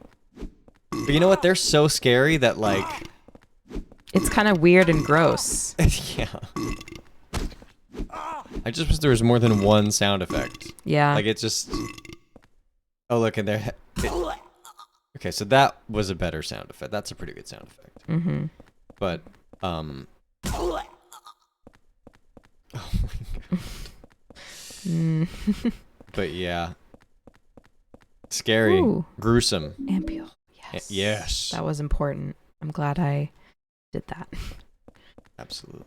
But you know what? They're so scary that like it's kind of weird and gross. yeah. I just wish there was more than one sound effect. Yeah. Like it just. Oh look, and there. Okay, so that was a better sound effect. That's a pretty good sound effect. Mm-hmm. But Oh my god. But yeah. Scary. Ooh. Gruesome. Ampule. Yes. Yes. That was important. I'm glad I did that. Absolutely.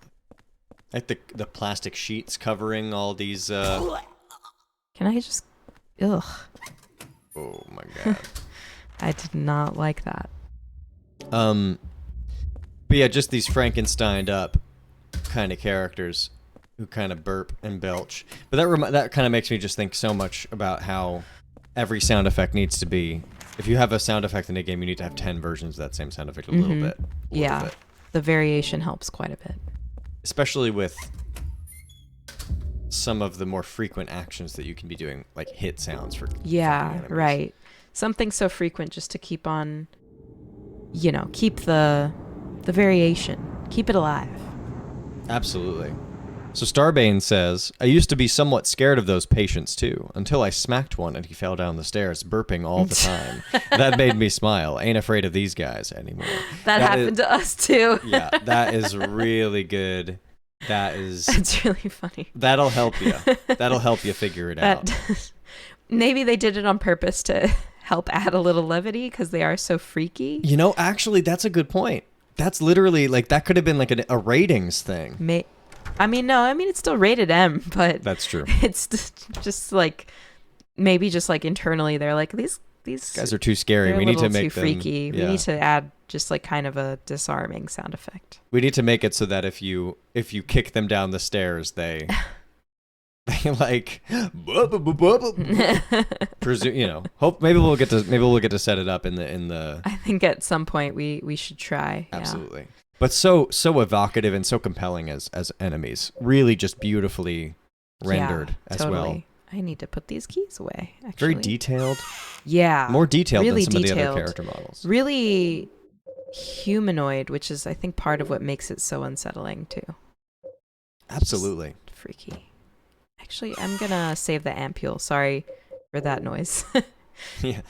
Like the plastic sheets covering all these Can I just ugh. Oh my god. I did not like that. But yeah, just these Frankensteined up kind of characters who kind of burp and belch. But that kind of makes me just think so much about how every sound effect needs to be. If you have a sound effect in a game, you need to have 10 versions of that same sound effect a little bit. Yeah. The variation helps quite a bit. Especially with some of the more frequent actions that you can be doing, like hit sounds for yeah, right. Something so frequent just to keep on, keep the variation, keep it alive. Absolutely. So Starbane says, I used to be somewhat scared of those patients too, until I smacked one and he fell down the stairs, burping all the time. That made me smile. Ain't afraid of these guys anymore. That happened to us too. Yeah, that is really good. That's really funny. That'll help you. That'll help you figure it out. Maybe they did it on purpose to help add a little levity because they are so freaky. Actually, that's a good point. That's literally like that could have been like a ratings thing. No. I mean, it's still rated M, but That's true. it's just like maybe just like internally they're like these Guys are too scary. they're We a need to little make too them freaky. Yeah. We need to add just like kind of a disarming sound effect. We need to make it so that if you kick them down the stairs, they like presume, hope maybe we'll get to set it up in the I think at some point we should try. absolutely. But so evocative and so compelling as enemies. Really just beautifully rendered as totally. well. I need to put these keys away, actually. Very detailed. Yeah. More detailed really than some detailed. of the other character models. Really humanoid, which is I think part of what makes it so unsettling too. Absolutely. Just freaky. Actually, I'm gonna save the ampule. Sorry for that noise. Yeah.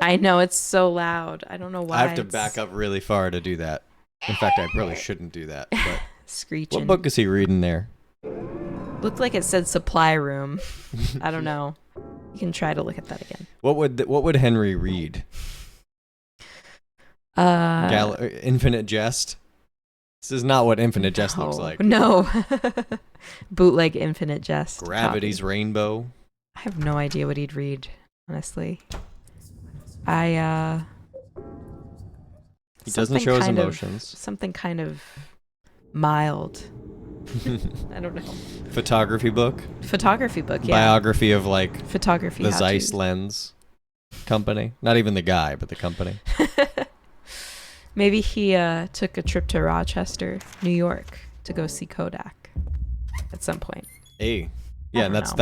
I know it's so loud. I don't know why. I have to back up really far to do that. In fact, I really shouldn't do that. But Screeching. what book is he reading there? Looked like it said supply room. I don't know. You can try to look at that again. What would Henry read? Infinite Jest? This is not what Infinite Jest looks like. No. Bootleg Infinite Jest. Gravity's copy. Rainbow. I have no idea what he'd read, honestly. He doesn't show his emotions. Something kind of mild. I don't know. Photography book. Photography book, yeah. Biography of like Photography. the Zeiss Lens company. Not even the guy, but the company. Maybe he took a trip to Rochester, New York, to go see Kodak at some point. Hey. Yeah, and know. that's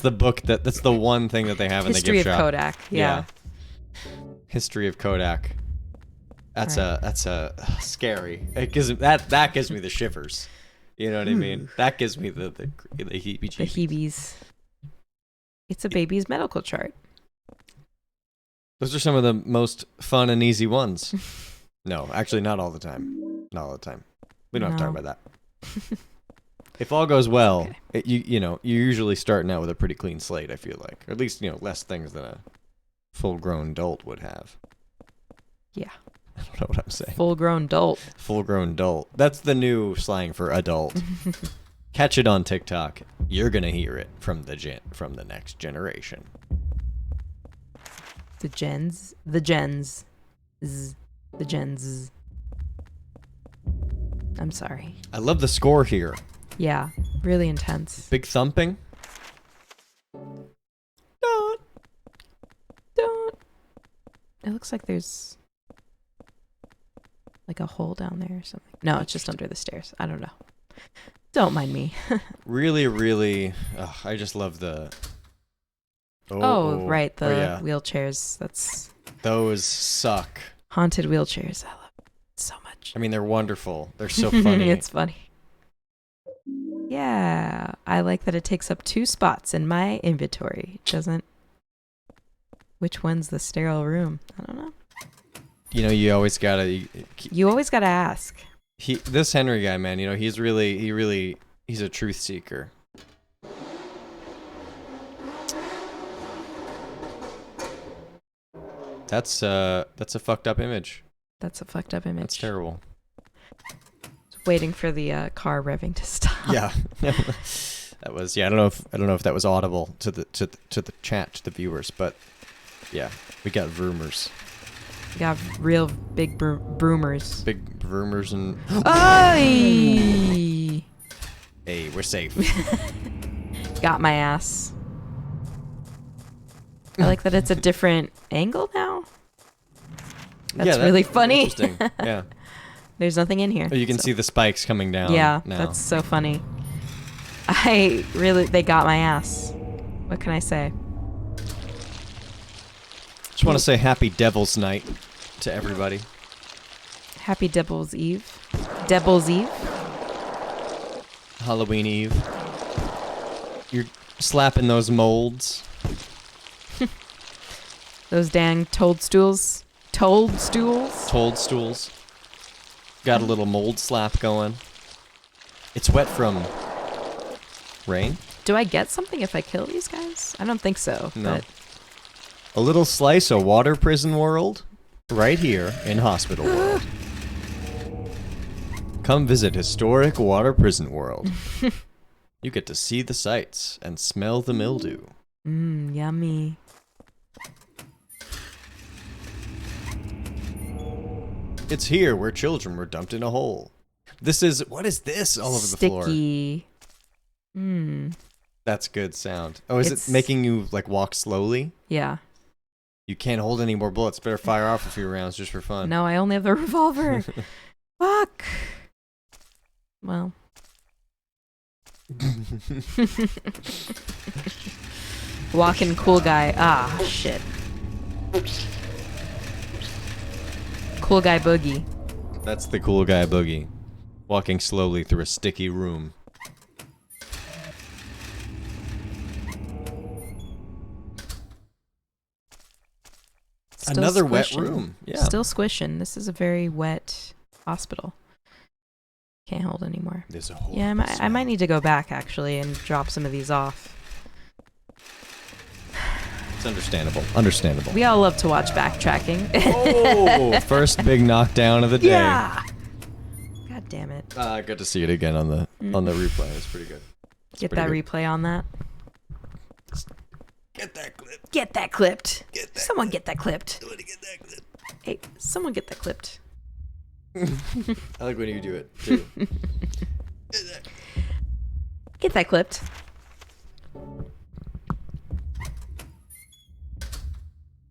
the book that's the one thing that they have in the History gift of shop. Kodak. Yeah. History of Kodak. That's a scary. It gives that gives me the shivers. You know what I mean? That gives me the heebie-jeebies. The heebies. It's a baby's medical chart. Those are some of the most fun and easy ones. No, actually not all the time. Not all the time. We don't have to talk about that. If all goes well, Okay. you're usually starting out with a pretty clean slate, I feel like. Or at least, less things than a full-grown adult would have. Yeah. I don't know what I'm saying. Full-grown dolt. Full-grown adult. That's the new slang for adult. Catch it on TikTok. You're gonna hear it from the next generation. The gens. I'm sorry. I love the score here. Yeah, really intense. Big thumping. Don't. It looks like there's like a hole down there or something. No, it's just under the stairs. I don't know. Don't mind me. Really, really. I just love the. Oh, right, the yeah. wheelchairs. Those suck. Haunted wheelchairs. I love it so much. I mean, they're wonderful. They're so funny. It's funny. Yeah, I like that it takes up 2 spots in my inventory. It doesn't. Which one's the sterile room? I don't know. You always gotta. You always gotta ask. This Henry guy, man. He's a truth seeker. That's a fucked up image. That's a fucked up image. That's terrible. Waiting for the car revving to stop. Yeah. That was. Yeah. I don't know if that was audible to the chat, to the viewers, but yeah, we got vroomers. We got real big broomers. Big vroomers and. Ay! Hey, we're safe. Got my ass. I like that it's a different angle now. That's really funny. Interesting. Yeah. There's nothing in here. Oh, you can see the spikes coming down. Yeah, now. that's so funny. They got my ass. What can I say? Just want to say happy Devil's Night to everybody. Happy Devil's Eve. Devil's Eve. Halloween Eve. You're slapping those molds. Those dang toadstools. Toadstools. Got a little mold slap going. It's wet from rain. Do I get something if I kill these guys? I don't think so. No. But A little slice of water prison world. right here in Hospital World. Come visit historic water prison world. You get to see the sights and smell the mildew. Yummy. It's here where children were dumped in a hole. What is this all over the floor? Sticky. That's good sound. Oh, is It's- it making you like walk slowly? Yeah. You can't hold any more bullets. Better fire off a few rounds just for fun. No, I only have the revolver. Fuck. Well. Walking cool guy. Ah, shit. Cool guy boogie. That's the cool guy boogie. Walking slowly through a sticky room. Still Another wet squishing. room. Yeah. Still squishing. This is a very wet hospital. Can't hold anymore. There's a hole. Yeah, I might need to go back actually and drop some of these off. It's understandable. Understandable. We all love to watch backtracking. Oh, first big knockdown of the day. Yeah. God damn it. Good to see it again on the replay. It's pretty good. Get pretty that good. replay on that. Get that clip. Get that clipped. Get that Someone get that clipped. I want to get that clip. Hey, someone get that clipped. I like when you do it too. Get that clipped.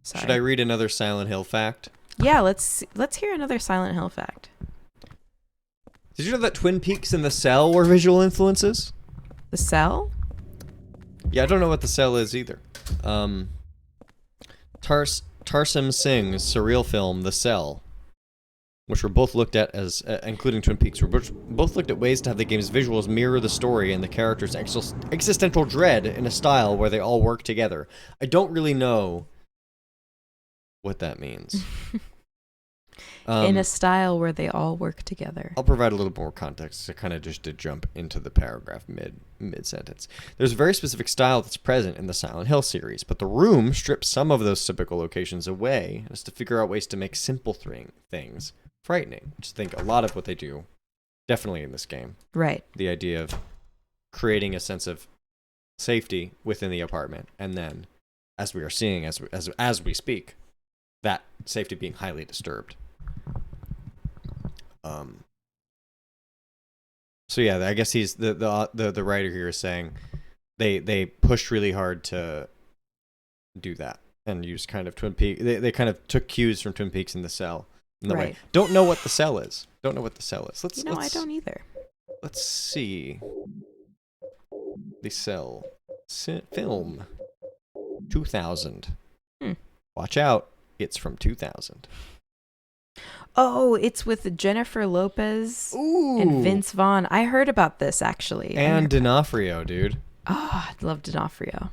Sorry. Should I read another Silent Hill fact? Yeah, let's hear another Silent Hill fact. Did you know that Twin Peaks and The Cell were visual influences? The Cell? Yeah, I don't know what The Cell is either. Tarsem Singh's surreal film The Cell, which were both looked at as, including Twin Peaks, were both looked at ways to have the game's visuals mirror the story and the characters' existential dread in a style where they all work together. I don't really know what that means. In a style where they all work together. I'll provide a little more context. I kind of just did jump into the paragraph mid-sentence. There's a very specific style that's present in the Silent Hill series, but The Room strips some of those typical locations away as to figure out ways to make simple things frightening, which I think a lot of what they do, definitely in this game. Right. The idea of creating a sense of safety within the apartment, and then, as we are seeing as we speak, that safety being highly disturbed. So yeah, I guess he's the writer here is saying they pushed really hard to do that and use kind of Twin Peaks. They kind of took cues from Twin Peaks in The Cell. In the way. Don't know what The Cell is. Let's I don't either. Let's see. The Cell film 2000. Watch out. It's from 2000. Oh, it's with Jennifer Lopez Ooh. and Vince Vaughn. I heard about this actually. And D'Onofrio, dude. Oh, I love D'Onofrio.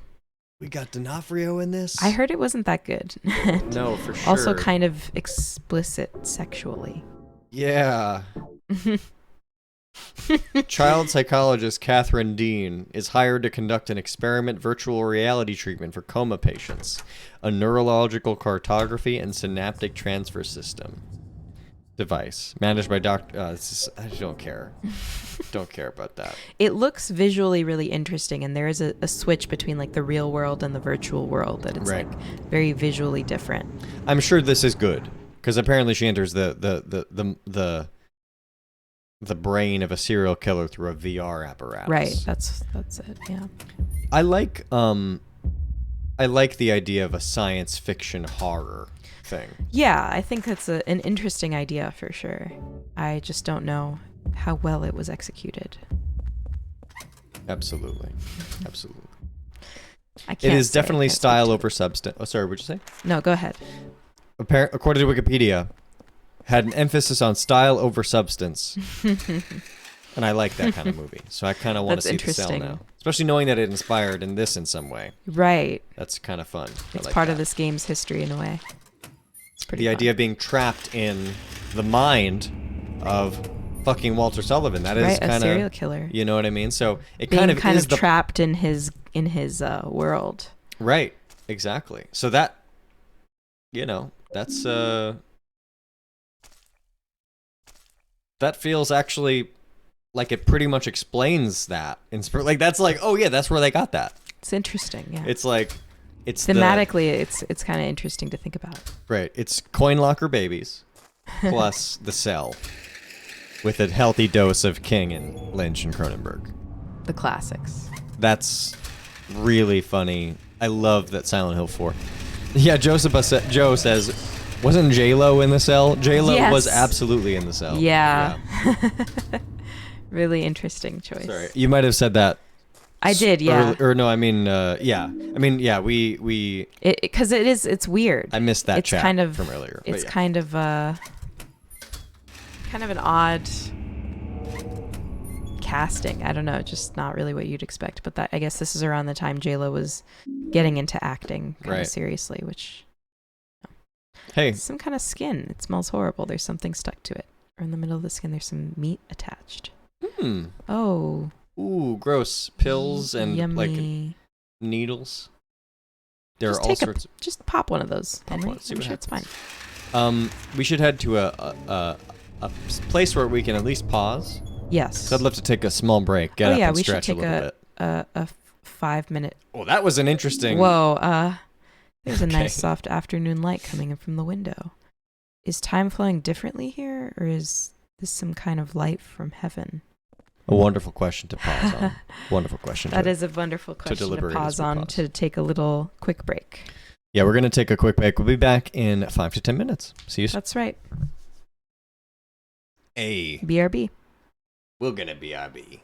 We got D'Onofrio in this? I heard it wasn't that good. No, for sure. Also kind of explicit sexually. Yeah. Child psychologist Catherine Dean is hired to conduct an experiment virtual reality treatment for coma patients, a neurological cartography and synaptic transfer system device managed by Dr. I don't care. Don't care about that. It looks visually really interesting, and there is a switch between like the real world and the virtual world that it's Right. like very visually different. I'm sure this is good because apparently she enters the brain of a serial killer through a VR apparatus. Right. That's it. Yeah. I like the idea of a science fiction horror thing. Yeah, I think that's an interesting idea for sure. I just don't know how well it was executed. Absolutely. I can't It is say. I definitely can't speak style to over substance. Oh, sorry, what'd you say? it. No, go ahead. According to Wikipedia, had an emphasis on style over substance. And I like that kind of movie. So I kind of want to That's see The Cell interesting. now. Especially knowing that it inspired in this in some way. Right. That's kind of fun. It's I like part that. of this game's history in a way. It's pretty The fun. idea of being trapped in the mind of fucking Walter Sullivan. That is Right, a kind serial of, killer. you know what I mean? So it Being kind of is the trapped in his world. right. Exactly. So that, that's that feels actually like it pretty much explains that. Like that's like, oh yeah, that's where they got that. It's interesting. Yeah. It's like, it's thematically, it's kind of interesting to think about. Right. It's coin locker babies plus the cell with a healthy dose of King and Lynch and Cronenberg. The classics. That's really funny. I love that Silent Hill 4. Yeah, Joe says, wasn't J-Lo in the cell? J-Lo Yes. was absolutely in the cell. Yeah. Really interesting choice. Sorry, you might have said that. I did, yeah. Or no, I mean, yeah. I mean, yeah, we because it's weird. I missed that it's chat kind of, from earlier. but It's yeah. kind of an odd casting. I don't know, just not really what you'd expect. But I guess this is around the time J-Lo was getting into acting kind Right. of seriously, which Hey, some kind of skin. It smells horrible. There's something stuck to it. Or in the middle of the skin, there's some meat attached. Oh. Ooh, gross. Pills and yummy. like needles. There Just are all sorts. Just pop one of those, Pop Henry. one, see I'm what sure it's fine. We should head to a place where we can at least pause. Yes. So I'd love to take a small break, get up and we should stretch a take little bit. a 5-minute. Oh, that was an interesting. Whoa. There's a Okay. nice soft afternoon light coming in from the window. Is time flowing differently here, or is this some kind of light from heaven? A wonderful question to pause on. Wonderful question. That is a wonderful question to deliberate as pause we on pause. to take a little quick break. Yeah, we're gonna take a quick break. We'll be back in 5 to 10 minutes. See you soon. That's right. Hey, BRB. we're gonna BRB.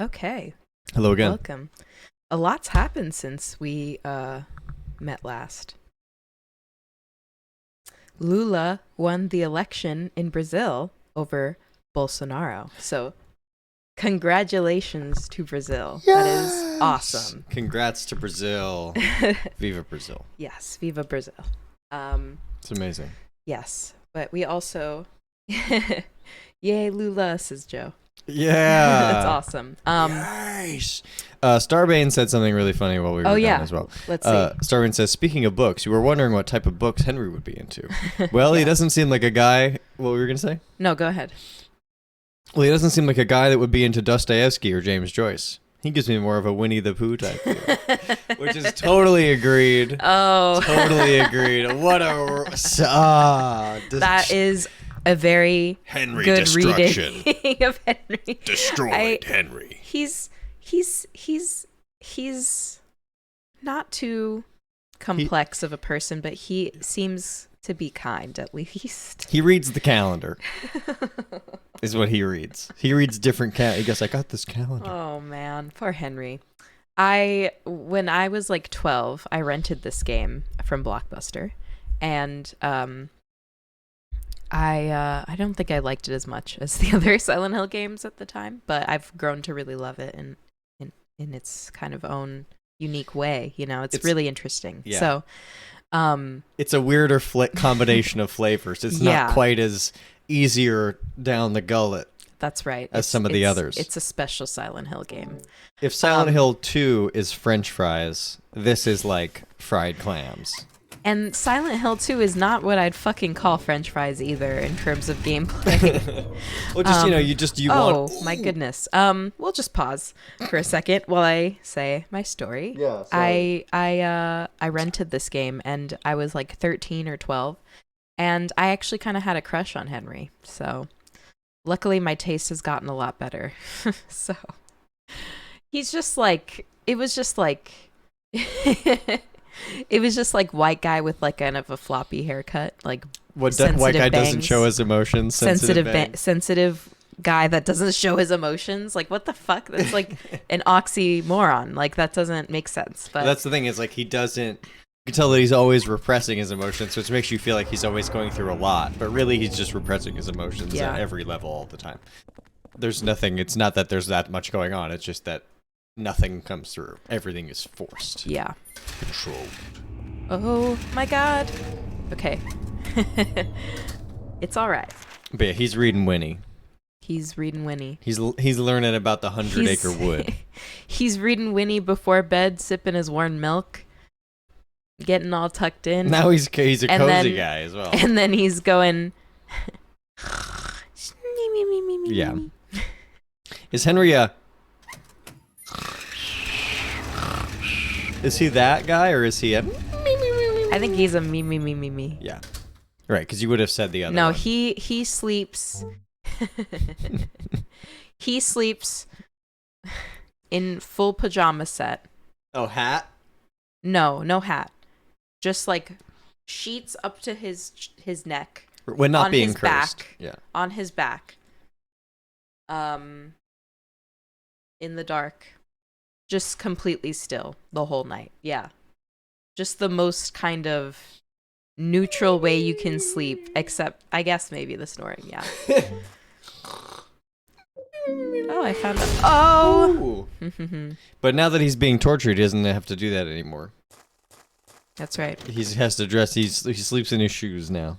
Okay. Hello again. Welcome. A lot's happened since we met last. Lula won the election in Brazil over Bolsonaro. So, congratulations to Brazil. That is awesome. Congrats to Brazil. Viva Brazil. Yes, Viva Brazil. It's amazing. Yes, but we also... Yay, Lula, says Joe. Yeah. That's awesome. Nice. Starbane said something really funny while we were done as well. Let's see. Starbane says, speaking of books, you were wondering what type of books Henry would be into. Well, he doesn't seem like a guy... What were you going to say? No, go ahead. Well, he doesn't seem like a guy that would be into Dostoevsky or James Joyce. He gives me more of a Winnie the Pooh type feel. Which is totally agreed. Oh. Totally agreed. What a... that is a very Henry good Destruction. reading of Henry. Destroyed Henry. He's he's not too complex of a person, but he seems to be kind at least. He reads the calendar. Is what he reads. He reads different he goes, I got this calendar. Oh man, poor Henry. When I was like 12, I rented this game from Blockbuster, and I don't think I liked it as much as the other Silent Hill games at the time, but I've grown to really love it in its kind of own unique way. You know, it's really interesting. Yeah. So, it's a weirder combination of flavors. It's not quite as easier down the gullet. That's right. As some of the others. It's a special Silent Hill game. If Silent Hill 2 is French fries, this is like fried clams. And Silent Hill 2 is not what I'd fucking call French fries either in terms of gameplay. Well, just, you want... Oh, my goodness. We'll just pause for a second while I say my story. Yeah, sorry. I rented this game, and I was like 13 or 12, and I actually kind of had a crush on Henry, so... Luckily, my taste has gotten a lot better. So he's just like, it was just like white guy with like kind of a floppy haircut, like white guy bangs, doesn't show his emotions. Sensitive guy that doesn't show his emotions. Like, what the fuck? That's like an oxymoron. Like, that doesn't make sense. But that's the thing, is like he doesn't. You can tell that he's always repressing his emotions, which makes you feel like he's always going through a lot. But really, he's just repressing his emotions at every level all the time. There's nothing. It's not that there's that much going on. It's just that nothing comes through. Everything is forced. Yeah. Controlled. Oh my god. Okay. It's all right. But yeah, he's reading Winnie. He's reading Winnie. He's learning about the 100-acre wood. He's reading Winnie before bed, sipping his warm milk. Getting all tucked in. Now he's a cozy guy as well. And then he's going. Yeah. Is Henry Is he that guy, or is he a? I think he's a me. Yeah. Right, because you would have said the other. No, one. he sleeps. He sleeps in full pajama set. Oh, hat? No hat. Just like sheets up to his neck. When not being cursed. Back, yeah. On his back. In the dark. Just completely still the whole night. Yeah. Just the most kind of neutral way you can sleep, except I guess maybe the snoring, yeah. Oh, I found it. Oh! But now that he's being tortured, he doesn't have to do that anymore. That's right. He has to dress. He sleeps in his shoes now.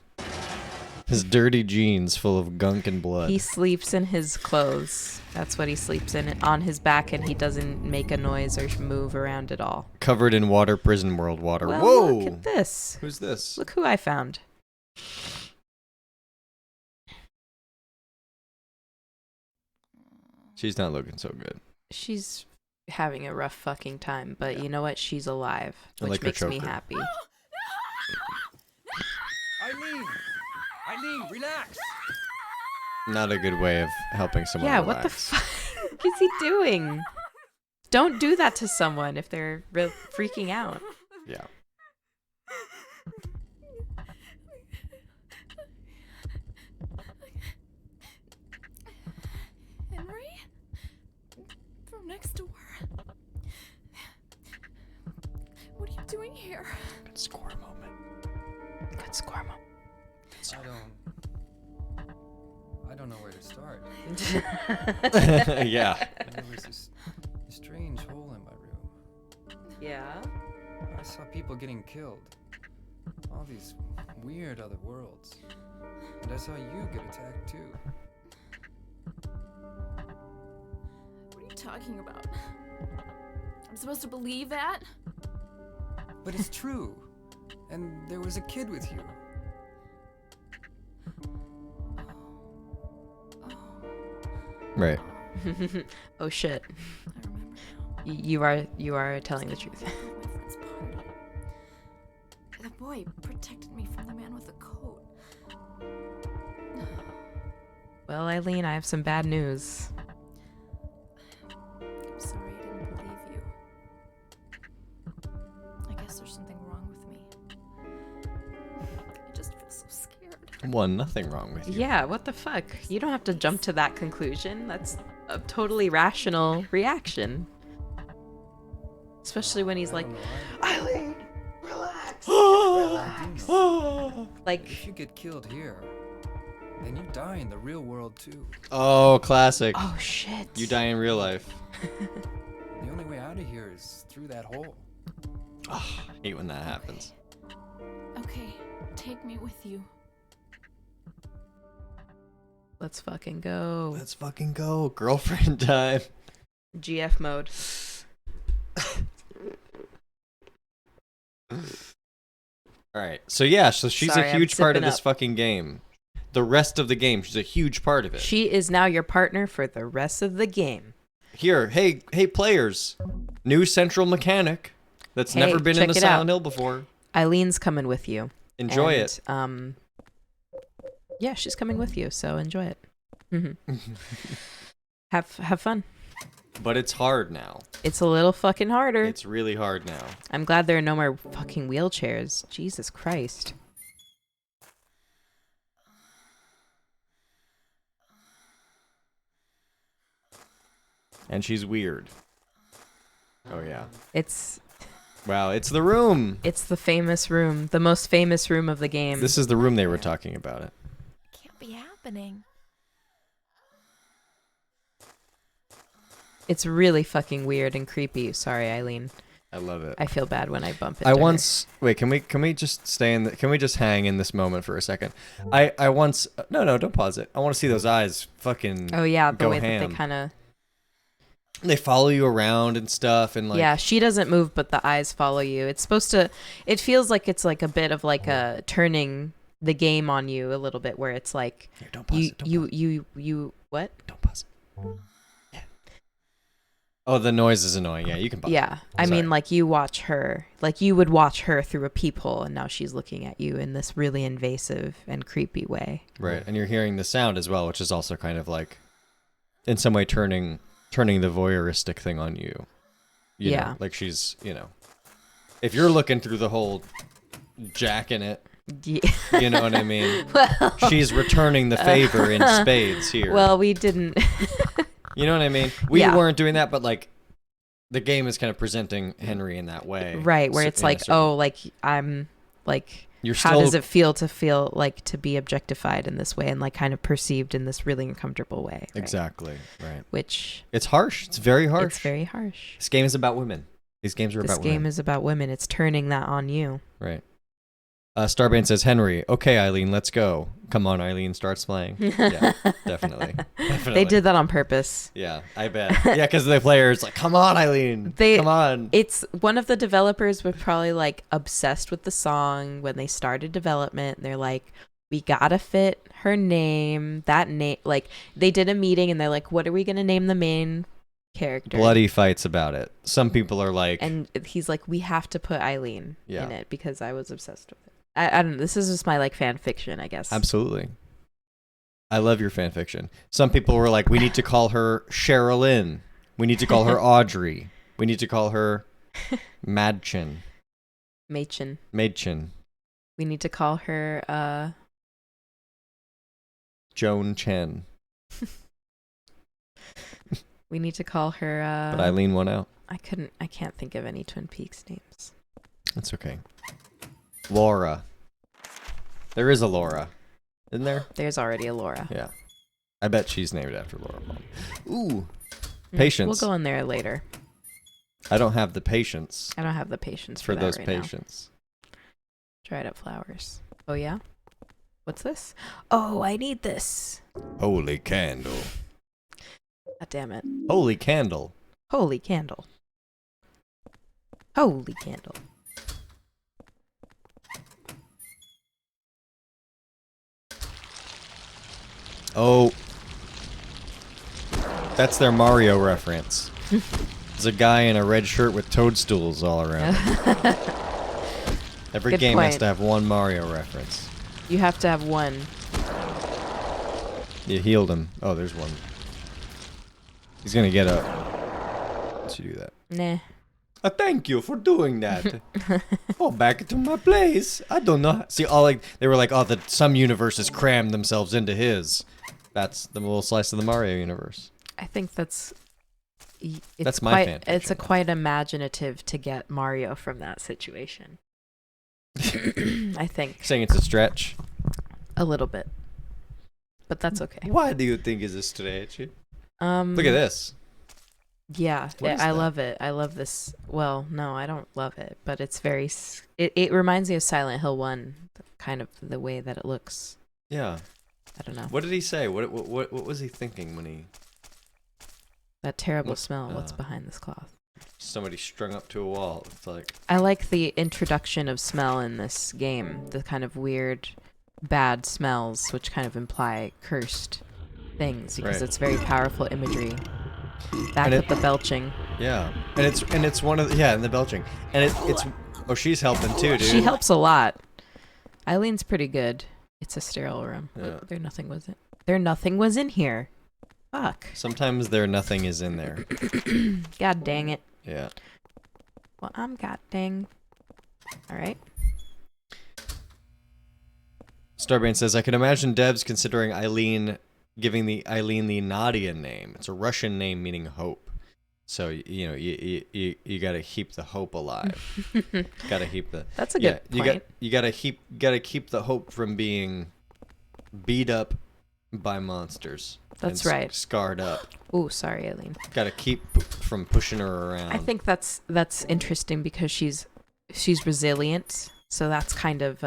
His dirty jeans full of gunk and blood. He sleeps in his clothes. That's what he sleeps in, on his back, and he doesn't make a noise or move around at all. Covered in water, prison world water. Well, whoa! Look at this. Who's this? Look who I found. She's not looking so good. She's having a rough fucking time, but you know what? She's alive, which makes me happy. Eileen, relax. Not a good way of helping someone. Yeah, relax. what the fuck is he doing? Don't do that to someone if they're freaking out. Yeah. Henry? From next door. What are you doing here? Good score moment. Good score moment. I don't know where to start. Yeah. There was this strange hole in my room. Yeah? I saw people getting killed. All these weird other worlds. And I saw you get attacked too. What are you talking about? I'm supposed to believe that? But it's true. And there was a kid with you. Right. Oh shit. I remember now. You are telling the truth. My friend's party. The boy protected me from the man with the coat. Well, Eileen, I have some bad news. I'm sorry I Nothing wrong with you. Yeah, what the fuck? You don't have to jump to that conclusion. That's a totally rational reaction. Especially when he's like, Eileen, relax. Like, If you get killed here, then you die in the real world too. Oh, classic. oh shit. You die in real life. The only way out of here is through that hole. I hate when that happens. Okay, take me with you. Let's fucking go. Let's fucking go. Girlfriend time. GF mode. Alright, so yeah, so she's Sorry, a I'm huge part of sipping this up. fucking game. The rest of the game, she's a huge part of it. She is now your partner for the rest of the game. Here, hey players. New central mechanic that's Hey, never been in check a it out. Silent Hill before. Eileen's coming with you. Enjoy And, it. Yeah, she's coming with you, so enjoy it. Have fun. But it's hard now. It's a little fucking harder. It's really hard now. I'm glad there are no more fucking wheelchairs. Jesus Christ. And she's weird. Oh yeah. It's Wow, it's the room. the famous room, the most famous room of the game. This is the room they were talking about it. Can't be happening. It's really fucking weird and creepy. Sorry, Eileen. I love it. I feel bad when I bump into her. Wait, can we just stay in can we just hang in this moment for a second? I once no, don't pause it. I want to see those eyes fucking Oh yeah, the go way ham. that they kind of. They follow you around and stuff and like Yeah, she doesn't move, but the eyes follow you. It's supposed to. It feels like it's like a bit of like a turning the game on you a little bit, where it's like Here, don't pause it. you what? Don't pause it. Yeah. Oh, the noise is annoying. Yeah, you can pause. Yeah, I Sorry. mean, like you watch her, like you would watch her through a peephole, and now she's looking at you in this really invasive and creepy way. Right, and you're hearing the sound as well, which is also kind of like, in some way, turning the voyeuristic thing on you. You Yeah. know, like she's, if you're looking through the whole jacking it, Yeah. you know what I mean? Well, She's returning the favor in spades here. well, we didn't. You know what I mean? We Yeah. weren't doing that, but like, the game is kind of presenting Henry in that way. Right, where So- it's in a like, certain- oh, like I'm like. You're How still, does it feel like to be objectified in this way and like kind of perceived in this really uncomfortable way? Right? Exactly, right. Which It's harsh. It's very harsh. it's very harsh. This game is about women. These games are This about game women. is about women. It's turning that on you. Right. Starbane says, Henry, okay, Eileen, let's go. Come on, Eileen, starts playing. Yeah, definitely. They did that on purpose. Yeah, I bet. Yeah, because the player's like, come on, Eileen. Come on. It's one of the developers was probably like obsessed with the song when they started development. They're like, we gotta fit her name, that name. Like they did a meeting and they're like, what are we gonna name the main character? Bloody fights about it. Some people are like, And he's like, we have to put Eileen Yeah. in it because I was obsessed with it. I don't know. This is just my like fan fiction, I guess. absolutely. I love your fan fiction. Some people were like, we need to call her Sherilyn. We need to call her Audrey. We need to call her Madchen. Machen. Madchen. We need to call her Joan Chen. we need to call her But Eileen won out. I can't think of any Twin Peaks names. That's okay. Laura. There is a Laura. Isn't there? There's already a Laura. Yeah. I bet she's named after Laura Palmer. Ooh. Mm, Patience. We'll go in there later. I don't have the patience I don't have the patience for that those right patients. now. Dried up flowers. Oh yeah? What's this? Oh, I need this. Holy candle. God damn it. Holy candle. Holy candle. Holy candle. Oh. That's their Mario reference. There's a guy in a red shirt with toadstools all around him. Every Good game has point. to have one Mario reference. You have to have one. You healed him. Oh, there's one. He's gonna get up. Once you do that. Nah. Thank you for doing that. Oh, back to my place. I don't know. See, they were like, oh, some universes crammed themselves into his. That's the little slice of the Mario universe. I think that's my fan It's fiction. quite imaginative to get Mario from that situation. I think Saying it's a stretch. a little bit, but that's okay. Why do you think it's a stretch? Look at this. Yeah, What is I that? love it. I love this. Well, no, I don't love it, but it's very. It reminds me of Silent Hill 1, kind of the way that it looks. Yeah. I don't know. What did he say? What was he thinking when he? That terrible What- smell. What's behind this cloth? Somebody strung up to a wall. It's like. I like the introduction of smell in this game. The kind of weird, bad smells, which kind of imply cursed things, because Right. it's very powerful imagery. Back And with the belching. Yeah, and it's one of and the belching, and it's oh, she's helping too, dude. She helps a lot. Eileen's pretty good. It's a sterile room. Yeah. There nothing was in here. Fuck. Sometimes nothing is in there. God dang it. Yeah. Well, I'm god dang. All right. Starbane says, I can imagine Debs considering giving Eileen the Nadia name. It's a Russian name meaning hope. So you got to keep the hope alive. Got to keep the. That's a good point. You got to keep the hope from being beat up by monsters. That's and right. Scarred up. Ooh, sorry, Eileen. Got to keep from pushing her around. I think that's interesting because she's resilient. So that's kind of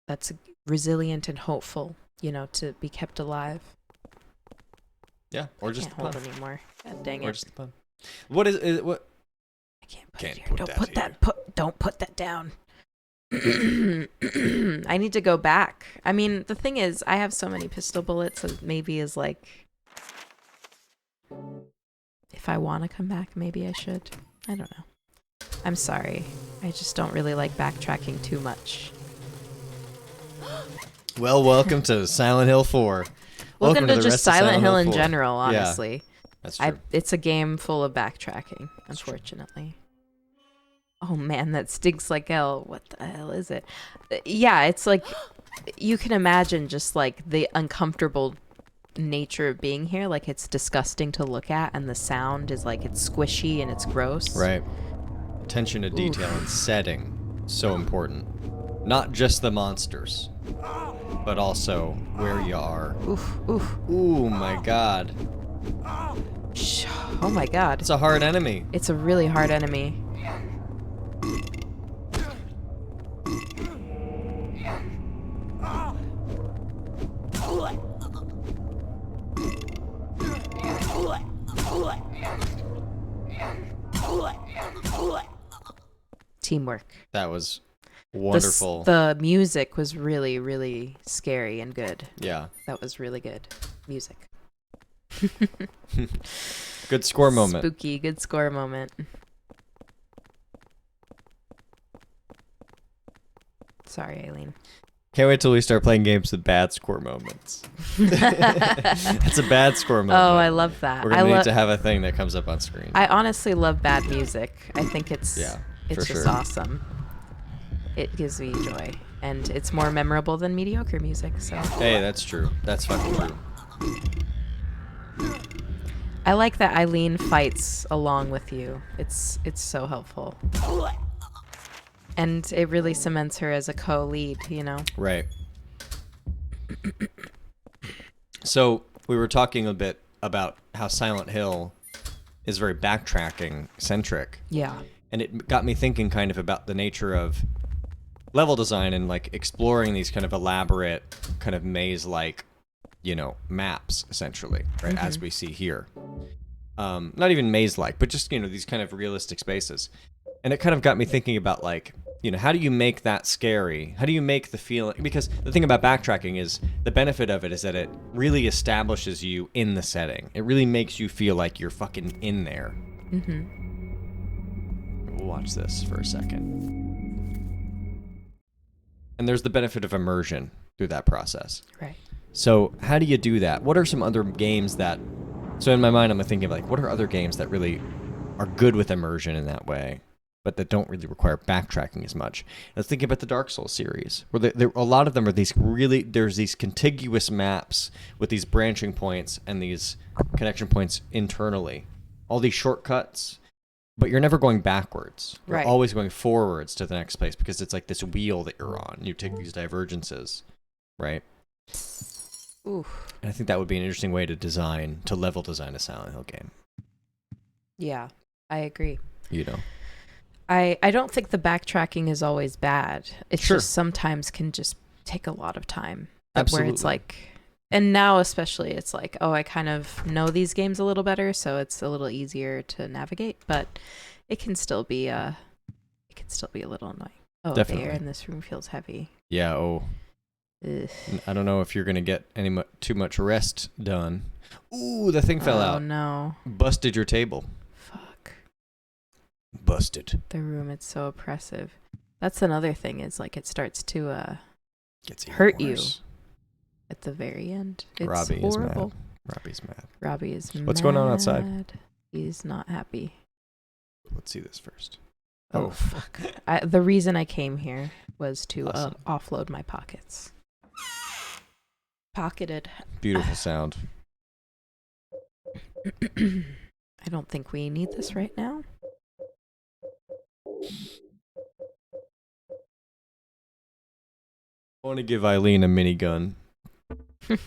that's resilient and hopeful, to be kept alive. Yeah, or I just can't the hold pun. anymore. God dang Or it. just the pun. What is what? I can't put Can't it here. put Don't that put here. that. Don't put that down. I need to go back. I mean, the thing is, I have so many pistol bullets that maybe is like, if I want to come back, maybe I should. I don't know. I'm sorry. I just don't really like backtracking too much. Well, welcome to Silent Hill 4. Welcome to the just rest of Silent Hill in 4. general, Yeah, honestly. that's true. It's a game full of backtracking, unfortunately. Oh man, that stinks like hell. What the hell is it? Yeah, it's like you can imagine just like the uncomfortable nature of being here. Like it's disgusting to look at, and the sound is like it's squishy and it's gross. Right. Attention to detail and setting. So important. Not just the monsters, but also where you are. Oof, oof. Ooh, my God. Oh my God. It's a hard enemy. It's a really hard enemy. Teamwork. That was wonderful. The music was really, really scary and good. Yeah. That was really good. Music. Good score moment. Spooky, good score moment. Sorry, Aileen. Can't wait till we start playing games with bad score moments. That's a bad score moment. Oh, I love that. We're going to need to have a thing that comes up on screen. I honestly love bad music. I think it's for just sure. awesome. It gives me joy. And it's more memorable than mediocre music. So Hey, that's true. That's fucking true. I like that Eileen fights along with you. It's so helpful. And it really cements her as a co-lead, Right. So we were talking a bit about how Silent Hill is very backtracking centric. Yeah. And it got me thinking kind of about the nature of level design and like exploring these kind of elaborate kind of maze-like, maps essentially, right? As we see here. Not even maze-like, but just, these kind of realistic spaces. And it kind of got me thinking about like, how do you make that scary? How do you make the feeling? Because the thing about backtracking is the benefit of it is that it really establishes you in the setting. It really makes you feel like you're fucking in there. Mm-hmm. We'll watch this for a second. And there's the benefit of immersion through that process. Right. So how do you do that? What are some other games that... So in my mind, I'm thinking like, what are other games that really are good with immersion in that way, but that don't really require backtracking as much. Let's think about the Dark Souls series, where a lot of them are there's these contiguous maps with these branching points and these connection points internally, all these shortcuts, but you're never going backwards. You're Right. always going forwards to the next place because it's like this wheel that you're on. You take these divergences, right? Ooh. And I think that would be an interesting way to level design a Silent Hill game. Yeah, I agree. You know. I don't think the backtracking is always bad. It's Sure. just sometimes can just take a lot of time. Absolutely. Where it's like, and now especially, it's like, oh, I kind of know these games a little better, so it's a little easier to navigate. But it can still be a little annoying. Oh, Definitely. the air in this room feels heavy. Yeah. Oh, Ugh. I don't know if you're gonna get too much rest done. Ooh, the thing fell out. Oh no! Busted your table. Fuck. Busted. The room, it's so oppressive. That's another thing, is like it starts to Gets even hurt you worse. at the very end. It's Robbie is mad. horrible. Robbie's mad. Robbie is What's going on outside? He's not happy. Let's see this first. Oh, fuck. The reason I came here was to Awesome. offload my pockets. Pocketed. Beautiful sound. I don't think we need this right now. I want to give Eileen a minigun.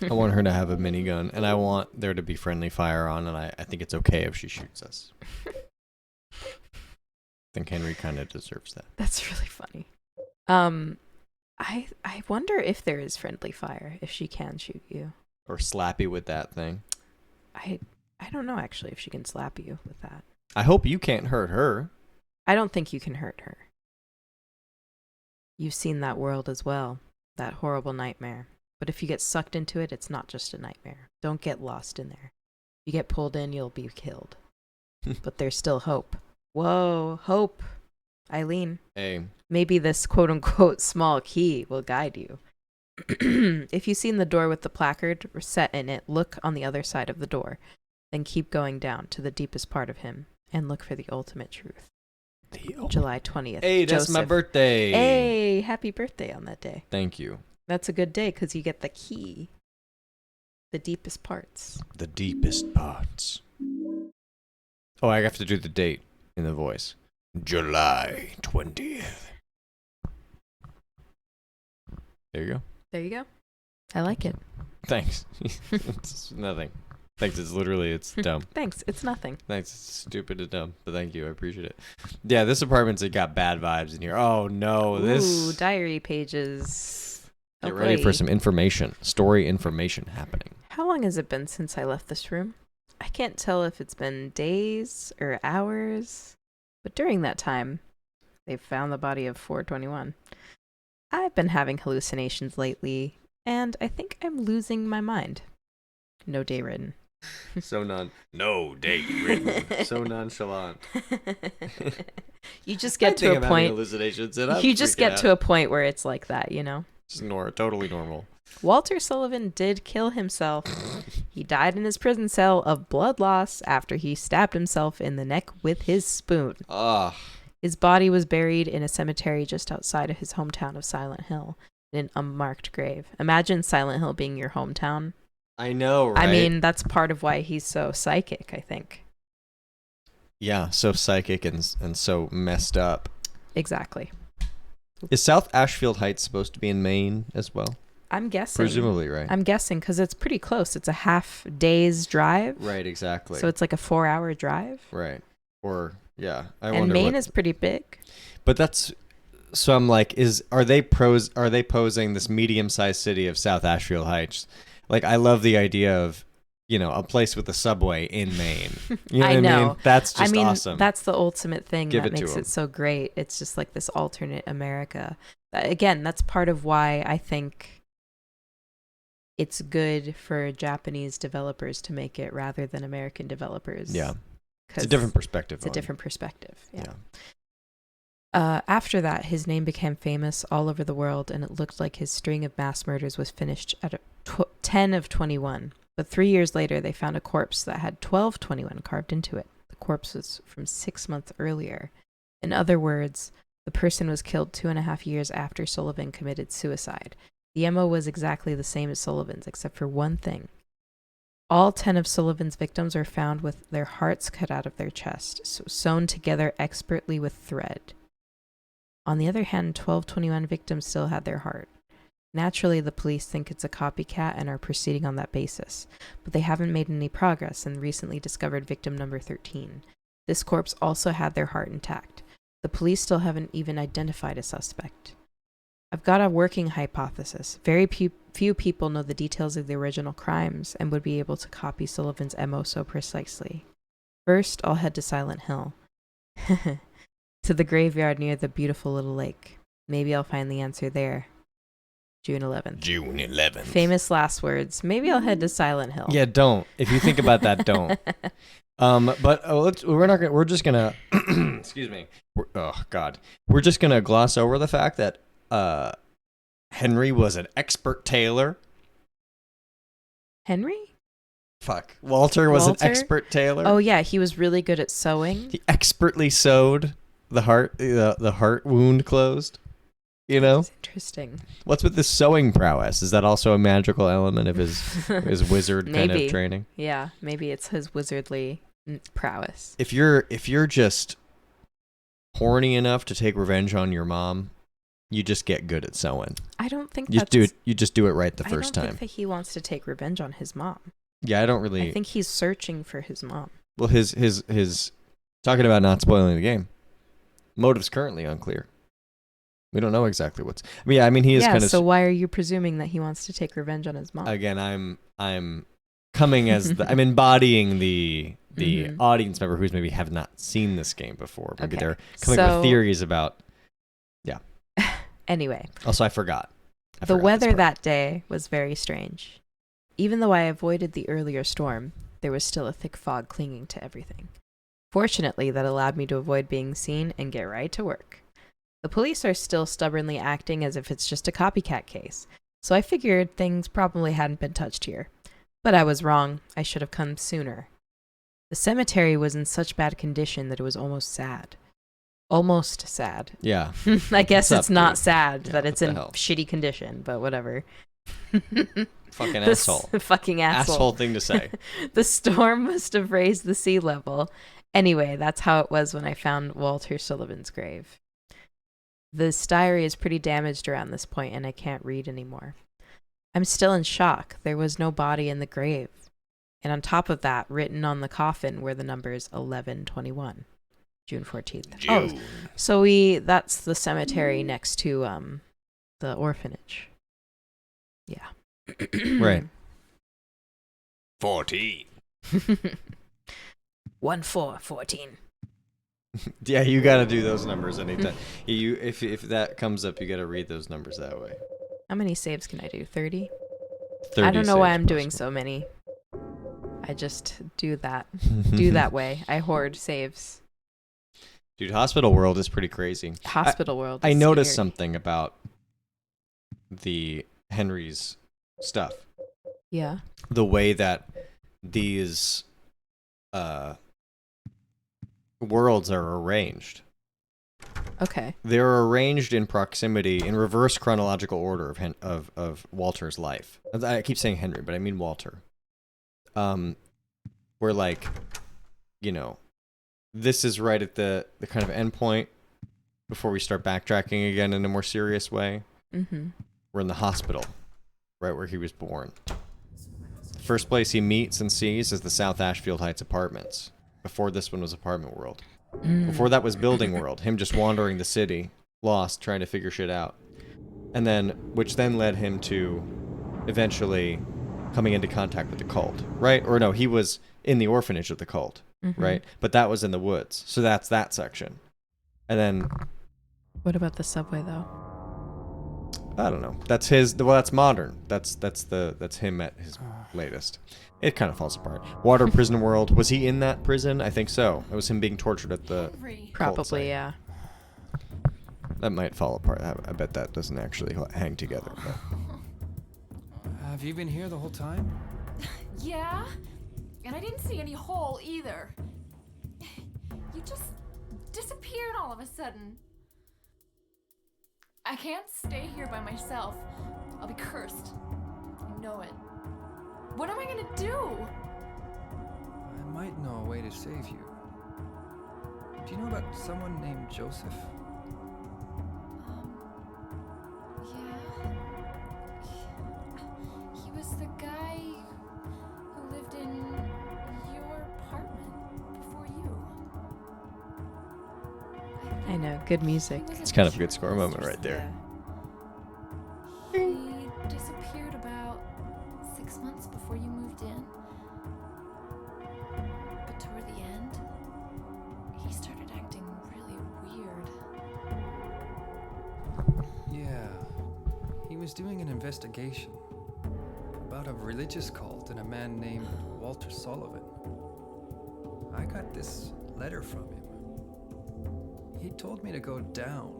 I want her to have a minigun, and I want there to be friendly fire on, and I think it's okay if she shoots us. I think Henry kind of deserves that. That's really funny. I wonder if there is friendly fire, if she can shoot you. Or slap you with that thing. I don't know actually if she can slap you with that. I hope you can't hurt her. I don't think you can hurt her. You've seen that world as well, that horrible nightmare. But if you get sucked into it, it's not just a nightmare. Don't get lost in there. You get pulled in, you'll be killed. But there's still hope. Whoa, hope. Eileen. Hey. Maybe this quote-unquote small key will guide you. If you've seen the door with the placard set in it, look on the other side of the door. Then keep going down to the deepest part of him and look for the ultimate truth. July 20th. Hey, that's my Joseph. birthday. Hey, happy birthday on that day. Thank you. That's a good day because you get the key. The deepest parts. The deepest parts. Oh, I have to do the date in the voice. July 20th. There you go. There you go. I like it. Thanks. It's nothing. Thanks. It's dumb. Thanks. It's nothing. Thanks. It's stupid and dumb, but thank you. I appreciate it. Yeah, this apartment's got bad vibes in here. Oh no, Ooh, diary pages. Get Oh, ready boy. for some story information happening. How long has it been since I left this room? I can't tell if it's been days or hours, but during that time, they found the body of 421. I've been having hallucinations lately, and I think I'm losing my mind. No day written. No date written. So nonchalant. You just get to a point. Hallucinations and I'm You just freaking get out. to a point where it's like that, you know? Just totally normal. Walter Sullivan did kill himself. He died in his prison cell of blood loss after he stabbed himself in the neck with his spoon. Ah, His body was buried in a cemetery just outside of his hometown of Silent Hill in an unmarked grave. Imagine Silent Hill being your hometown. I know, right? I mean, that's part of why he's so psychic, I think. Yeah, so psychic and so messed up. Exactly. Is South Ashfield Heights supposed to be in Maine as well? I'm guessing. Presumably, right? I'm guessing because it's pretty close. It's a half day's drive. Right, exactly. So it's like a 4-hour drive. Right. Or yeah, I And wonder Maine what, is pretty big. But that's so I'm like, are they posing this medium-sized city of South Ashfield Heights? Like, I love the idea of, you know, a place with a subway in Maine. You know I what know. I mean? That's just awesome. That's the ultimate thing Give that it to makes 'em. it so great. It's just like this alternate America. Again, that's part of why I think it's good for Japanese developers to make it rather than American developers. Yeah. It's 'Cause a different perspective. It's a on it. different perspective. Yeah. Yeah. After that, his name became famous all over the world, and it looked like his string of mass murders was finished at 10 of 21. But 3 years later, they found a corpse that had 1221 carved into it. The The corpse was from 6 months earlier. In other words, the person was killed 2.5 years after Sullivan committed suicide. The MO was exactly the same as Sullivan's, except for one thing. All 10 of Sullivan's victims are found with their hearts cut out of their chest, sewn together expertly with thread. On the other hand, 1221 victims still had their heart. Naturally, the police think it's a copycat and are proceeding on that basis, but they haven't made any progress and recently discovered victim number 13. This corpse also had their heart intact. The police still haven't even identified a suspect. I've got a working hypothesis. Very few people know the details of the original crimes and would be able to copy Sullivan's MO so precisely. First, I'll head to Silent Hill. To the graveyard near the beautiful little lake. Maybe I'll find the answer there. June 11th. June 11th. Famous last words. Maybe I'll head to Silent Hill. Yeah, don't. If you think about that, don't. We're just gonna excuse me. We're just gonna gloss over the fact that Henry was an expert tailor. Henry? Fuck. Walter was an Walter? expert tailor. Oh yeah, he was really good at sewing. He expertly sewed the heart wound closed. You know? That's interesting. What's with this sewing prowess? Is that also a magical element of his wizard kind of training? Yeah, maybe it's his wizardly prowess. If you're just horny enough to take revenge on your mom, you just get good at sewing. I don't think you just do it right the first time. I don't think that he wants to take revenge on his mom. Yeah, I don't really. I think he's searching for his mom. Well, his talking about not spoiling the game. Motive's currently unclear. We don't know exactly what's. I mean, he is kind of. So why are you presuming that he wants to take revenge on his mom? Again, I'm coming as I'm embodying the audience member who's maybe have not seen this game before. Maybe they're coming with theories about. Yeah. Anyway. Also, I forgot. The weather that day was very strange. Even though I avoided the earlier storm, there was still a thick fog clinging to everything. Fortunately, that allowed me to avoid being seen and get right to work. The police are still stubbornly acting as if it's just a copycat case, so I figured things probably hadn't been touched here. But I was wrong. I should have come sooner. The cemetery was in such bad condition that it was almost sad. Almost sad. Yeah. I guess it's not dude? sad that it's in hell? shitty condition, but whatever. Fucking asshole. Fucking asshole. Asshole thing to say. The storm must have raised the sea level. Anyway, that's how it was when I found Walter Sullivan's grave. The diary is pretty damaged around this point, and I can't read anymore. I'm still in shock. There was no body in the grave. And on top of that, written on the coffin were the numbers 1121. June 14th. Oh, so that's the cemetery next to the orphanage. Yeah. Right. 14. 14. Yeah, you got to do those numbers anytime. If that comes up, you got to read those numbers that way. How many saves can I do? 30? 30 I don't know why I'm saves doing possible. so many. I just do that way. I hoard saves. Dude, Hospital World is pretty crazy. Hospital World. I is noticed scary. something about the Henry's stuff. Yeah. The way that these worlds are arranged. Okay. They're arranged in proximity, in reverse chronological order of Walter's life. I keep saying Henry, but I mean Walter. We're like, this is right at the kind of end point before we start backtracking again in a more serious way. Mm-hmm. We're in the hospital, right where he was born. The first place he meets and sees is the South Ashfield Heights apartments. Before this one was Apartment World. Before that was Building World. Him just wandering the city, lost, trying to figure shit out. And then, which then led him to eventually coming into contact with the cult, right? Or no, he was in the orphanage of the cult, right? But that was in the woods. So that's that section. And then... What about the subway, though? I don't know. That's that's modern. That's him at his latest. It kind of falls apart. Water Prison World. Was he in that prison? I think so. It was him being tortured at the cult site. Probably, yeah. That might fall apart. I bet that doesn't actually hang together. But. Have you been here the whole time? Yeah? And I didn't see any hole either. just disappeared all of a sudden. I can't stay here by myself. I'll be cursed. I know it. What am I gonna do? I might know a way to save you. Do you know about someone named Joseph? Yeah. He was the guy who lived in your apartment before you. I know, good music. It's kind of a good score moment right there. He disappeared about 6 months before you moved in. But toward the end, he started acting really weird. Yeah. He was doing an investigation about a religious cult and a man named Walter Sullivan. I got this letter from him. He told me to go down.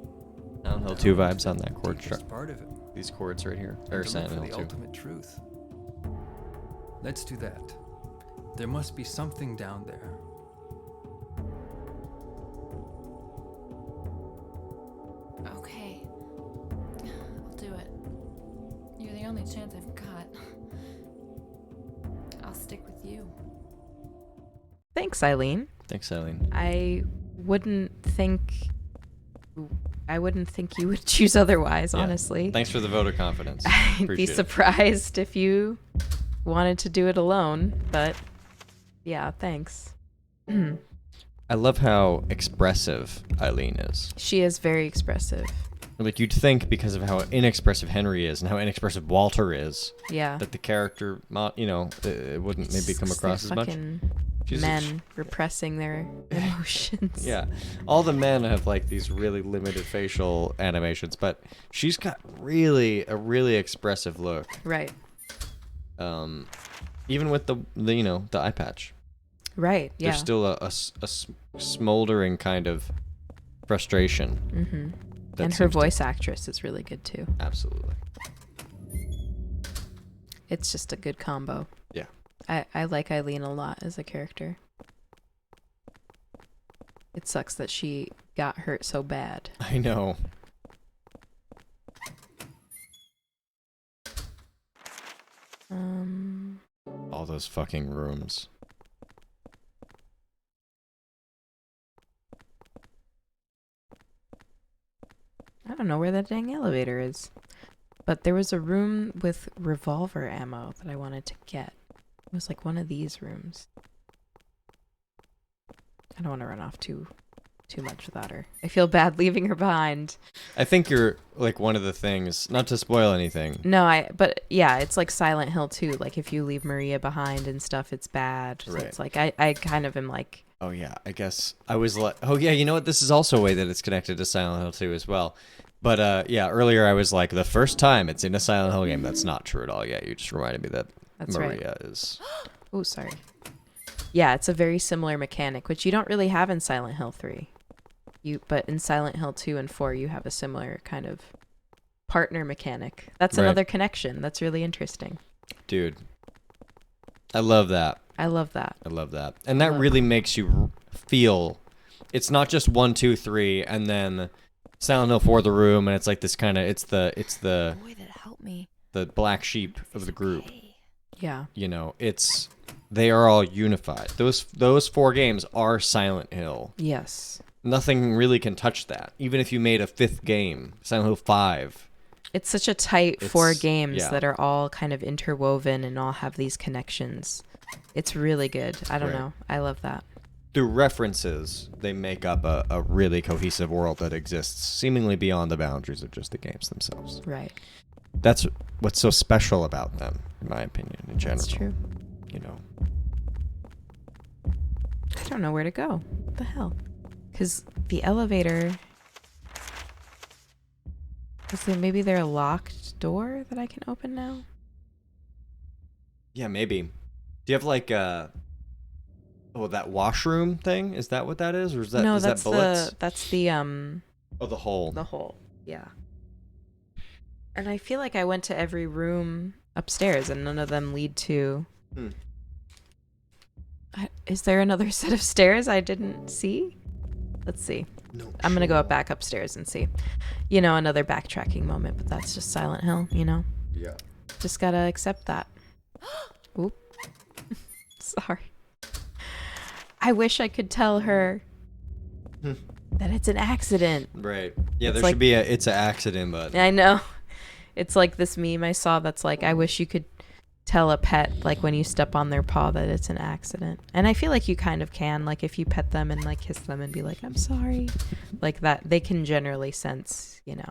Silent Hill 2 vibes on that chord Deepest structure. part of it. These chords right here. Or To look Silent for Hill the 2. ultimate truth. Let's do that. There must be something down there. Okay. I'll do it. You're the only chance I've got. I'll stick with you. Thanks, Eileen. Thanks, Eileen. I wouldn't think you would choose otherwise, Yeah. honestly. Thanks for the vote of confidence. I'd be Appreciate it. surprised if you wanted to do it alone, but yeah, thanks. I love how expressive Eileen is. She is very expressive. Like, you'd think because of how inexpressive Henry is and how inexpressive Walter is, Yeah. that the character, it wouldn't maybe come across as much. She's Men repressing their emotions. Yeah. All the men have, like, these really limited facial animations, but she's got a really expressive look. Right. Even with the eye patch. Right, yeah. There's still a smoldering kind of frustration. Mm-hmm. And her voice actress is really good, too. Absolutely. It's just a good combo. Yeah. I like Eileen a lot as a character. It sucks that she got hurt so bad. I know. All those fucking rooms. I don't know where that dang elevator is. But there was a room with revolver ammo that I wanted to get. It was like one of these rooms. I don't want to run off too much without her. I feel bad leaving her behind. I think you're like one of the things, not to spoil anything. No, but yeah, it's like Silent Hill 2. Like if you leave Maria behind and stuff, it's bad. So Right. it's like I kind of am like, Oh yeah, I guess I was like, oh yeah, you know what? This is also a way that it's connected to Silent Hill 2 as well. But yeah, earlier I was like, the first time it's in a Silent Hill game. That's not true at all. Yeah, you just reminded me that That's Maria is. oh, sorry. Yeah, it's a very similar mechanic, which you don't really have in Silent Hill 3. But in Silent Hill 2 and 4, you have a similar kind of partner mechanic. That's Right. another connection. That's really interesting. Dude, I love that. I love that. I love that. And that really makes you feel it's not just 1, 2, 3, and then Silent Hill 4 the room, and it's like this kind of it's the Boy, that helped me. the black sheep of the group. Yeah. You know, they are all unified. Those 4 games are Silent Hill. Yes. Nothing really can touch that. Even if you made a 5th game, Silent Hill 5. It's such a tight 4 games yeah. that are all kind of interwoven and all have these connections. It's really good. I don't Right. know. I love that. Through references, they make up a really cohesive world that exists seemingly beyond the boundaries of just the games themselves. Right. That's what's so special about them, in my opinion, in general. That's true. You know. I don't know where to go. What the hell? Because the elevator... Maybe there a locked door that I can open now? Yeah, maybe. Do you have like that washroom thing? Is that what that is, or is that No, is that's that bullets? that's the Oh, the hole. The hole. Yeah. And I feel like I went to every room upstairs, and none of them lead to. Hmm. Is there another set of stairs I didn't see? Let's see. No. I'm gonna go back upstairs and see. You know, another backtracking moment, but that's just Silent Hill, you know? Yeah. Just gotta accept that. Oop. Sorry. I wish I could tell her that it's an accident. Right. Yeah, It's there like- should be a it's an accident button. I know. It's like this meme I saw that's like, I wish you could tell a pet, like when you step on their paw, that it's an accident. And I feel like you kind of can, like if you pet them and like kiss them and be like, I'm sorry. Like that, they can generally sense, you know,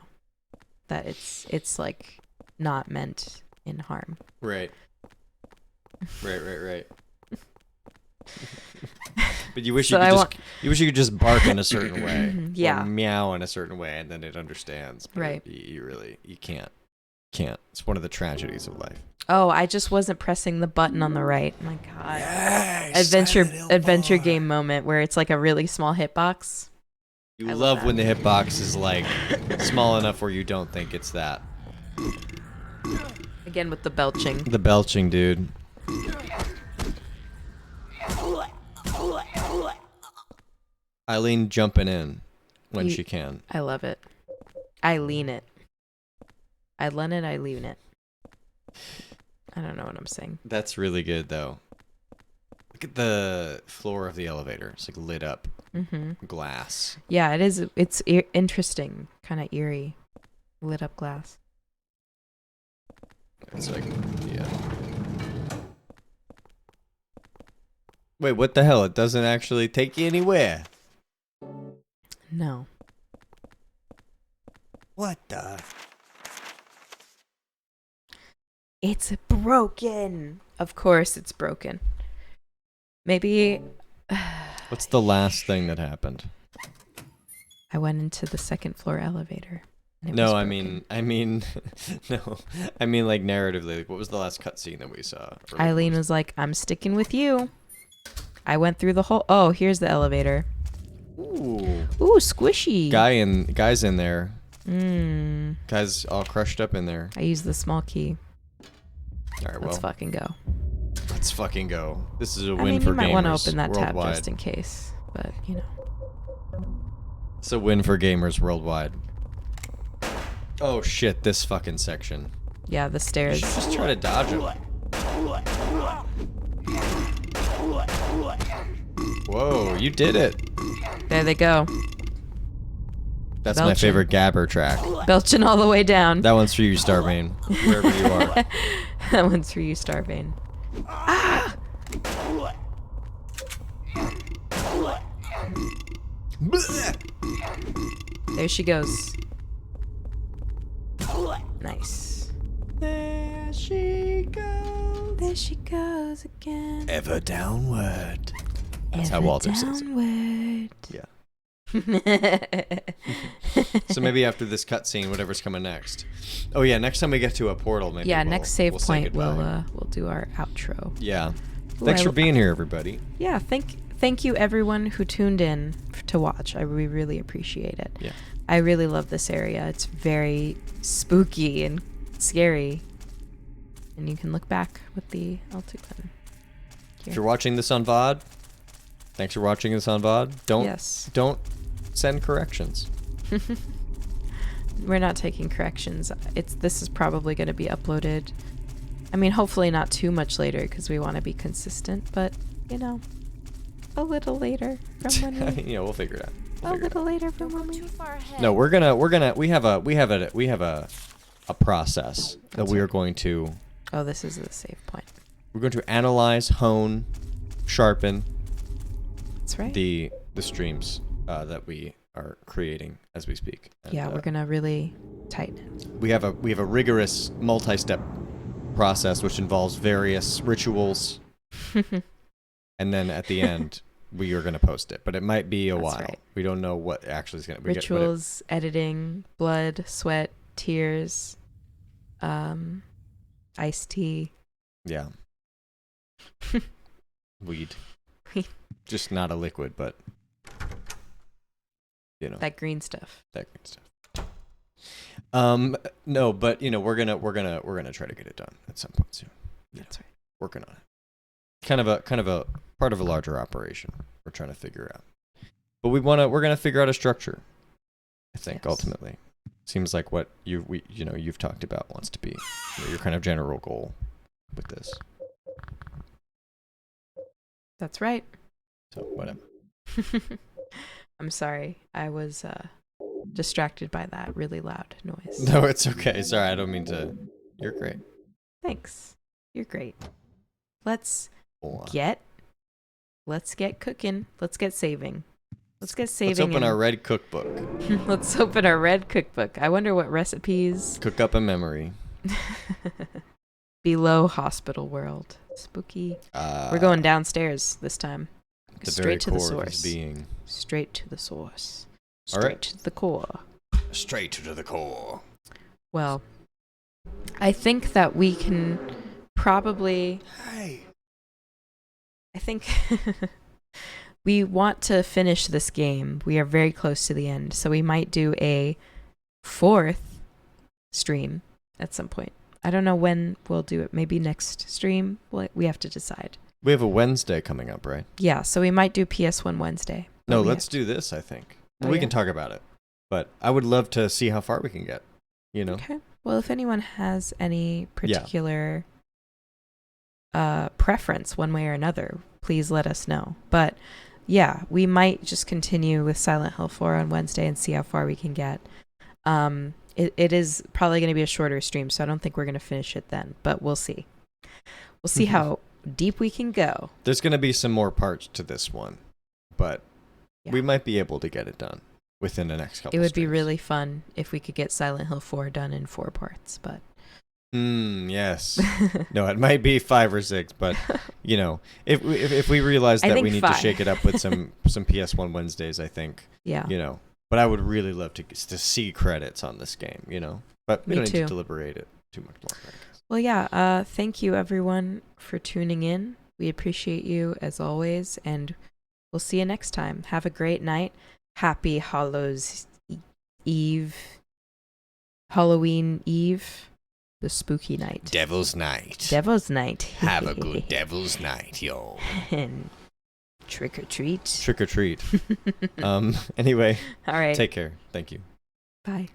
that it's like not meant in harm. Right. Right. But you wish So you wish you could just bark in a certain way. Yeah. Or meow in a certain way and then it understands. But Right. You can't. It's one of the tragedies of life. Oh, I just wasn't pressing the button on the right. My God. Yes, Adventure game moment where it's like a really small hitbox. You I love love when the that. hitbox is like small enough where you don't think it's that. Again with the belching. The belching, dude. Eileen jumping in when she can. I love it. I lean it. I lean it, I lean it. I don't know what I'm saying. That's really good, though. Look at the floor of the elevator. It's like lit up glass. Yeah, it is. It's interesting, kind of eerie, lit up glass. It's like, yeah. Wait, what the hell? It doesn't actually take you anywhere. No. What the? It's broken. Of course it's broken. Maybe What's the last thing that happened? I went into the second floor elevator. And it was No, broken. I mean, no. I mean, like, narratively, like, what was the last cutscene that we saw? Or Eileen what was like, I'm sticking with you. I went through the whole... Oh, here's the elevator. Ooh. Ooh, squishy. Guy's in there. Mmm. Guy's all crushed up in there. I used the small key. All right, Let's well, fucking go. let's fucking go. This is a I win mean, for you might gamers want to open that tab worldwide. just in case. But, you know. It's a win for gamers worldwide. Oh shit, this fucking section. Yeah, the You stairs. should just try to dodge him. Whoa, you did it. There they go. That's my Belching. favorite Gabber track. Belching all the way down. That one's for you, Starbane, wherever you are. That one's for you, Starbane. Ah! There she goes. Nice. There she goes. There she goes again. Ever downward. That's how Ever Walter says it. downward. Yeah. So maybe after this cutscene, whatever's coming next. Oh yeah, next time we get to a portal, maybe. Yeah, we'll- next save we'll say point goodbye. we'll do our outro. Yeah. Ooh, Thanks I for lo- being here, everybody. Yeah, thank you everyone who tuned in to watch. We really appreciate it. Yeah. I really love this area. It's very spooky and scary. And you can look back with the L2 button. If you're watching this on VOD, thanks for watching this on VOD. Don't send corrections. We're not taking corrections. This is probably going to be uploaded. I mean, hopefully not too much later because we want to be consistent, but you know, a little later from when we Yeah, we'll figure it out. We'll a figure it out. little later from Don't when go we too far ahead. No, we have a process that we are going to Oh, this is the save point. we're going to analyze, hone, sharpen That's right. the streams that we are creating as we speak. And, Yeah, we're gonna really tighten it. we have a rigorous multi-step process which involves various rituals, and then at the end we are going to post it, but it might be a That's while. right. We don't know what actually is going to Rituals, editing, blood, sweat, tears, iced tea. Yeah. Weed. Weed. Just not a liquid, but you know, That green stuff. that good stuff. No, but you know, we're gonna try to get it done at some point soon. That's right. Working on it. Kind of a part of a larger operation we're trying to figure out. But we're gonna figure out a structure. I think Yes. ultimately, seems like what you've talked about wants to be your kind of general goal with this. That's right. So whatever. I'm sorry. I was distracted by that really loud noise. No, it's okay. Sorry, I don't mean to. You're great. Thanks. You're great. Let's Oh. get cooking. Let's get saving. Let's open our red cookbook. Let's open our red cookbook. I wonder what recipes. Cook up a memory. Below hospital world. Spooky. We're going downstairs this time. The Straight to the very core of his source. being. Straight to the source. All Straight right. to the core. Straight to the core. Well, I think that we can probably. Hey. I think we want to finish this game. We are very close to the end, so we might do a 4th stream at some point. I don't know when we'll do it. Maybe next stream. We have to decide. We have a Wednesday coming up, right? Yeah, so we might do PS1 Wednesday. No, let's do this, I think. Oh, We yeah? can talk about it. But I would love to see how far we can get, Okay. Well, if anyone has any particular preference one way or another, please let us know. But yeah, we might just continue with Silent Hill 4 on Wednesday and see how far we can get. It is probably going to be a shorter stream, so I don't think we're going to finish it then, but we'll see. We'll see how deep we can go. There's going to be some more parts to this one, but we might be able to get it done within the next couple It would be streams. really fun if we could get Silent Hill 4 done in 4 parts, but Yes. No, it might be 5 or 6, but if we realize I that think we need 5. to shake it up with some PS1 Wednesdays, I think. Yeah. But I would really love to see credits on this game, But we Me don't need too. to deliberate it too much more. I guess. Well, yeah, thank you everyone for tuning in. We appreciate you as always, and we'll see you next time. Have a great night. Happy Halloween Eve, the spooky night. Devil's Night. Devil's Night. Have a good Devil's Night, yo. And trick or treat. Trick or treat. Anyway, All right. take care. Thank you. Bye.